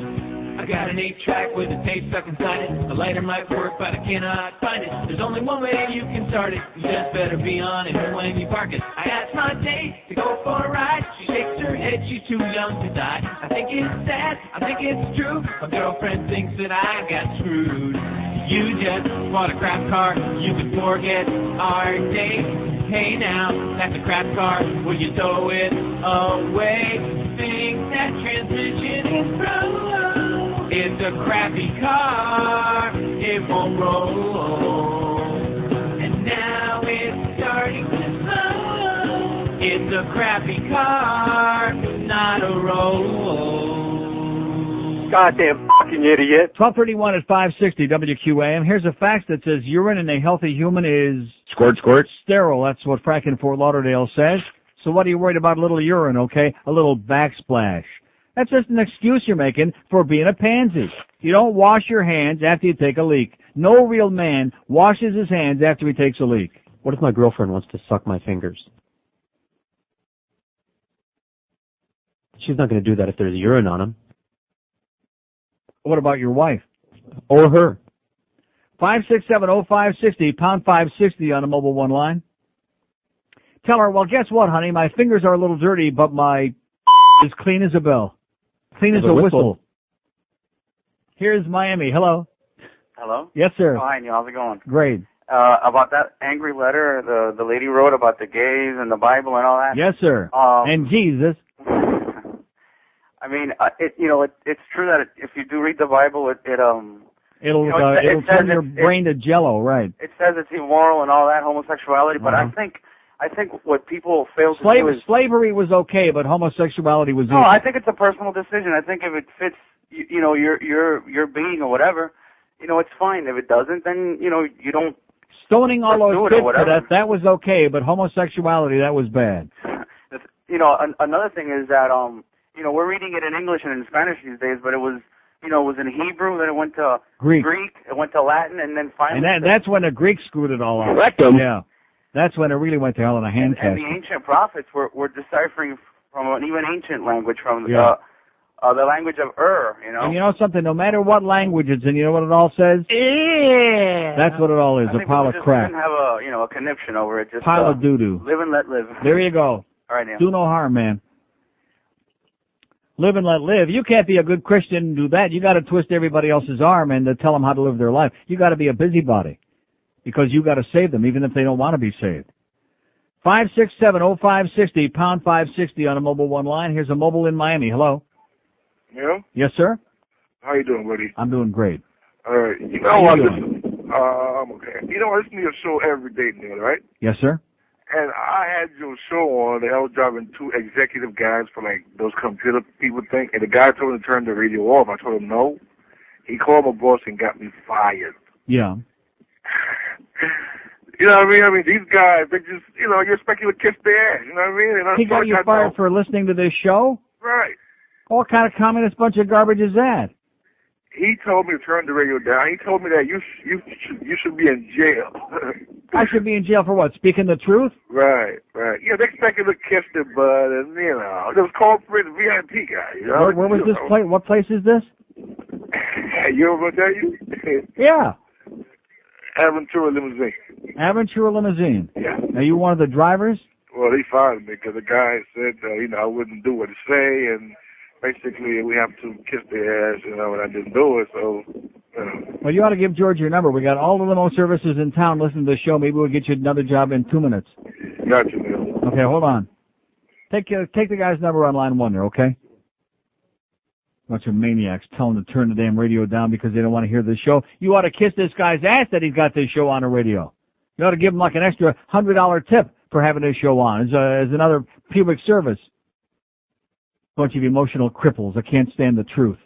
I got an 8-track with a tape stuck inside it. The lighter might work, but I cannot find it. There's only one way you can start it. You just better be on it when you park it. I asked my date to go for a ride. She shakes her head, she's too young to die. I think it's sad, I think it's true. My girlfriend thinks that I got screwed. You just bought a crap car, you can forget our date. Hey now, that's a crap car, will you tow it away? Think that transmission is broke. It's a crappy car, it won't roll. And now it's starting to slow. It's a crappy car, not a roll. Goddamn fucking idiot. 1231 at 560 WQAM. Here's a fax that says urine in a healthy human is... Squirt. Sterile. That's what Frank in Fort Lauderdale says. So what are you worried about a little urine, okay? A little backsplash. That's just an excuse you're making for being a pansy. You don't wash your hands after you take a leak. No real man washes his hands after he takes a leak. What if my girlfriend wants to suck my fingers? She's not going to do that if there's urine on them. What about your wife? Or her. 5670560, pound 560 on the mobile one line. Tell her, well, guess what, honey? My fingers are a little dirty, but my is clean as a bell. Clean as a whistle. Here's Miami. Hello. Hello? Yes, sir. Oh, hi, Neil. How's it going? Great. About that angry letter the lady wrote about the gays and the Bible and all that. Yes, sir. And Jesus. I mean, it's true that if you do read the Bible, it'll turn your brain to jello, right? It says it's immoral and all that, homosexuality. But I think what people fail to do is slavery was okay, but homosexuality was no. I think it's a personal decision. I think if it fits, your being or whatever, it's fine. If it doesn't, then you don't. Stoning all those kids to that was okay, but homosexuality, that was bad. Another thing is that we're reading it in English and in Spanish these days, but it was was in Hebrew, then it went to Greek, it went to Latin, and then finally. And that's when the Greeks screwed it all up. Yeah, that's when it really went to hell in a and handcastle. the ancient prophets were deciphering from an even ancient language, from the language of And you know something? No matter what language it's in, you know what it all says? Yeah. That's what it all is, I a think pile we of just crap. didn't have a conniption over it. Just Pile of doo-doo. Live and let live. There you go. All right, Neil. Do no harm, man. Live and let live. You can't be a good Christian and do that. You got to twist everybody else's arm and tell them how to live their life. You got to be a busybody because you got to save them, even if they don't want to be saved. 567-0560, pound 560 on a mobile one line. Here's a mobile in Miami. Hello. Neil? Yes, sir. How you doing, buddy? I'm doing great. All right. You know How what? you doing? I'm okay. You know, I listen to your show every day, Neil, right? Yes, sir. And I had your show on, and I was driving two executive guys for like those computer people thing, and the guy told me to turn the radio off. I told him no. He called my boss and got me fired. Yeah. You know what I mean? I mean, these guys, they just, you expect you to kiss their ass. You know what I mean? And He got you fired for listening to this show? Right. What kind of communist bunch of garbage is that? He told me to turn the radio down. He told me that you should be in jail. I should be in jail for what? Speaking the truth? Right. Yeah, they expect you to kiss their butt, and it was called for the VIP guy. Where was this place? What place is this? You ever tell you? Yeah. Aventura Limousine. Aventura Limousine. Yeah. Are you one of the drivers? Well, he fired me because the guy said, I wouldn't do what he say, and basically we have to kiss their ass, and I didn't do it, so, Well, you ought to give George your number. We got all the limo services in town listening to the show. Maybe we'll get you another job in 2 minutes. Gotcha, man. Okay, hold on. Take the guy's number on line one there, okay? Bunch of maniacs telling him to turn the damn radio down because they don't want to hear this show. You ought to kiss this guy's ass that he's got this show on the radio. You ought to give him like an extra $100 tip for having this show on as another public service. Bunch of emotional cripples that can't stand the truth.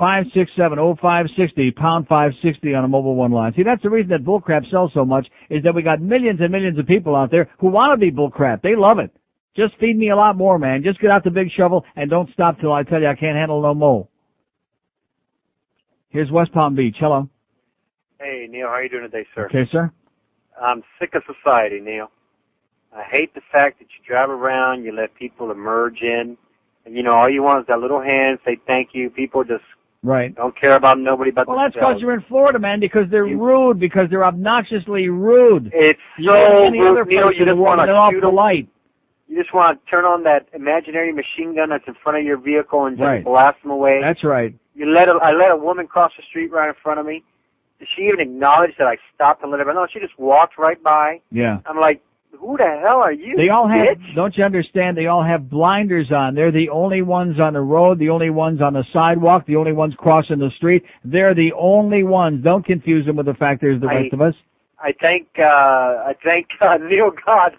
567-0560, pound 560 on a mobile one line. See, that's the reason that bullcrap sells so much, is that we got millions and millions of people out there who want to be bullcrap. They love it. Just feed me a lot more, man. Just get out the big shovel and don't stop till I tell you I can't handle no more. Here's West Palm Beach. Hello. Hey, Neil. How are you doing today, sir? Okay, sir. I'm sick of society, Neil. I hate the fact that you drive around, you let people emerge in, and, all you want is that little hand, say thank you. People just don't care about nobody but themselves. Well, that's because themselves. you're in Florida, man, because they're rude, because they're obnoxiously rude. It's you so any other rude, Neil. place You in the just world, want they're to all shoot 'em. polite. You just want to turn on that imaginary machine gun that's in front of your vehicle and just Right. blast them away. That's right. I let a woman cross the street right in front of me. Did she even acknowledge that I stopped and let her? No, she just walked right by. Yeah. I'm like, who the hell are you? They all have, bitch? don't you understand, they all have blinders on. They're the only ones on the road, the only ones on the sidewalk, the only ones crossing the street. They're the only ones. Don't confuse them with the fact there's the rest of us. I thank Neil God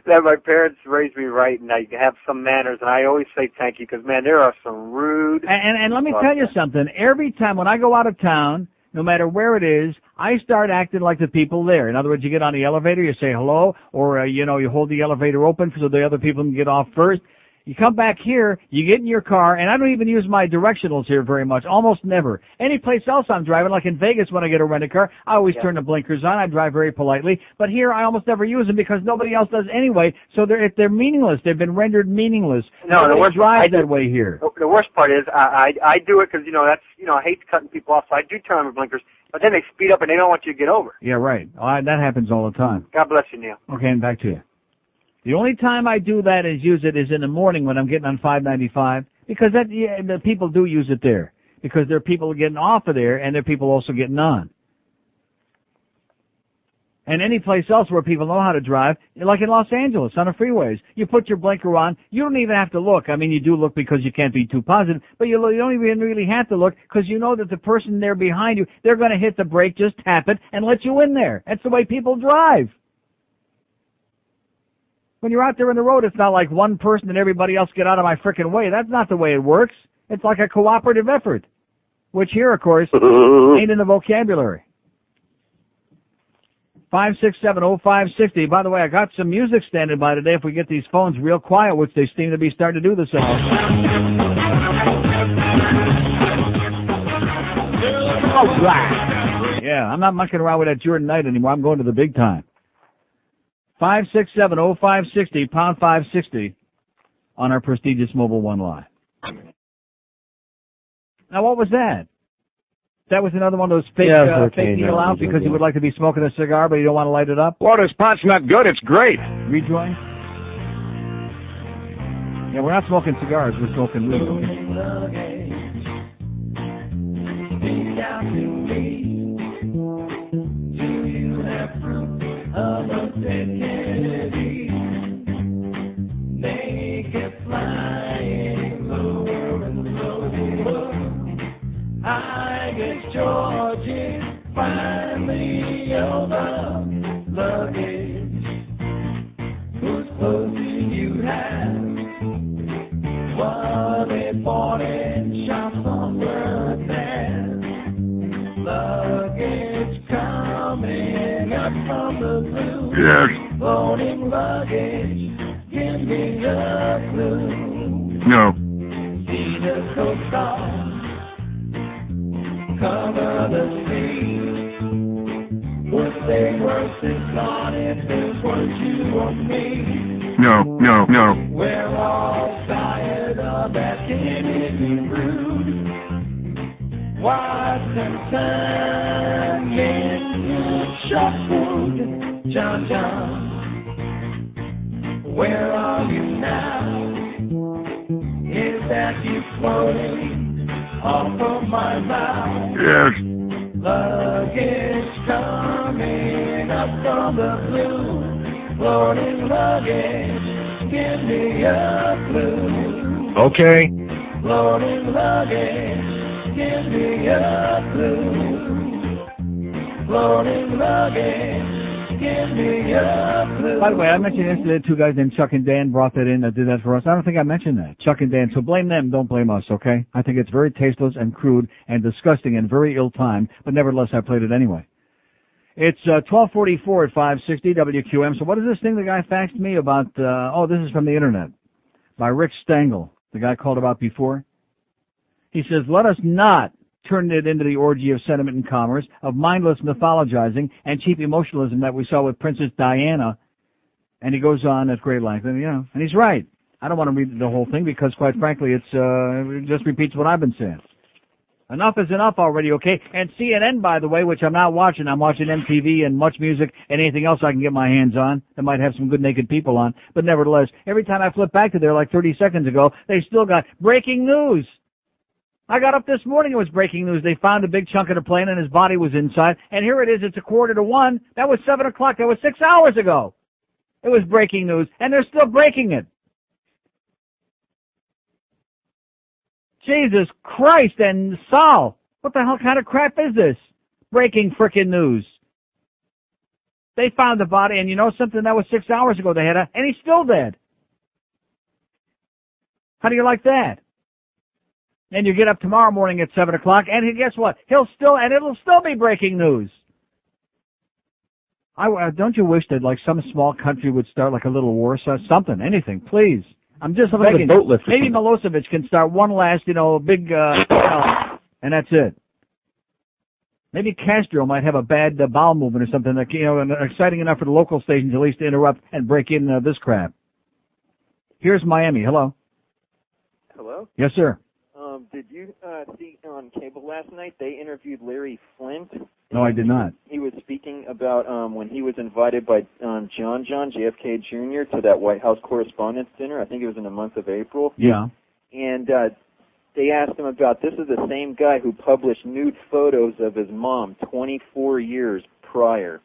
that my parents raised me right and I have some manners, and I always say thank you because, man, there are some rude. And let me tell you something. Every time when I go out of town, no matter where it is, I start acting like the people there. In other words, you get on the elevator, you say hello, or, you hold the elevator open so the other people can get off first. You come back here, you get in your car, and I don't even use my directionals here very much, almost never. Any place else I'm driving, like in Vegas when I get a rented car, I always turn the blinkers on, I drive very politely, but here I almost never use them because nobody else does anyway, so they're meaningless. They've been rendered meaningless. No, the Nobody worst drives that way here. The worst part is I do it because, that's, I hate cutting people off, so I do turn on the blinkers, but then they speed up and they don't want you to get over. Yeah, right. That happens all the time. God bless you, Neil. Okay, and back to you. The only time I do that is use it is in the morning when I'm getting on 595, because the people do use it there, because there are people getting off of there and there are people also getting on. And any place else where people know how to drive, like in Los Angeles on the freeways, you put your blinker on, you don't even have to look. I mean, you do look because you can't be too positive, but you don't even really have to look because you know that the person there behind you, they're going to hit the brake, just tap it, and let you in there. That's the way people drive. When you're out there on the road, it's not like one person and everybody else get out of my frickin' way. That's not the way it works. It's like a cooperative effort, which here, of course, ain't in the vocabulary. 567-0560. By the way, I got some music standing by today if we get these phones real quiet, which they seem to be starting to do this hour. Yeah, I'm not mucking around with that Jordan Knight anymore. I'm going to the big time. 567-0560, pound 560 on our prestigious Mobile One line. Now, what was that? That was another one of those fake deal out because you would like to be smoking a cigar, but you don't want to light it up? Florida's pot's not good. It's great. Rejoin? Yeah, we're not smoking cigars. We're smoking weed. Speak out to me. Do you have proof of a dead Kennedy? They kept flying lower and lower. I guess George is finally over. Luggage, whose clothes do you have? Were they bought in shops on Worth End? Luggage coming up from the blue. Yes. Loading luggage, give me a clue. No. See the coast guard cover the street. Would they worse is gone if it was you or me? No. We're all tired of that Kennedy rude. What's and turn into shop food? John, where are you now? Is that you floating off of my mouth? Yes. Luggage coming up from the blue. Floating luggage, give me a clue. Okay. Floating luggage, give me a clue. Floating luggage, give me a clue. By the way, I mentioned yesterday two guys named Chuck and Dan brought that in that did that for us. I don't think I mentioned that. Chuck and Dan. So blame them, don't blame us, okay? I think it's very tasteless and crude and disgusting and very ill-timed, but nevertheless I played it anyway. It's 12:44 at 560 WQM. So what is this thing the guy faxed me about? This is from the internet by Rick Stengel, the guy called about before. He says, let us not turn it into the orgy of sentiment and commerce, of mindless mythologizing and cheap emotionalism that we saw with Princess Diana. And he goes on at great length, and and he's right. I don't want to read the whole thing because, quite frankly, it just repeats what I've been saying. Enough is enough already, okay? And CNN, by the way, which I'm not watching. I'm watching MTV and Much Music and anything else I can get my hands on that might have some good naked people on. But nevertheless, every time I flip back to there like 30 seconds ago, they still got breaking news. I got up this morning, it was breaking news. They found a big chunk of the plane and his body was inside. And here it is, it's 1:45. That was 7 o'clock. That was 6 hours ago. It was breaking news, and they're still breaking it. Jesus Christ and Saul, what the hell kind of crap is this? Breaking frickin' news. They found the body, and you know something? That was 6 hours ago they had and he's still dead. How do you like that? And you get up tomorrow morning at 7 o'clock, and guess what? It'll still be breaking news. Don't you wish that like some small country would start like a little war, something, anything, please. I'm just begging. Maybe Milosevic can start one last, big, and that's it. Maybe Castro might have a bad bowel movement or something that, exciting enough for the local stations at least to interrupt and break in this crap. Here's Miami. Hello. Hello? Yes, sir. Did you see on cable last night they interviewed Larry Flint? No, I did not. He was speaking about when he was invited by John JFK Jr. to that White House Correspondents' Dinner. I think it was in the month of April. Yeah. And they asked him about, this is the same guy who published nude photos of his mom 24 years prior.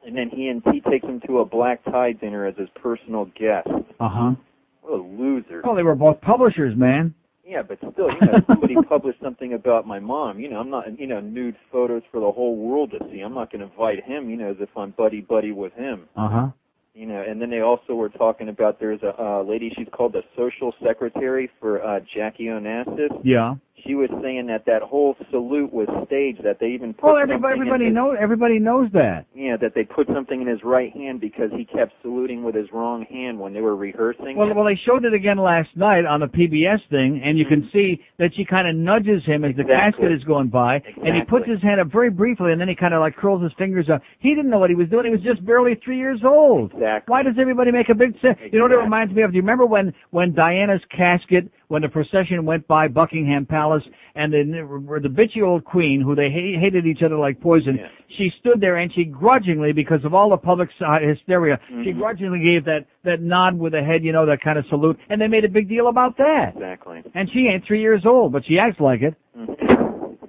And then he takes him to a black tie dinner as his personal guest. Uh-huh. What a loser. Oh, they were both publishers, man. Yeah, but still, somebody published something about my mom. I'm not, nude photos for the whole world to see. I'm not going to invite him, as if I'm buddy with him. Uh-huh. And then they also were talking about there's a lady, she's called the social secretary for Jackie Onassis. Yeah. She was saying saying that whole salute was staged, that they even put Well, everybody knows that. Yeah, that they put something in his right hand because he kept saluting with his wrong hand when they were rehearsing. Well, they showed it again last night on the PBS thing, and you can see that she kind of nudges him as the casket is going by, and he puts his hand up very briefly, and then he kind of like curls his fingers up. He didn't know what he was doing. He was just barely 3 years old. Exactly. Why does everybody make a big scene? You know what it reminds me of? Do you remember when Diana's casket, when the procession went by Buckingham Palace, and the bitchy old queen, who they hated each other like poison, she stood there and she grudgingly, because of all the public hysteria, she grudgingly gave that nod with the head, you know, that kind of salute, and they made a big deal about that. Exactly. And she ain't 3 years old, but she acts like it.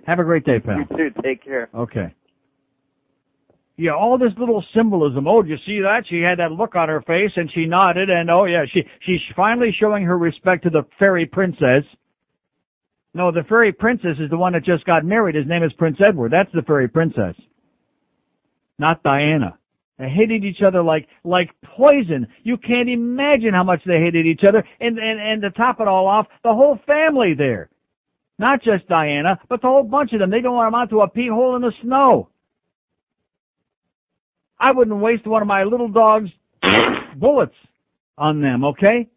Have a great day, pal. You too. Take care. Okay. Yeah, all this little symbolism. Oh, did you see that? She had that look on her face, and she nodded, and oh yeah, she's finally showing her respect to the fairy princess. No, the fairy princess is the one that just got married. His name is Prince Edward. That's the fairy princess, not Diana. They hated each other like poison. You can't imagine how much they hated each other. And to top it all off, the whole family there. Not just Diana, but the whole bunch of them. They don't want them out to a pea hole in the snow. I wouldn't waste one of my little dog's bullets on them, okay?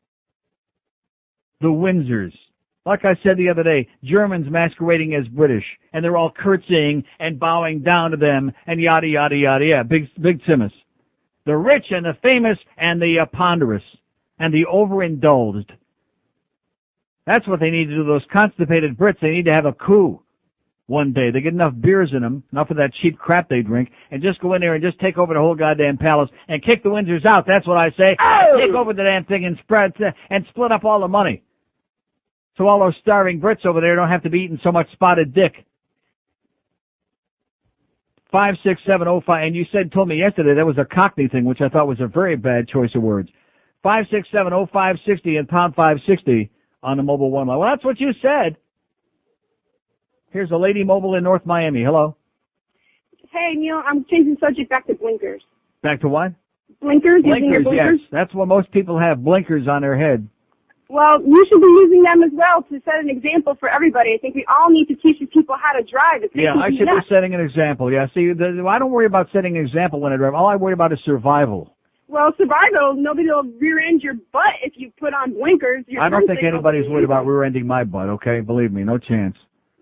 The Windsors. Like I said the other day, Germans masquerading as British, and they're all curtsying and bowing down to them, and yada, yada, yada, yeah, big Simus. The rich and the famous and the ponderous and the overindulged. That's what they need to do, those constipated Brits. They need to have a coup one day. They get enough beers in them, enough of that cheap crap they drink, and just go in there and just take over the whole goddamn palace and kick the Windsors out. That's what I say. Oh! Take over the damn thing and split up all the money. So all those starving Brits over there don't have to be eating so much spotted dick. 56705, and you told me yesterday that was a Cockney thing, which I thought was a very bad choice of words. 5670560 and pound 560 on the mobile one line. Well, that's what you said. Here's a lady mobile in North Miami. Hello. Hey, Neil, I'm changing the subject back to blinkers. Back to what? Blinkers, using your blinkers? Yes. That's what most people have, blinkers on their head. Well, you should be using them as well to set an example for everybody. I think we all need to teach these people how to drive. Yeah, I should be setting an example. Yeah, see, I don't worry about setting an example when I drive. All I worry about is survival. Well, survival, nobody will rear-end your butt if you put on blinkers. I don't think anybody's worried about rear-ending my butt, okay? Believe me, no chance.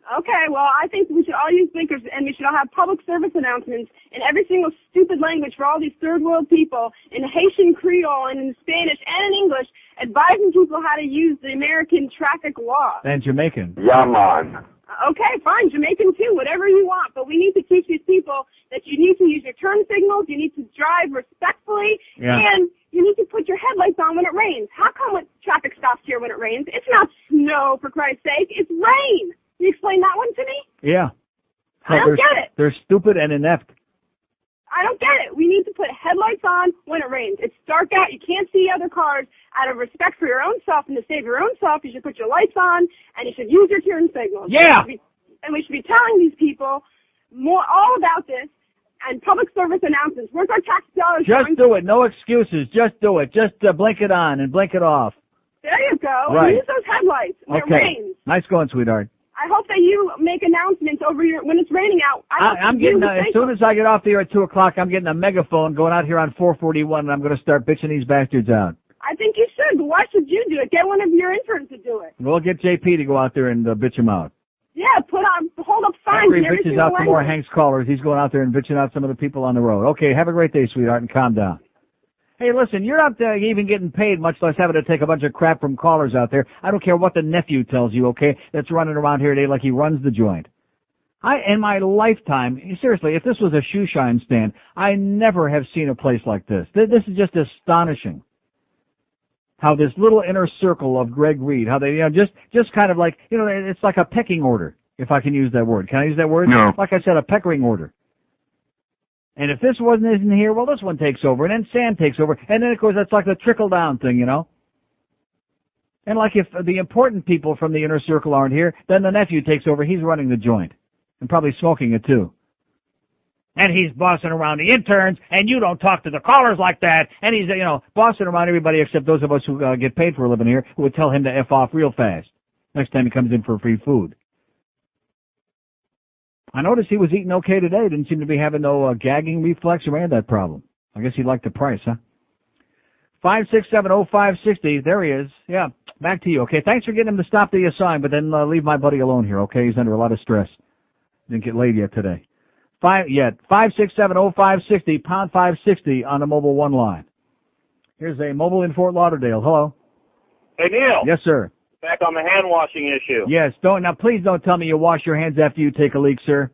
Okay, well, I think we should all use blinkers, and we should all have public service announcements in every single stupid language for all these third-world people, in Haitian Creole and in Spanish and in English, advising people how to use the American traffic law. And Jamaican. Yeah, man. Okay, fine, Jamaican too, whatever you want, but we need to teach these people that you need to use your turn signals, you need to drive respectfully, and you need to put your headlights on when it rains. How come when traffic stops here when it rains? It's not snow, for Christ's sake, it's rain. Can you explain that one to me? Yeah. I don't get it. They're stupid and inept. I don't get it. We need to put headlights on when it rains. It's dark out. You can't see other cars. Out of respect for your own self and to save your own self, you should put your lights on and you should use your turn signals. Yeah. And we should be telling these people all about this and public service announcements. Where's our tax dollars? Just do it. No excuses. Just do it. Just blink it on and blink it off. There you go. Right. Use those headlights when it rains. Nice going, sweetheart. I hope that you make announcements when it's raining out. I'm getting, as soon as I get off the air at 2 o'clock, I'm getting a megaphone going out here on 441, and I'm going to start bitching these bastards out. I think you should, but why should you do it? Get one of your interns to do it. We'll get JP to go out there and bitch him out. Yeah, hold up signs. After he bitches out some more Hank's callers, he's going out there and bitching out some of the people on the road. Okay, have a great day, sweetheart, and calm down. Hey, listen, you're not even getting paid, much less having to take a bunch of crap from callers out there. I don't care what the nephew tells you, okay, that's running around here today like he runs the joint. In my lifetime, seriously, if this was a shoe shine stand, I never have seen a place like this. This is just astonishing. How this little inner circle of Greg Reed, how they, just kind of like, it's like a pecking order, if I can use that word. Can I use that word? No. Like I said, a peckering order. And if this isn't here, well, this one takes over, and then Sam takes over, and then, of course, that's like the trickle-down thing, And like if the important people from the inner circle aren't here, then the nephew takes over. He's running the joint, and probably smoking it, too. And he's bossing around the interns, and you don't talk to the callers like that, and he's, bossing around everybody except those of us who get paid for a living here, who would tell him to F off real fast next time he comes in for free food. I noticed he was eating okay today. Didn't seem to be having no gagging reflex or any of that problem. I guess he liked the price, huh? 5670560. There he is. Yeah, back to you. Okay, thanks for getting him to stop the sign, but then leave my buddy alone here, okay? He's under a lot of stress. Didn't get laid yet today. 5670560, pound 560 on the mobile one line. Here's a mobile in Fort Lauderdale. Hello. Hey, Neil. Yes, sir. Back on the hand washing issue. Yes, please don't tell me you wash your hands after you take a leak, sir.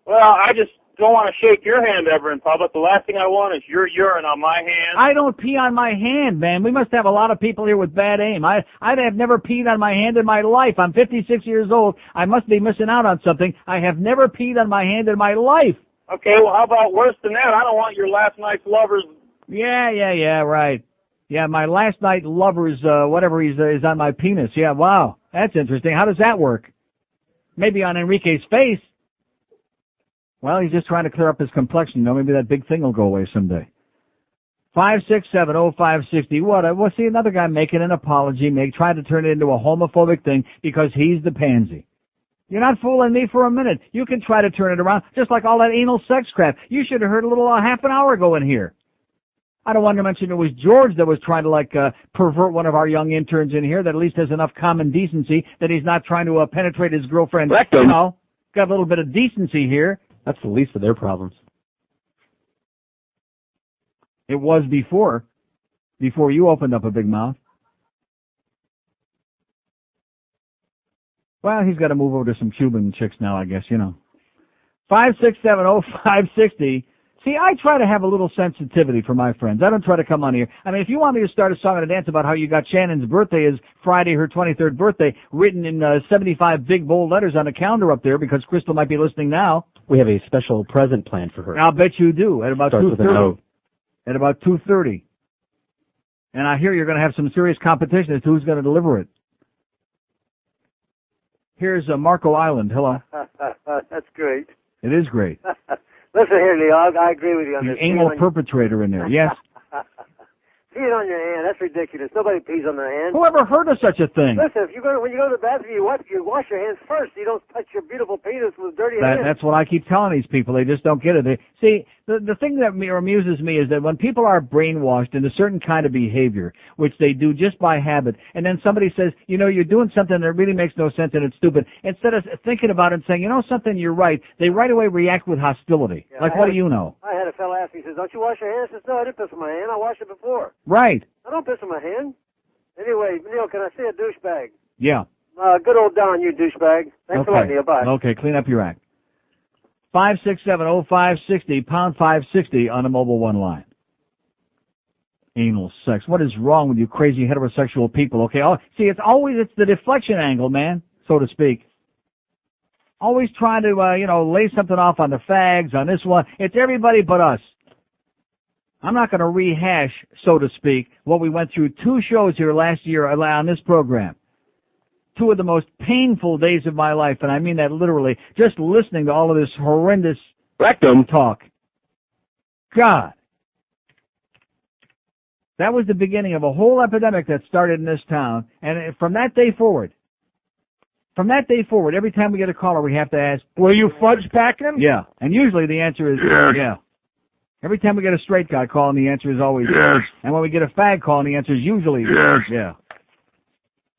Well, I just don't want to shake your hand ever in public. The last thing I want is your urine on my hand. I don't pee on my hand, man. We must have a lot of people here with bad aim. I'd have never peed on my hand in my life. I'm 56 years old. I must be missing out on something. I have never peed on my hand in my life. Okay, well, how about worse than that? I don't want your last night's lover's... Yeah, right. Yeah, my last night lover's, whatever is on my penis. Yeah, wow. That's interesting. How does that work? Maybe on Enrique's face. Well, he's just trying to clear up his complexion. Maybe that big thing will go away someday. 5670560. Well, see, another guy making an apology, trying to turn it into a homophobic thing because he's the pansy. You're not fooling me for a minute. You can try to turn it around, just like all that anal sex crap. You should have heard a little half an hour ago in here. I don't want to mention it was George that was trying to pervert one of our young interns in here that at least has enough common decency that he's not trying to penetrate his girlfriend. Rectum. You know, got a little bit of decency here. That's the least of their problems. It was before you opened up a big mouth. Well, he's got to move over to some Cuban chicks now, I guess, 5670560. See, I try to have a little sensitivity for my friends. I don't try to come on here. I mean, if you want me to start a song and a dance about how you got Shannon's birthday is Friday, her 23rd birthday, written in 75 big bold letters on a calendar up there because Crystal might be listening now. We have a special present planned for her. I'll bet you do, at about 2:30. At about 2:30. And I hear you're going to have some serious competition as to who's going to deliver it. Here's Marco Island. Hello. That's great. It is great. Listen here, Leo, I agree with you on The this. anal perpetrator in there, yes. Peeing on your hand, that's ridiculous. Nobody pees on their hand. Whoever heard of such a thing? Listen, when you go to the bathroom, you wash your hands first. You don't touch your beautiful penis with dirty hands. That's what I keep telling these people. They just don't get it. See, the thing that amuses me is that when people are brainwashed into a certain kind of behavior, which they do just by habit, and then somebody says, you're doing something that really makes no sense and it's stupid, instead of thinking about it and saying, something, you're right, they right away react with hostility. Yeah, like, what do you know? I had a fella ask me, he says, don't you wash your hands? I says, no, I didn't piss on my hand. I washed it before. Right. I don't piss on my hand. Anyway, Neil, can I see a douchebag? Yeah. Good old Don, you douchebag. Thanks a lot, Neil. Bye. Okay, clean up your act. 5670560, pound 560 on the mobile one line. Anal sex. What is wrong with you crazy heterosexual people? Okay, see, it's the deflection angle, man, so to speak. Always trying to, lay something off on the fags, on this one. It's everybody but us. I'm not going to rehash, so to speak, what we went through 2 shows here last year on this program. 2 of the most painful days of my life, and I mean that literally, just listening to all of this horrendous rectum talk. God. That was the beginning of a whole epidemic that started in this town, and from that day forward, every time we get a caller, we have to ask, were you fudge packing? Yeah, and usually the answer is, yes. Yeah. Every time we get a straight guy calling, the answer is always yes. And when we get a fag calling, the answer is usually yes. Yeah.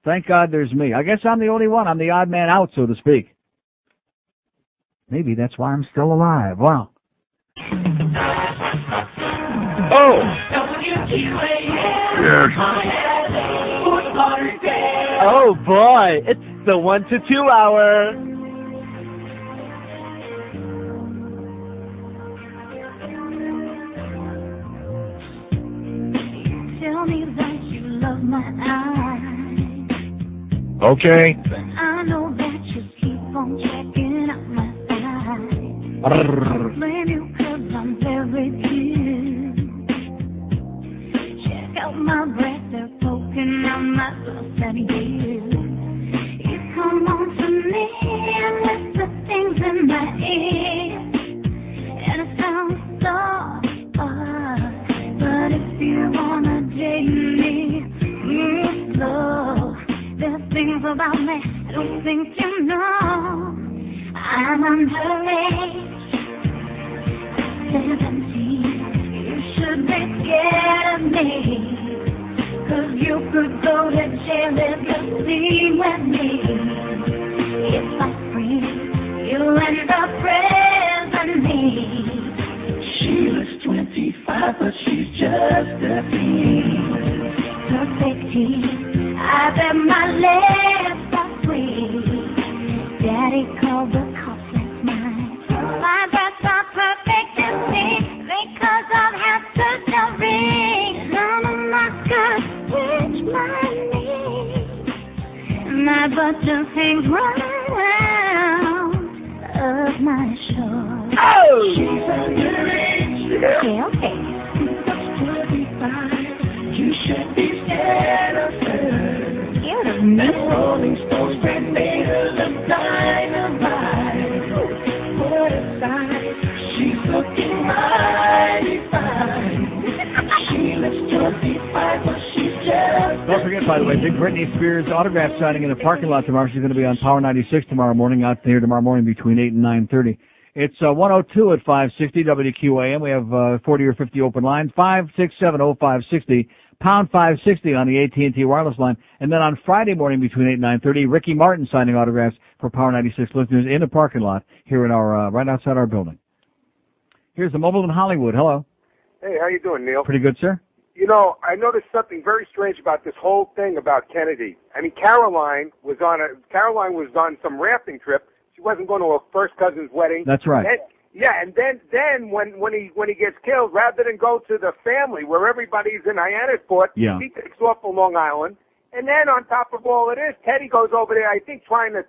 Thank God there's me. I guess I'm the only one. I'm the odd man out, so to speak. Maybe that's why I'm still alive. Wow. Oh! Yes. Oh boy, it's the 1 to 2 hour. Tell me that you love my eyes. Okay. But I know that you keep on checking out my eyes. I blame you 'cause I'm very cute. Check out my breath, they're poking out my lust at you. You come on to me and whisper things in my ear, and it sounds soft, but if you wanna date me, slow. There's things about me I don't think you know. I'm underrated. just hangs right out of my shore. Oh! She's underage. JFK. You should be scared of her. Scared of me? The Rolling Stones made her look dynamite. What a sight. She's looking mighty fine. She looks 25, but she's just... Don't forget, by the way, big Britney Spears autograph signing in the parking lot tomorrow. She's going to be on Power 96 tomorrow morning, out there tomorrow morning between 8 and 9:30. It's 102 at 560 WQAM. We have 40 or 50 open lines, 5670560, pound 560 on the AT&T wireless line. And then on Friday morning between 8 and 9:30, Ricky Martin signing autographs for Power 96 listeners in the parking lot here in our right outside our building. Here's the mobile in Hollywood. Hello. Hey, how you doing, Neil? Pretty good, sir. You know, I noticed something very strange about this whole thing about Kennedy. I mean, Caroline was on some rafting trip. She wasn't going to her first cousin's wedding. That's right. And then when he gets killed, rather than go to the family where everybody's in Hyannisport, he takes off for Long Island. And then on top of all of this, Teddy goes over there, I think, trying to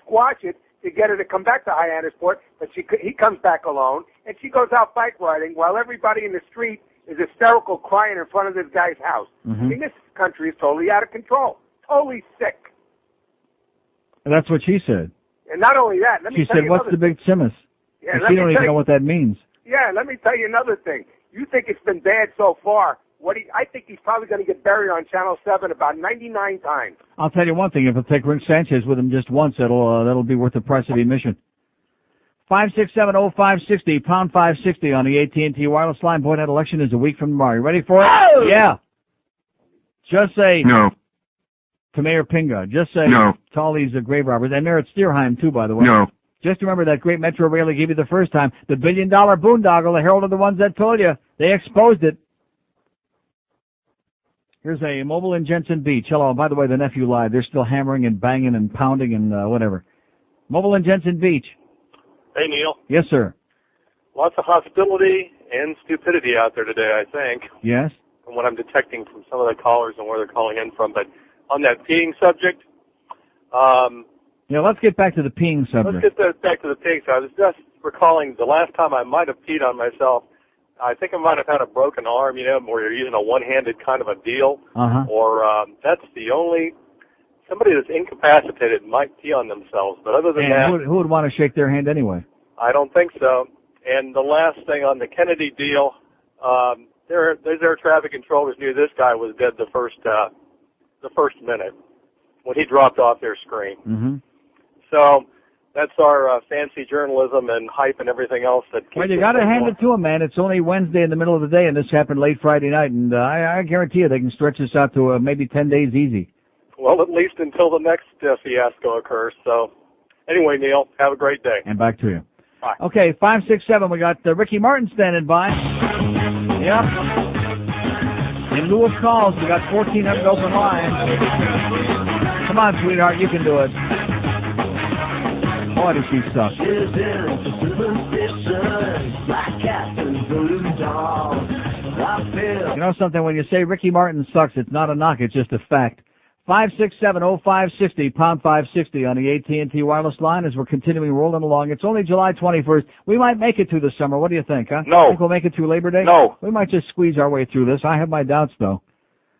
squash it to get her to come back to Hyannisport, but he comes back alone, and she goes out bike riding while everybody in the street is hysterical crying in front of this guy's house. Mm-hmm. I mean, this country is totally out of control, totally sick. And that's what she said. And not only that, let me She tell said, you "What's another the big Simus?" Yeah, And let she me don't even tell know you- what that means. Yeah, let me tell you another thing. You think it's been bad so far. I think he's probably going to get buried on Channel 7 about 99 times. I'll tell you one thing: if he'll take Rick Sanchez with him just once, that'll be worth the price of admission. 5670560, pound 560 on the AT&T wireless line. Boy, that election is a week from tomorrow. You ready for it? Oh! Yeah. Just say No. to Mayor Pinga. Just say No. to all these grave robbers. And Mayor Steerheim, too, by the way. No. Just remember that great Metro rail they gave you the first time. The $1 billion boondoggle, the Herald are the ones that told you. They exposed it. Here's a mobile in Jensen Beach. Hello. By the way, the nephew lied. They're still hammering and banging and pounding and whatever. Mobile in Jensen Beach. Hey, Neil. Yes, sir. Lots of hostility and stupidity out there today, I think, Yes. from what I'm detecting from some of the callers and where they're calling in from. But on that peeing subject, Yeah, let's get back to the peeing subject. let's get back to the peeing. So I was just recalling the last time I might have peed on myself. I think I might have had a broken arm, where you're using a one-handed kind of a deal. Uh-huh. Or that's the only... Somebody that's incapacitated might pee on themselves, but other than that... And who would want to shake their hand anyway? I don't think so. And the last thing on the Kennedy deal, their air traffic controllers knew this guy was dead the first minute when he dropped off their screen. Mm-hmm. So that's our fancy journalism and hype and everything else that keeps Well, you us got to hand going. it to him, man. It's only Wednesday in the middle of the day, and this happened late Friday night, and I guarantee you they can stretch this out to maybe 10 days easy. Well, at least until the next fiasco occurs. So anyway, Neil, have a great day. And back to you. Bye. Okay, 567. We got Ricky Martin standing by. Yep. In lieu of calls, we got 1,400 open lines. Come on, sweetheart, you can do it. Boy, does she suck. You know something? When you say Ricky Martin sucks, it's not a knock. It's just a fact. 5670560, pound 560 on the AT&T wireless line as we're continuing rolling along. It's only July 21st. We might make it through the summer. What do you think, huh? No. Think we'll make it through Labor Day? No. We might just squeeze our way through this. I have my doubts, though.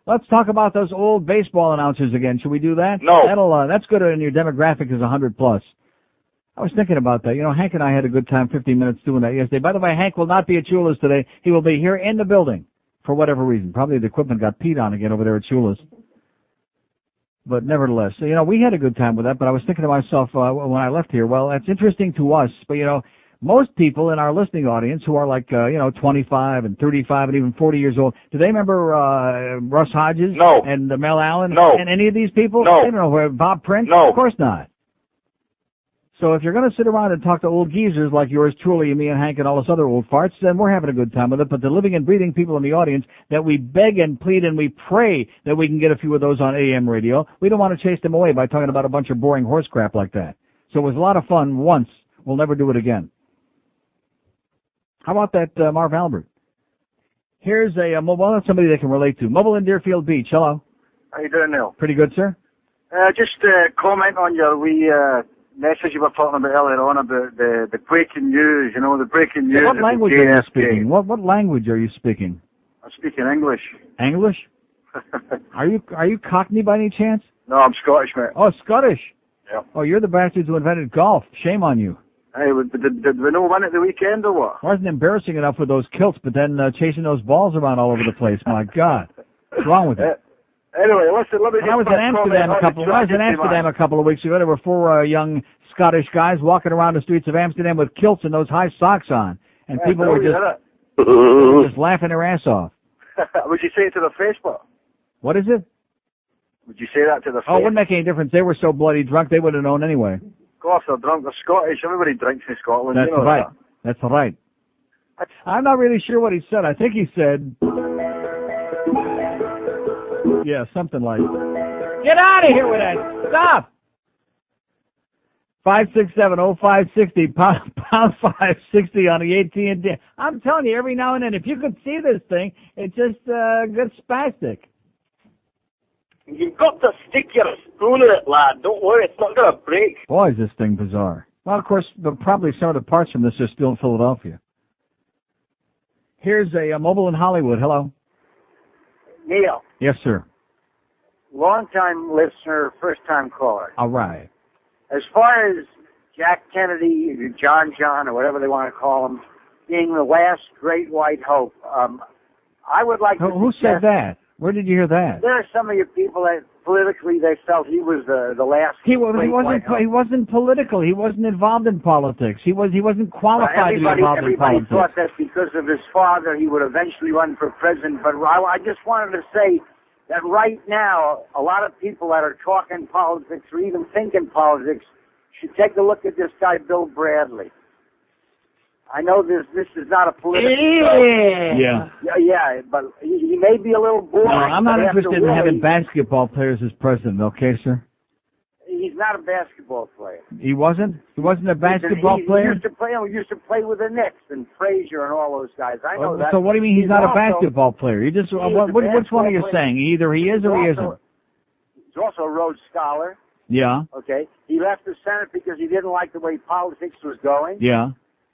Let's talk about those old baseball announcers again. Should we do that? No. That's good in your demographic is 100 plus. I was thinking about that. Hank and I had a good time 15 minutes doing that yesterday. By the way, Hank will not be at Shula's today. He will be here in the building for whatever reason. Probably the equipment got peed on again over there at Shula's. But nevertheless, we had a good time with that, but I was thinking to myself when I left here, well, that's interesting to us, but most people in our listening audience who are like, 25 and 35 and even 40 years old, do they remember Russ Hodges? No. And Mel Allen? No. And any of these people? No. They don't know where Bob Prince? No. Of course not. So if you're going to sit around and talk to old geezers like yours truly, me and Hank and all us other old farts, then we're having a good time with it. But the living and breathing people in the audience that we beg and plead and we pray that we can get a few of those on AM radio, we don't want to chase them away by talking about a bunch of boring horse crap like that. So it was a lot of fun once. We'll never do it again. How about that Marv Albert? Here's a mobile, somebody they can relate to. Mobile in Deerfield Beach. Hello. How you doing, Neil? Pretty good, sir. Just comment on your wee message you were talking about earlier on about the breaking news, you know, the breaking news. What language are you JFK. speaking? What language are you speaking? I'm speaking English. English? Are you Cockney by any chance? No, I'm Scottish, mate. Oh, Scottish. Yeah. Oh, you're the bastards who invented golf. Shame on you. Hey, did we know win at the weekend or what? Wasn't embarrassing enough with those kilts, but then chasing those balls around all over the place. My God, what's wrong with you? Anyway, listen, let me When I was in Amsterdam a couple of weeks ago, there were 4 young Scottish guys walking around the streets of Amsterdam with kilts and those high socks on, and people were just laughing their ass off. Would you say it to the Facebook? What is it? Would you say that to the Facebook? Oh, it wouldn't make any difference. They were so bloody drunk, they would have known anyway. Of course, they're drunk. They're Scottish. Everybody drinks in Scotland. That's you know right. That. That's right. I'm not really sure what he said. I think he said, yeah, something like, get out of here with that. Stop. 567-0560, pound 560 on the AT&T. I'm telling you, every now and then, if you could see this thing, it just gets spastic. You've got to stick your spoon in it, lad. Don't worry, it's not going to break. Boy, is this thing bizarre. Well, of course, probably some of the parts from this are still in Philadelphia. Here's a mobile in Hollywood. Hello. Neil, Yes, sir. long-time listener, first-time caller. All right. As far as Jack Kennedy, John, or whatever they want to call him, being the last great white hope, I would like to... Who said that? Where did you hear that? There are some of you people that politically they felt he was the last. He wasn't political. He wasn't involved in politics. He wasn't qualified to be involved in politics. Everybody thought that because of his father, he would eventually run for president. But I just wanted to say that right now, a lot of people that are talking politics or even thinking politics should take a look at this guy, Bill Bradley. I know this is not a political... Yeah, but he may be a little boring. No, I'm not interested in having basketball players as president, okay, sir? He's not a basketball player. He wasn't? He wasn't a basketball player? He used to play with the Knicks and Frazier and all those guys. I know that. So what do you mean he's not a basketball player? You just which one are you saying? Either he is or he isn't. He's also a Rhodes Scholar. Yeah. Okay. He left the Senate because he didn't like the way politics was going. Yeah.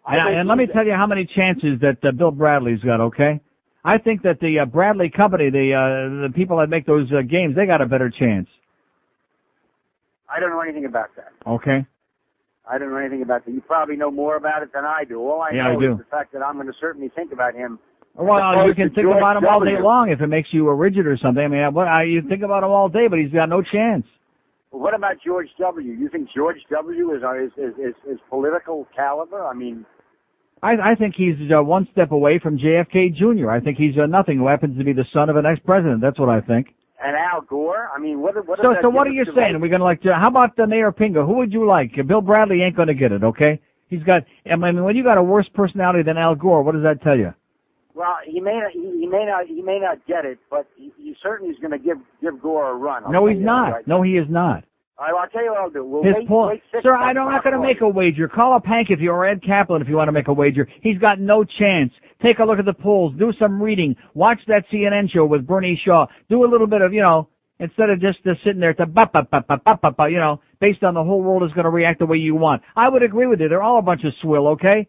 And let me tell you how many chances that Bill Bradley's got, okay? I think that the Bradley Company, the people that make those games, they got a better chance. I don't know anything about that. Okay. I don't know anything about that. You probably know more about it than I do. All I know is the fact that I'm going to certainly think about him. Well, you can think about him all day long if it makes you a rigid or something. I mean, you think about him all day, but he's got no chance. Well, what about George W.? You think George W. is political caliber? I mean... I think he's one step away from JFK Jr. I think he's nothing who happens to be the son of an ex-president. That's what I think. And Al Gore? I mean, what So what are you saying? Are we going to how about Mayor Pingo? Who would you like? Bill Bradley ain't going to get it, okay? He's got, I mean, when you got a worse personality than Al Gore, what does that tell you? Well, he may not get it, but he certainly is going to give Gore a run. No, he's not. Right. No, he is not. I'll tell you what I'll do. We'll wait Sir, I'm not going to make a wager. Call up Hank if you're Ed Kaplan if you want to make a wager. He's got no chance. Take a look at the polls. Do some reading. Watch that CNN show with Bernie Shaw. Do a little bit of, instead of just sitting there based on the whole world is going to react the way you want. I would agree with you. They're all a bunch of swill, okay?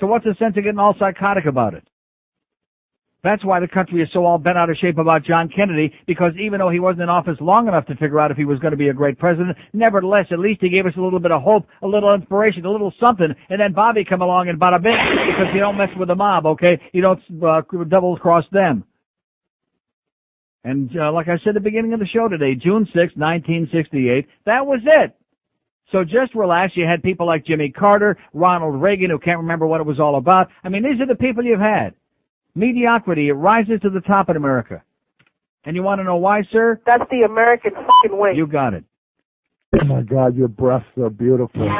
So what's the sense of getting all psychotic about it? That's why the country is so all bent out of shape about John Kennedy, because even though he wasn't in office long enough to figure out if he was going to be a great president, nevertheless, at least he gave us a little bit of hope, a little inspiration, a little something, and then Bobby come along and bada bing, because you don't mess with the mob, okay? You don't double-cross them. And like I said at the beginning of the show today, June 6, 1968, that was it. So just relax. You had people like Jimmy Carter, Ronald Reagan, who can't remember what it was all about. I mean, these are the people you've had. Mediocrity, it rises to the top in America. And you want to know why, sir? That's the American fucking way. You got it. Oh, my God, your breasts are beautiful. One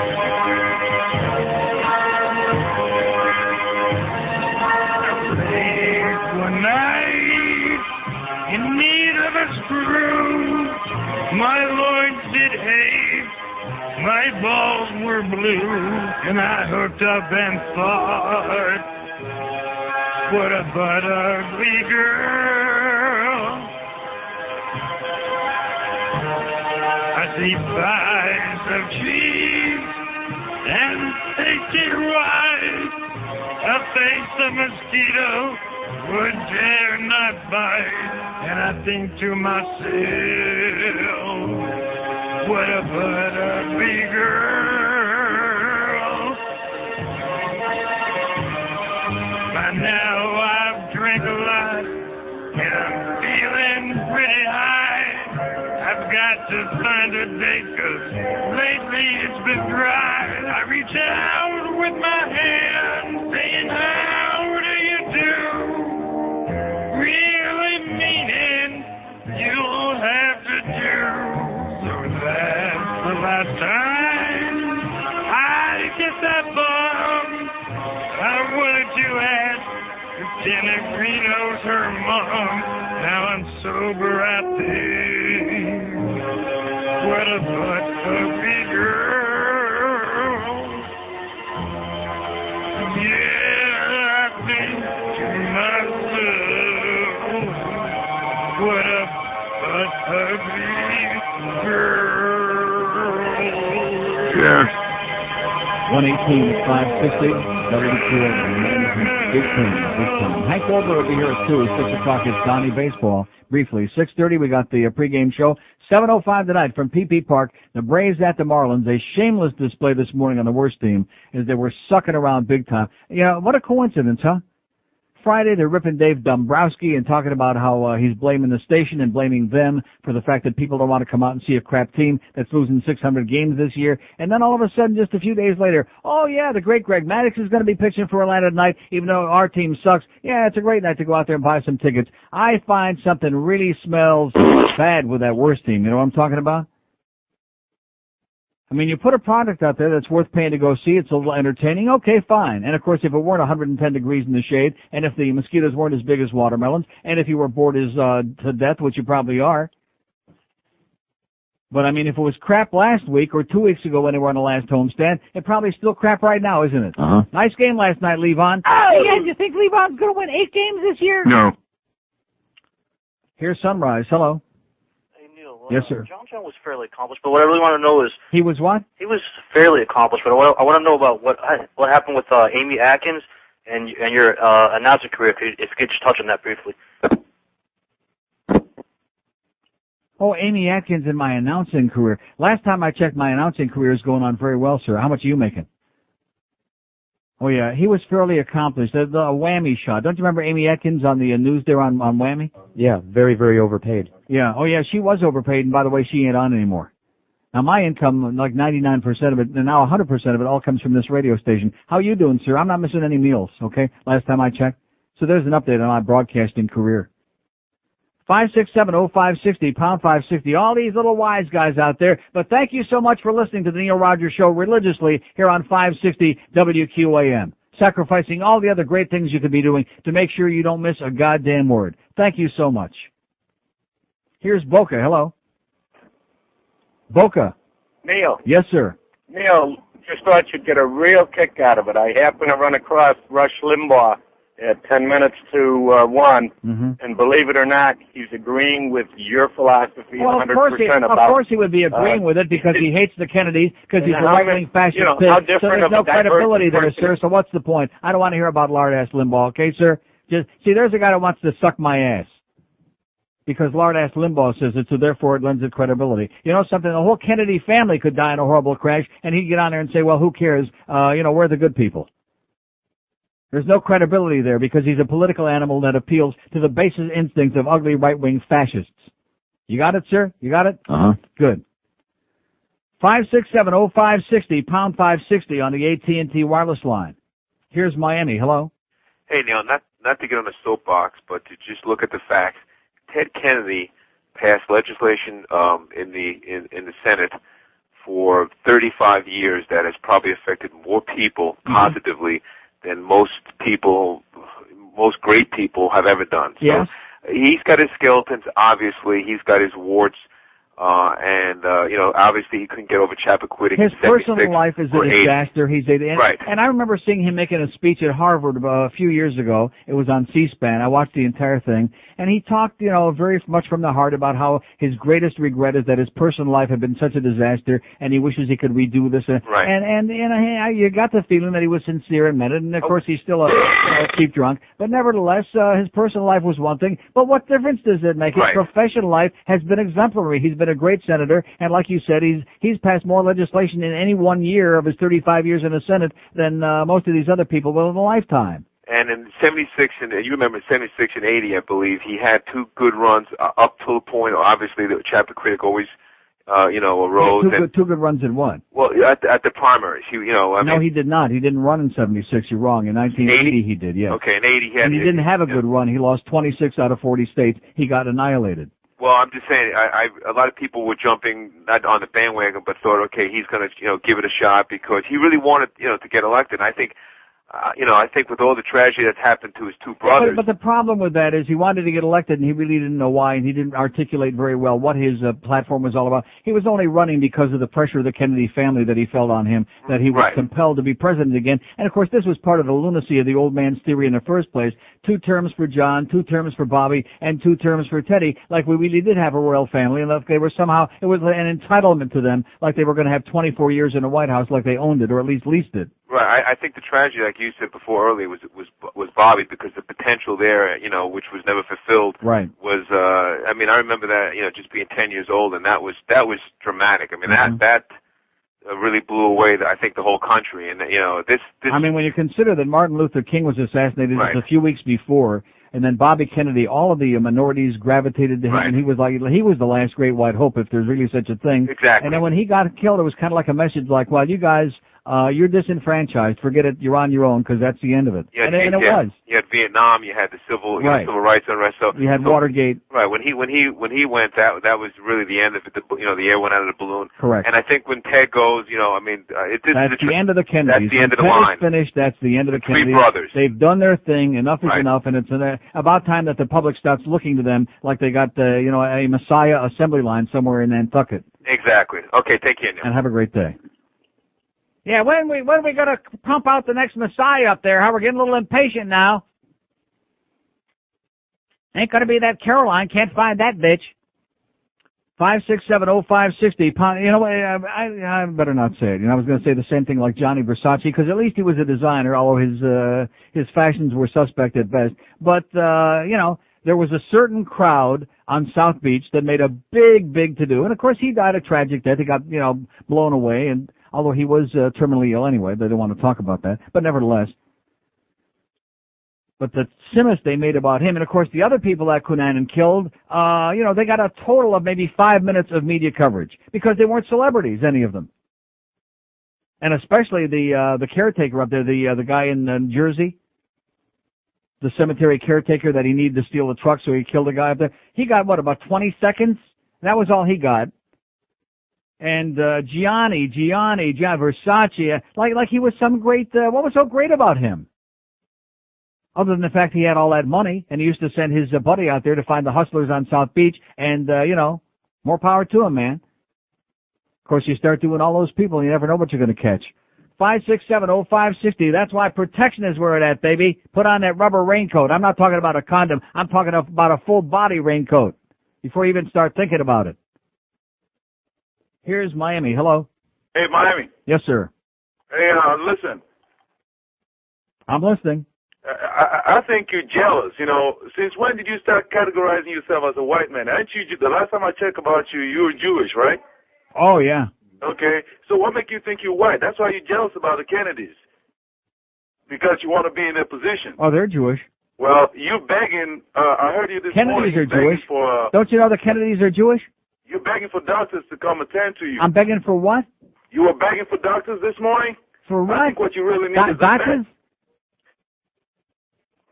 night, in need of a screw, my lords did hate, my balls were blue, and I hooked up and thought, what a butt ugly girl. I see pies of cheese and tasty rice. A face a mosquito would dare not bite. And I think to myself, what a butterbean girl. By now I've drank a lot and I'm feeling pretty high. I've got to find a date 'cause lately it's been dry. I reach out with my hand saying, how do you do? Really meaning you'll have to do. So that's the last time I kiss that bum. I wanted to ask if Jenna Greeno's her mom. Now I'm sober, I think. What a butt-puppy girl. Yeah, I think to myself, what a butt-puppy girl. Yeah. 118-560, Big time. Hank Goldberg will be here at 2. At 6 o'clock, it's Donnie Baseball. Briefly, 6:30, we got the pregame show. 7:05 tonight from PP Park, the Braves at the Marlins. A shameless display this morning on the worst team as they were sucking around big time. You know, what a coincidence, huh? Friday, they're ripping Dave Dombrowski and talking about how he's blaming the station and blaming them for the fact that people don't want to come out and see a crap team that's losing 600 games this year. And then all of a sudden, just a few days later, oh, yeah, the great Greg Maddux is going to be pitching for Atlanta tonight, even though our team sucks. Yeah, it's a great night to go out there and buy some tickets. I find something really smells bad with that worst team. You know what I'm talking about? I mean, you put a product out there that's worth paying to go see. It's a little entertaining. Okay, fine. And, of course, if it weren't 110 degrees in the shade, and if the mosquitoes weren't as big as watermelons, and if you were bored as to death, which you probably are. But, I mean, if it was crap last week or 2 weeks ago when they were on the last homestand, it's probably still crap right now, isn't it? Uh-huh. Nice game last night, Levon. Oh, yeah, do you think Levon's going to win 8 games this year? No. Here's Sunrise. Hello. Yes, sir. John was fairly accomplished, but what I really want to know is... He was what? He was fairly accomplished, but I want to know about what happened with Amy Atkins and your announcer career, if you could just touch on that briefly. Oh, Amy Atkins and my announcing career. Last time I checked, my announcing career is going on very well, sir. How much are you making? Oh, yeah, he was fairly accomplished. The whammy shot. Don't you remember Amy Atkins on the news there on Whammy? Yeah, very, very overpaid. Yeah. Oh, yeah, she was overpaid, and by the way, she ain't on anymore. Now, my income, like 99% of it, and now 100% of it all comes from this radio station. How you doing, sir? I'm not missing any meals, okay, last time I checked. So there's an update on my broadcasting career. 567-0560, pound 560, all these little wise guys out there. But thank you so much for listening to the Neil Rogers Show religiously here on 560 WQAM, sacrificing all the other great things you could be doing to make sure you don't miss a goddamn word. Thank you so much. Here's Boca. Hello. Boca. Neil. Yes, sir. Neil, just thought you'd get a real kick out of it. I happened to run across Rush Limbaugh at 10 minutes to 1, and believe it or not, he's agreeing with your philosophy 100% about... Of course he would be agreeing with it because he hates the Kennedys, because he's a right-wing fascist. how so different there's no credibility there, sir, so what's the point? I don't want to hear about lard-ass Limbaugh, okay, sir? Just see, there's a guy that wants to suck my ass. Because lard-ass Limbaugh says it, so therefore it lends it credibility. You know something? The whole Kennedy family could die in a horrible crash, and he'd get on there and say, well, who cares? We're the good people. There's no credibility there because he's a political animal that appeals to the basest instincts of ugly right-wing fascists. You got it, sir? You got it? Uh-huh. Good. 567-0560, pound 560 on the AT&T wireless line. Here's Miami. Hello. Hey, Neil, not to get on a soapbox, but to just look at the facts. Ted Kennedy passed legislation in the Senate for 35 years that has probably affected more people positively than most great people have ever done. So yes. He's got his skeletons, obviously. He's got his warts. Obviously he couldn't get over Chappaquiddick. His personal life is a disaster. Right. And I remember seeing him making a speech at Harvard a few years ago. It was on C-SPAN. I watched the entire thing. And he talked, very much from the heart about how his greatest regret is that his personal life had been such a disaster, and he wishes he could redo this. Right. And you got the feeling that he was sincere and meant it. And, of course, he's still a cheap drunk. But nevertheless, his personal life was one thing. But what difference does it make? His professional life has been exemplary. He's been a great senator. And like you said, he's passed more legislation in any 1 year of his 35 years in the Senate than most of these other people will in a lifetime. And in 76, and you remember 76 and 80, I believe, he had two good runs up to the point. Obviously, the Chappaquiddick always, arose. Two good runs in what? Well, at the primaries. No, he did not. He didn't run in 76. You're wrong. In 1980, he did, yes. Okay, in 80 he had. And he didn't have a good run. He lost 26 out of 40 states. He got annihilated. Well, I'm just saying, a lot of people were jumping not on the bandwagon, but thought, okay, he's going to, give it a shot because he really wanted, to get elected. And I think with all the tragedy that's happened to his two brothers. But the problem with that is he wanted to get elected and he really didn't know why, and he didn't articulate very well what his platform was all about. He was only running because of the pressure of the Kennedy family that he felt on him, that he was compelled to be president again. And of course, this was part of the lunacy of the old man's theory in the first place. 2 terms for John, 2 terms for Bobby, and 2 terms for Teddy, like we really did have a royal family, and if they were somehow, it was an entitlement to them, like they were going to have 24 years in the White House, like they owned it, or at least leased it. Right. I think the tragedy, like you said before earlier, was Bobby, because the potential there, which was never fulfilled, was. I remember that, just being 10 years old, and that was dramatic. I mean, that really blew away, I think, the whole country. And this. I mean, when you consider that Martin Luther King was assassinated just a few weeks before, and then Bobby Kennedy, all of the minorities gravitated to him, and he was the last great white hope, if there's really such a thing. Exactly. And then when he got killed, it was kind of like a message like, well, you guys. You're disenfranchised. Forget it. You're on your own, because that's the end of it. And it was. You had Vietnam. You had the civil rights unrest. So you had Watergate. Right. When he went, that was really the end of it. The air went out of the balloon. Correct. And I think when Ted goes, that's the end of the Kennedys. That's the end of the Ted line. is finished. That's the end of the Kennedys. 3 brothers. They've done their thing. Enough is enough, and it's about time that the public starts looking to them like they got a Messiah assembly line somewhere in Nantucket. Exactly. Okay. Take care now. And have a great day. Yeah, when are we going to pump out the next Messiah up there? We're getting a little impatient now. Ain't going to be that Caroline. Can't find that bitch. 5670560. You know what? I better not say it. I was going to say the same thing like Johnny Versace, because at least he was a designer, although his fashions were suspect at best. But there was a certain crowd on South Beach that made a big to-do. And of course, he died a tragic death. He got blown away, and although he was terminally ill anyway, they don't want to talk about that. But nevertheless. But the simus they made about him, and of course the other people that Cunanan killed, they got a total of maybe 5 minutes of media coverage, because they weren't celebrities, any of them. And especially the caretaker up there, the guy in Jersey, the cemetery caretaker that he needed to steal the truck, so he killed a guy up there. He got, about 20 seconds? That was all he got. And Gianni Versace, like he was some great, what was so great about him? Other than the fact he had all that money, and he used to send his buddy out there to find the hustlers on South Beach, and, more power to him, man. Of course, you start doing all those people, and you never know what you're going to catch. 5670560, that's why protection is where it's at, baby. Put on that rubber raincoat. I'm not talking about a condom. I'm talking about a full-body raincoat before you even start thinking about it. Here's Miami. Hello. Hey, Miami. Yes, sir. Hey, listen. I'm listening. I think you're jealous. Since when did you start categorizing yourself as a white man? Aren't you? The last time I checked about you, you were Jewish, right? Oh, yeah. Okay. So what makes you think you're white? That's why you're jealous about the Kennedys. Because you want to be in their position. Oh, they're Jewish. Well, you're begging. I heard you this morning. Kennedys are Jewish. Don't you know the Kennedys are Jewish? You're begging for doctors to come attend to you. I'm begging for what? You were begging for doctors this morning? For what? I think what you really need is doctors?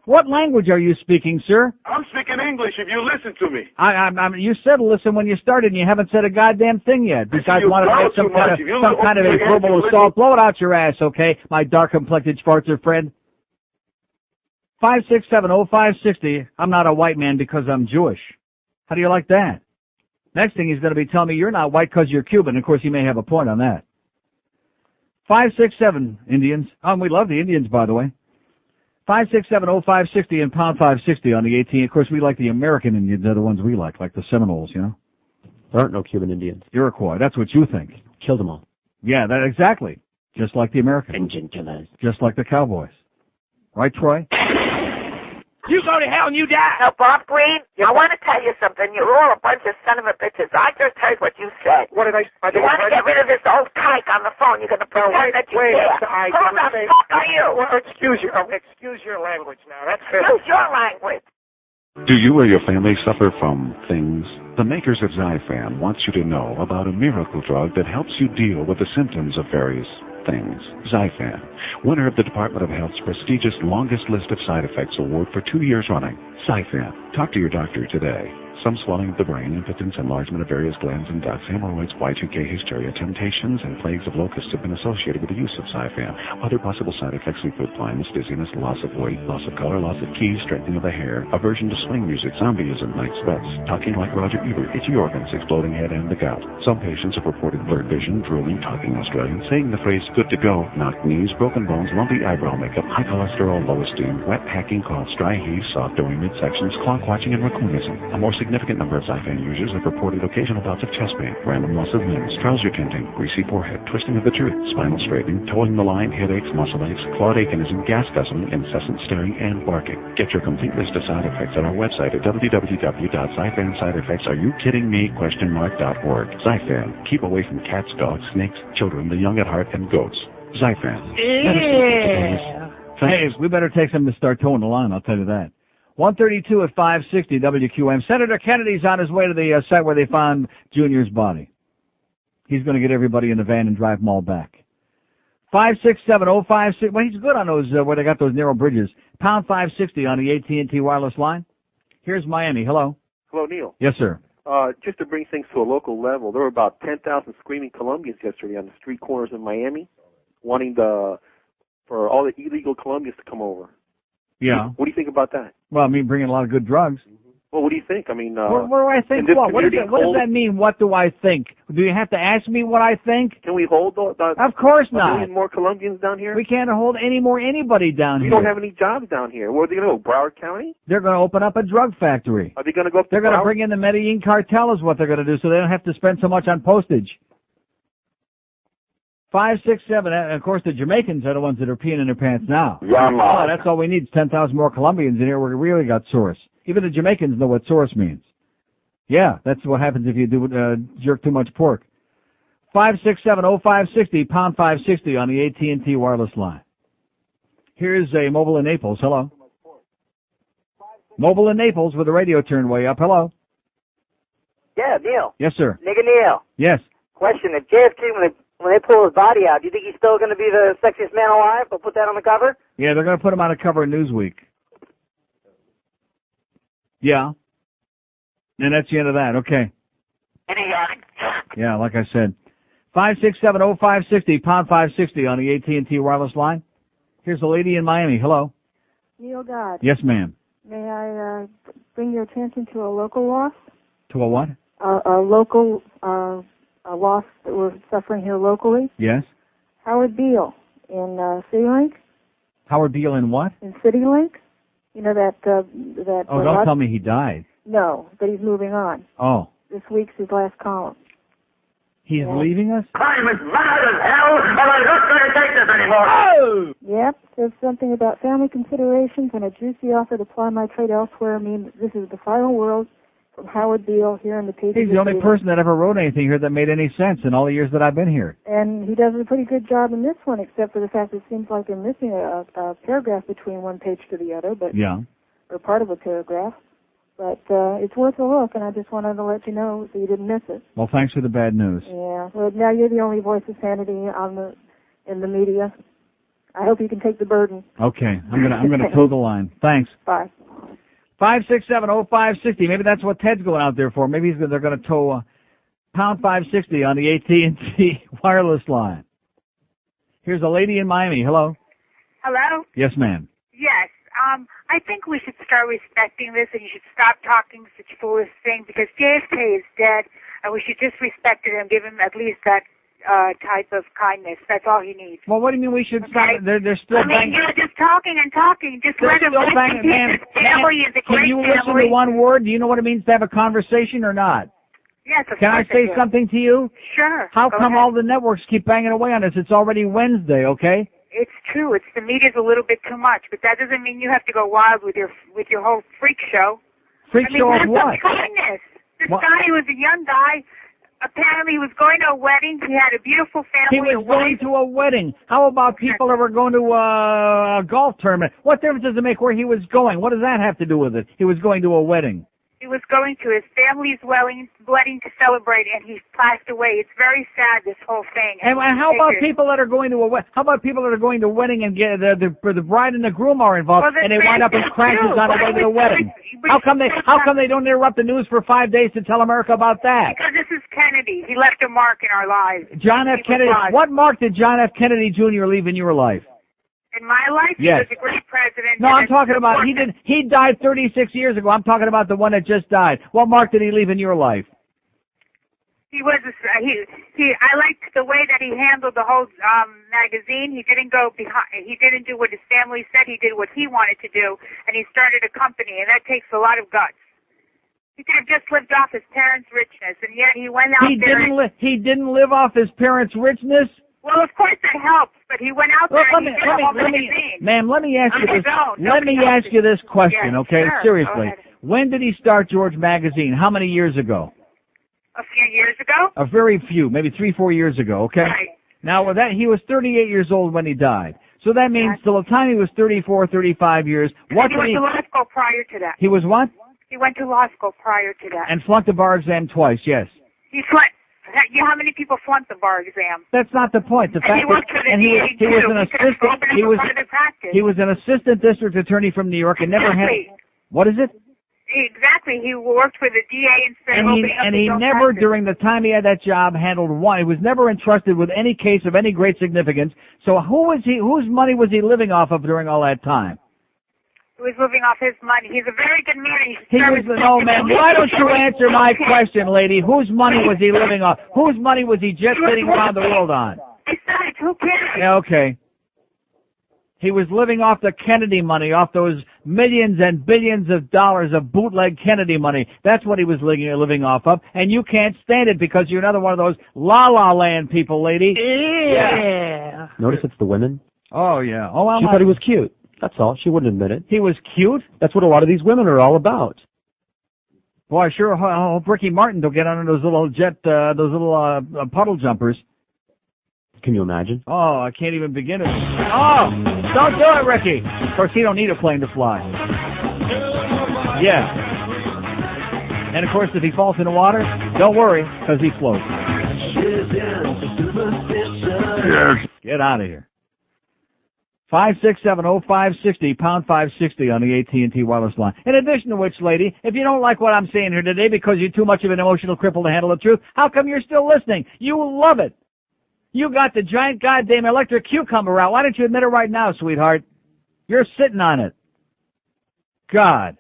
What language are you speaking, sir? I'm speaking English if you listen to me. You said listen when you started, and you haven't said a goddamn thing yet. Besides wanting to make some kind of a verbal assault. Blow it out your ass, okay? My dark-complected Schwarzer friend. 5670560. I'm not a white man because I'm Jewish. How do you like that? Next thing he's going to be telling me you're not white because you're Cuban. Of course, he may have a point on that. 567 Indians. We love the Indians, by the way. 567-0560 and pound 560 on the 18. Of course, we like the American Indians. They're the ones we like the Seminoles, you know. There aren't no Cuban Indians. Iroquois. That's what you think. Killed them all. Yeah, that exactly. Just like the Americans. Engine killers. Just like the Cowboys. Right, Troy? You go to hell and you die. Now, Bob Green, I want to tell you something. You're all a bunch of son of a bitches. I just heard what you said. What did I You want to get rid of this old kike on the phone. You're going to pretend that you care. Who the fuck are you? Well, excuse your language now. That's fair. Use your language. Do you or your family suffer from things? The makers of Zyfam wants you to know about a miracle drug that helps you deal with the symptoms of various things. Zyfam, winner of the Department of Health's prestigious Longest List of Side Effects Award for 2 years running. Zyfam. Talk to your doctor today. Some swelling of the brain, impotence, enlargement of various glands and ducts, hemorrhoids, Y2K hysteria, temptations, and plagues of locusts have been associated with the use of Zyfam. Other possible side effects include blindness, dizziness, loss of weight, loss of color, loss of keys, straightening of the hair, aversion to swing music, zombieism, night sweats, talking like Roger Ebert, itchy organs, exploding head, and the gout. Some patients have reported blurred vision, drooling, talking Australian, saying the phrase good to go, knocked knees, broken bones, lumpy eyebrow makeup, high cholesterol, low esteem, wet hacking coughs, dry heaves, soft doughy midsections, clock watching, and raccoonism. A more significant number of Zyfam users have reported occasional bouts of chest pain, random loss of limbs, trouser tinting, greasy forehead, twisting of the truth, spinal straightening, towing the line, headaches, muscle aches, claude achenism, gas guzzling, incessant staring, and barking. Get your complete list of side effects at our website at www.zyfamsideeffects.org. Zyfam. Keep away from cats, dogs, snakes, children, the young at heart, and goats. Zyfam. Yeah. Hey, we better take some to start towing the line, I'll tell you that. 132 at 560 WQM. Senator Kennedy's on his way to the site where they found Junior's body. He's going to get everybody in the van and drive them all back. 567-056. Well, he's good on those where they got those narrow bridges. Pound 560 on the AT&T wireless line. Here's Miami. Hello. Hello, Neil. Yes, sir. Just to bring things to a local level, there were about 10,000 screaming Colombians yesterday on the street corners of Miami, wanting for all the illegal Colombians to come over. Yeah. What do you think about that? Well, I mean, bringing a lot of good drugs. Well, what do you think? I mean, what do I think? What does that mean? What do I think? Do you have to ask me what I think? Can we hold Of course a not. million more Colombians down here? We can't hold anybody down We here. don't have any jobs down here. Where are they going to go? Broward County? They're going to open up a drug factory. Are they going to go up to They're going to Broward? bring in the Medellin cartel is what they're going to do, so they don't have to spend so much on postage. 567, and of course the Jamaicans are the ones that are peeing in their pants now. Yeah, man. That's all we need is 10,000 more Colombians in here. We really got source. Even the Jamaicans know what source means. Yeah, that's what happens if you do jerk too much pork. 567-0560, pound 560 on the AT&T wireless line. Here's a mobile in Naples. Hello. Mobile in Naples with the radio turned way up. Hello. Yeah, Neil. Yes, sir. Nigga Neil. Yes. Question, if JFK, when they pull his body out, do you think he's still going to be the sexiest man alive? They'll put that on the cover? Yeah, they're going to put him on the cover of Newsweek. Yeah. And that's the end of that. Okay. Yeah, like I said. 567-0560, pound 560 on the AT&T wireless line. Here's a lady in Miami. Hello. Neil God. Yes, ma'am. May I bring your attention to a local loss? To a what? A local a loss that we're suffering here locally. Yes. Howard Beale in CityLink. Howard Beale in what? In CityLink. You know that Oh, don't tell me he died. No, but he's moving on. Oh. This week's his last column. He's leaving us? I'm as mad as hell, and I'm not going to take this anymore. Oh! Yep, says something about family considerations and a juicy offer to ply my trade elsewhere mean that this is the final word from Howard Beale here in the pages. He's the only person that ever wrote anything here that made any sense in all the years that I've been here. And he does a pretty good job in this one, except for the fact that it seems like they're missing a paragraph between one page to the other, but yeah, or part of a paragraph. But it's worth a look, and I just wanted to let you know so you didn't miss it. Well, thanks for the bad news. Yeah. Well, now you're the only voice of sanity in the media. I hope you can take the burden. Okay, I'm gonna toe the line. Thanks. Bye. 567-0560. Maybe that's what Ted's going out there for. Maybe they're going to tow pound 560 on the AT&T wireless line. Here's a lady in Miami. Hello. Hello? Yes, ma'am. Yes. I think we should start respecting this, and you should stop talking such foolish things, because JFK is dead, and we should just respect it and give him at least that type of kindness. That's all he needs. Well, what do you mean we should stop? They're still banging. You're just talking and talking. Just They're let him still listen. banging, man. Family is a great Can you family. listen to one word? Do you know what it means to have a conversation or not? Yes, of Can I course say something to you? Sure. How Go come ahead. all the networks keep banging away on us? It's already Wednesday, okay? It's true. It's the media's a little bit too much, but that doesn't mean you have to go wild with your whole freak show. Freak show of what? Kindness. This What? guy was a young guy. Apparently, he was going to a wedding. He had a beautiful family. He was going to a wedding. How about people that were going to a golf tournament? What difference does it make where he was going? What does that have to do with it? He was going to a wedding. He was going to his family's wedding to celebrate, and he passed away. It's very sad, this whole thing. And how about people that are going to how about people that are going to a wedding and get the bride and the groom are involved, Well, and they wind up in crashes on the way to the wedding? How come they don't interrupt the news for 5 days to tell America about that? Because this is Kennedy. He left a mark in our lives. John F. Kennedy. What mark did John F. Kennedy Jr. leave in your life? In my life, Yes. he was a great president. No, I'm and talking about he died 36 years ago. I'm talking about the one that just died. What mark did he leave in your life? He was I liked the way that he handled the whole magazine. He didn't go behind. He didn't do what his family said. He did what he wanted to do, and he started a company, and that takes a lot of guts. He could have just lived off his parents' richness, and yet he went out there. He didn't live off his parents' richness. Well, of course that helps, but he went out there and he did a whole magazine. Ma'am, let me ask you On this. his own. Let me Nobody ask else you did. this question, Yes, okay? sure. Seriously. Go ahead. When did he start George Magazine? How many years ago? A few years ago. A very few, maybe 3-4 years ago, okay? Right. Now, with that, he was 38 years old when he died. So that means till the time he was 34, 35 years, what He did went to law school prior to that. He was what? He went to law school prior to that. And flunked the bar exam twice, yes. He flunked. How many people flunked the bar exam? That's not the point. The And fact he worked for the he DA was too. an He could have assistant. opened up a private practice. He was an assistant district attorney from New York and never had. Exactly. What is it? Exactly. He worked for the DA instead of opening up And his he own never, practice. during the time he had that job, handled one. He was never entrusted with any case of any great significance. So whose money was he living off of during all that time? He was living off his money. He's a very good man. No, man. Why don't you answer my question, lady? Whose money was he living off? Whose money was he jet setting around the world on? Besides, who cares? Yeah, okay. He was living off the Kennedy money, off those millions and billions of dollars of bootleg Kennedy money. That's what he was living off of. And you can't stand it because you're another one of those la-la land people, lady. Yeah. Notice it's the women. Oh, yeah. Oh, She thought he was cute. That's all. She wouldn't admit it. He was cute? That's what a lot of these women are all about. Boy, I sure hope Ricky Martin don't get under those little puddle jumpers. Can you imagine? Oh, I can't even begin to. Oh, don't do it, Ricky. Of course, he don't need a plane to fly. Yeah. And of course, if he falls in the water, don't worry, because he floats. Yes. Get out of here. 5670560, pound 560 on the AT&T wireless line. In addition to which, lady, if you don't like what I'm saying here today because you're too much of an emotional cripple to handle the truth, how come you're still listening? You love it. You got the giant goddamn electric cucumber out. Why don't you admit it right now, sweetheart? You're sitting on it. God.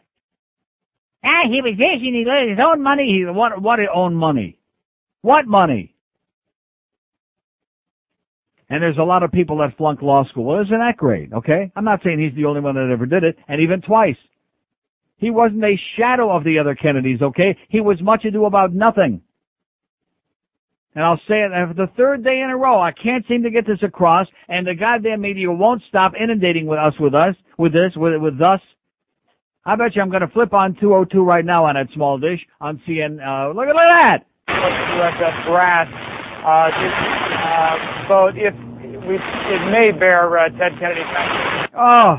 He was rich and he let his own money. What own money? What money? And there's a lot of people that flunk law school. Well, isn't that great? Okay? I'm not saying he's the only one that ever did it, and even twice. He wasn't a shadow of the other Kennedys, okay? He was much ado about nothing. And I'll say it for the third day in a row. I can't seem to get this across, and the goddamn media won't stop inundating with us. I bet you I'm going to flip on 202 right now on that small dish on CN. Look at that! USS Brass. So it may bear Ted Kennedy's name. Oh,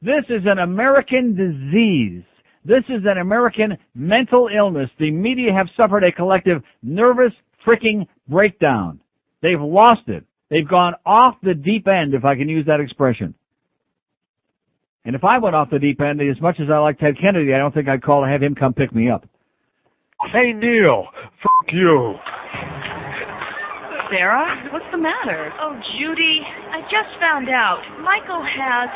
this is an American disease. This is an American mental illness. The media have suffered a collective nervous freaking breakdown. They've lost it. They've gone off the deep end, if I can use that expression. And if I went off the deep end, as much as I like Ted Kennedy, I don't think I'd call to have him come pick me up. Hey, Neil, fuck you. Sarah, what's the matter? Oh, Judy, I just found out. Michael has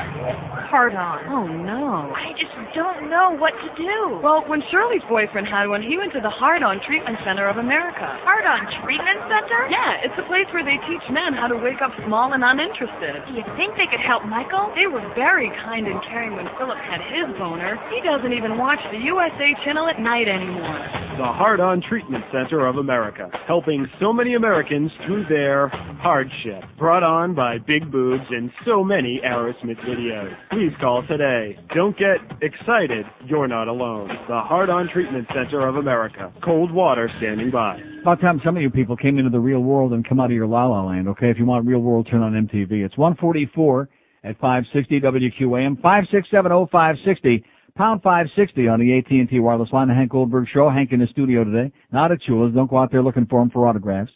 hard-on. Oh, no. I just don't know what to do. Well, when Shirley's boyfriend had one, he went to the Hard-On Treatment Center of America. Hard-on Treatment Center? Yeah, it's a place where they teach men how to wake up small and uninterested. Do you think they could help Michael? They were very kind and caring when Philip had his boner. He doesn't even watch the USA Channel at night anymore. The Hard-On Treatment Center of America, helping so many Americans through their hardship. Brought on by Big Boobs and so many Aerosmith videos. Please call today. Don't get excited. You're not alone. The Hard-On Treatment Center of America. Cold water standing by. About time some of you people came into the real world and come out of your la-la land, okay? If you want real world, turn on MTV. It's 144 at 560 WQAM, 5670560, pound 560 on the AT&T wireless line. The Hank Goldberg Show. Hank in the studio today. Not at Chula's. Don't go out there looking for him for autographs.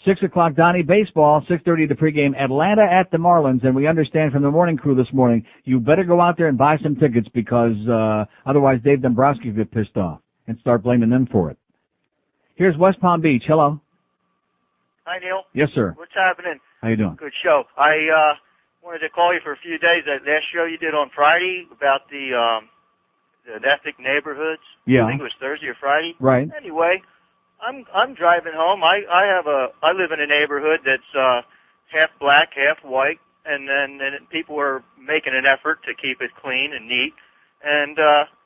6 o'clock, Donnie, baseball. 6:30 the pregame, Atlanta at the Marlins. And we understand from the morning crew this morning, you better go out there and buy some tickets because otherwise Dave Dombrowski will get pissed off and start blaming them for it. Here's West Palm Beach. Hello. Hi, Neil. Yes, sir. What's happening? How you doing? Good show. I wanted to call you for a few days. That last show you did on Friday about the ethnic neighborhoods. Yeah. I think it was Thursday or Friday. Right. Anyway, I'm driving home. I live in a neighborhood that's half black, half white, and people were making an effort to keep it clean and neat. And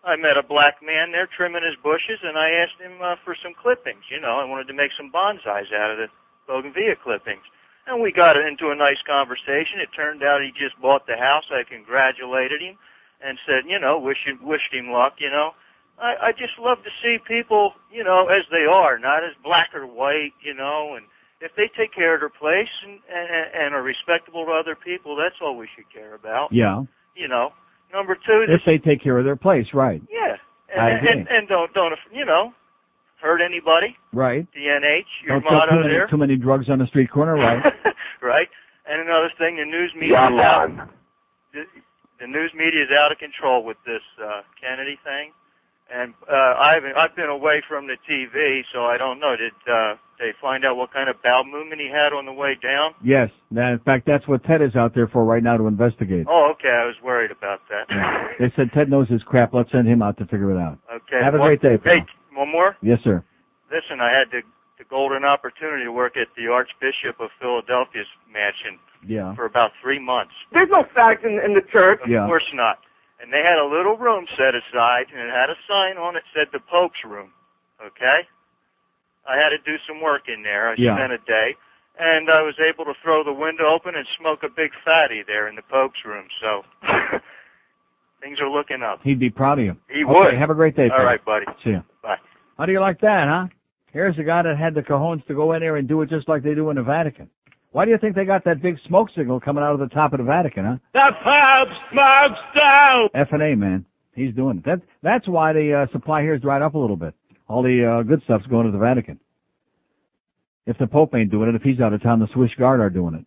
I met a black man there trimming his bushes, and I asked him for some clippings. You know, I wanted to make some bonsais out of the bougainvillea clippings. And we got into a nice conversation. It turned out he just bought the house. I congratulated him and said, you know, wished him luck, you know. I just love to see people, you know, as they are, not as black or white, you know, and if they take care of their place and are respectable to other people, that's all we should care about. Yeah. You know. Number two, if they take care of their place, right. Yeah. And don't you know, hurt anybody. Right. DNH, your don't motto sell there. Too many drugs on the street corner, right. Right. And another thing, the news media is out. The news media is out of control with this Kennedy thing. And I've been away from the TV, so I don't know. Did they find out what kind of bowel movement he had on the way down? Yes. In fact, that's what Ted is out there for right now, to investigate. Oh, okay. I was worried about that. Yeah. They said Ted knows his crap. Let's send him out to figure it out. Okay. Have a great day, pal. Hey, one more? Yes, sir. Listen, I had the golden opportunity to work at the Archbishop of Philadelphia's mansion for about 3 months. There's no fact in the church. Of course not. And they had a little room set aside, and it had a sign on it that said the Pope's room. Okay? I had to do some work in there. I spent a day. And I was able to throw the window open and smoke a big fatty there in the Pope's room. So things are looking up. He'd be proud of you. He would. Have a great day, pal. All right, buddy. See ya. Bye. How do you like that, huh? Here's a guy that had the cojones to go in there and do it just like they do in the Vatican. Why do you think they got that big smoke signal coming out of the top of the Vatican, huh? The Pope smokes down! F&A, man. He's doing it. That's why the supply here is dried up a little bit. All the good stuff's going to the Vatican. If the Pope ain't doing it, if he's out of town, the Swiss Guard are doing it.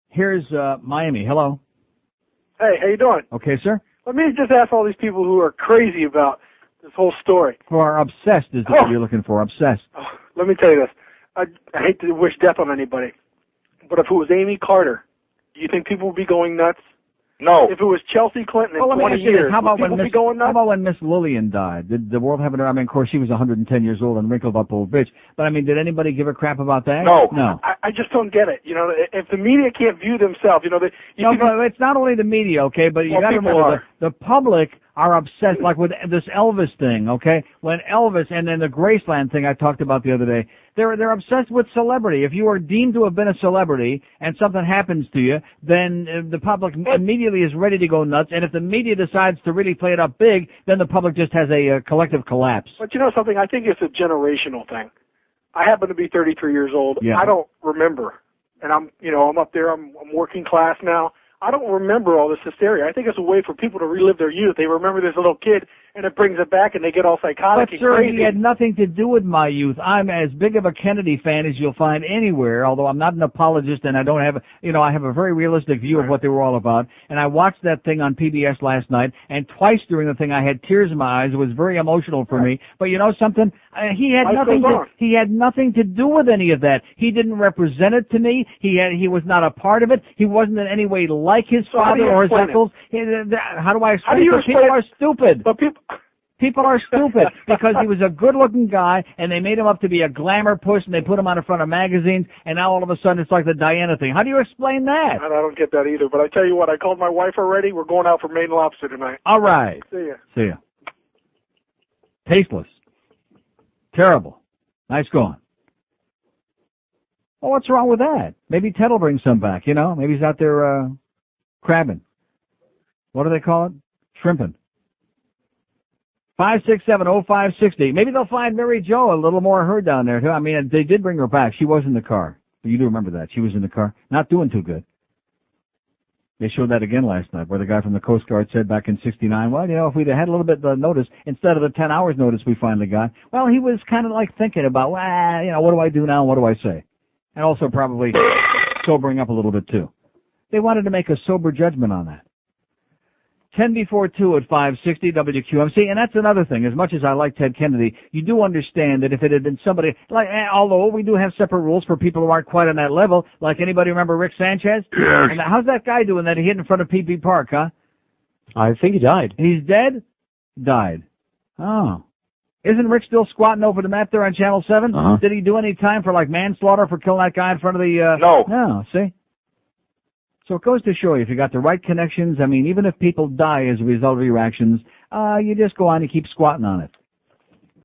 Here's Miami. Hello. Hey, how you doing? Okay, sir. Let me just ask all these people who are crazy about this whole story. Who are obsessed is what you're looking for, obsessed. Let me tell you this. I hate to wish death on anybody, but if it was Amy Carter, do you think people would be going nuts? No. If it was Chelsea Clinton in 20 years, how about would people be going nuts? How about when Miss Lillian died? Did the world have an... I mean, of course, she was 110 years old and wrinkled up old bitch. But, I mean, did anybody give a crap about that? No. No. I just don't get it. You know, if the media can't view themselves, you know... But it's not only the media, okay? But you got to remember, the public are obsessed, like with this Elvis thing, okay? When Elvis, and then the Graceland thing I talked about the other day, they're obsessed with celebrity. If you are deemed to have been a celebrity and something happens to you, then the public immediately is ready to go nuts. And if the media decides to really play it up big, then the public just has a collective collapse. But you know something? I think it's a generational thing. I happen to be 33 years old. Yeah. I don't remember. And I'm up there. I'm working class now. I don't remember all this hysteria. I think it's a way for people to relive their youth. They remember this little kid and it brings it back, and they get all psychotic But, and sir, crazy. he had nothing to do with my youth. I'm as big of a Kennedy fan as you'll find anywhere, although I'm not an apologist, and I don't have, I have a very realistic view of what they were all about. And I watched that thing on PBS last night, and twice during the thing I had tears in my eyes. It was very emotional for me. But you know something? He had nothing to do with any of that. He didn't represent it to me. He was not a part of it. He wasn't in any way like his father or his uncles. How do I explain it? People are stupid. But people are stupid because he was a good-looking guy, and they made him up to be a glamour push, and they put him on in front of magazines, and now all of a sudden it's like the Diana thing. How do you explain that? I don't get that either. But I tell you what, I called my wife already. We're going out for Maine lobster tonight. All right. See ya. See ya. Tasteless. Terrible. Nice going. Well, what's wrong with that? Maybe Ted will bring some back, Maybe he's out there crabbing. What do they call it? Shrimping. 5670560. Maybe they'll find Mary Jo a little more of her down there, too. I mean, they did bring her back. She was in the car. You do remember that. She was in the car. Not doing too good. They showed that again last night, where the guy from the Coast Guard said back in '69, well, if we'd had a little bit of notice, instead of the 10 hours notice we finally got, well, he was kind of like thinking about, what do I do now? What do I say? And also probably sobering up a little bit, too. They wanted to make a sober judgment on that. 10 before 2 at 560 WQMC. And that's another thing. As much as I like Ted Kennedy, you do understand that if it had been somebody, although we do have separate rules for people who aren't quite on that level, like anybody remember Rick Sanchez? Yes. And how's that guy doing that he hit in front of P.P. Park, huh? I think he died. He's dead? Died. Oh. Isn't Rick still squatting over the mat there on Channel 7? Uh-huh. Did he do any time for manslaughter for killing that guy in front of the... No. No, see? So it goes to show you, if you got the right connections, even if people die as a result of your actions, you just go on and keep squatting on it.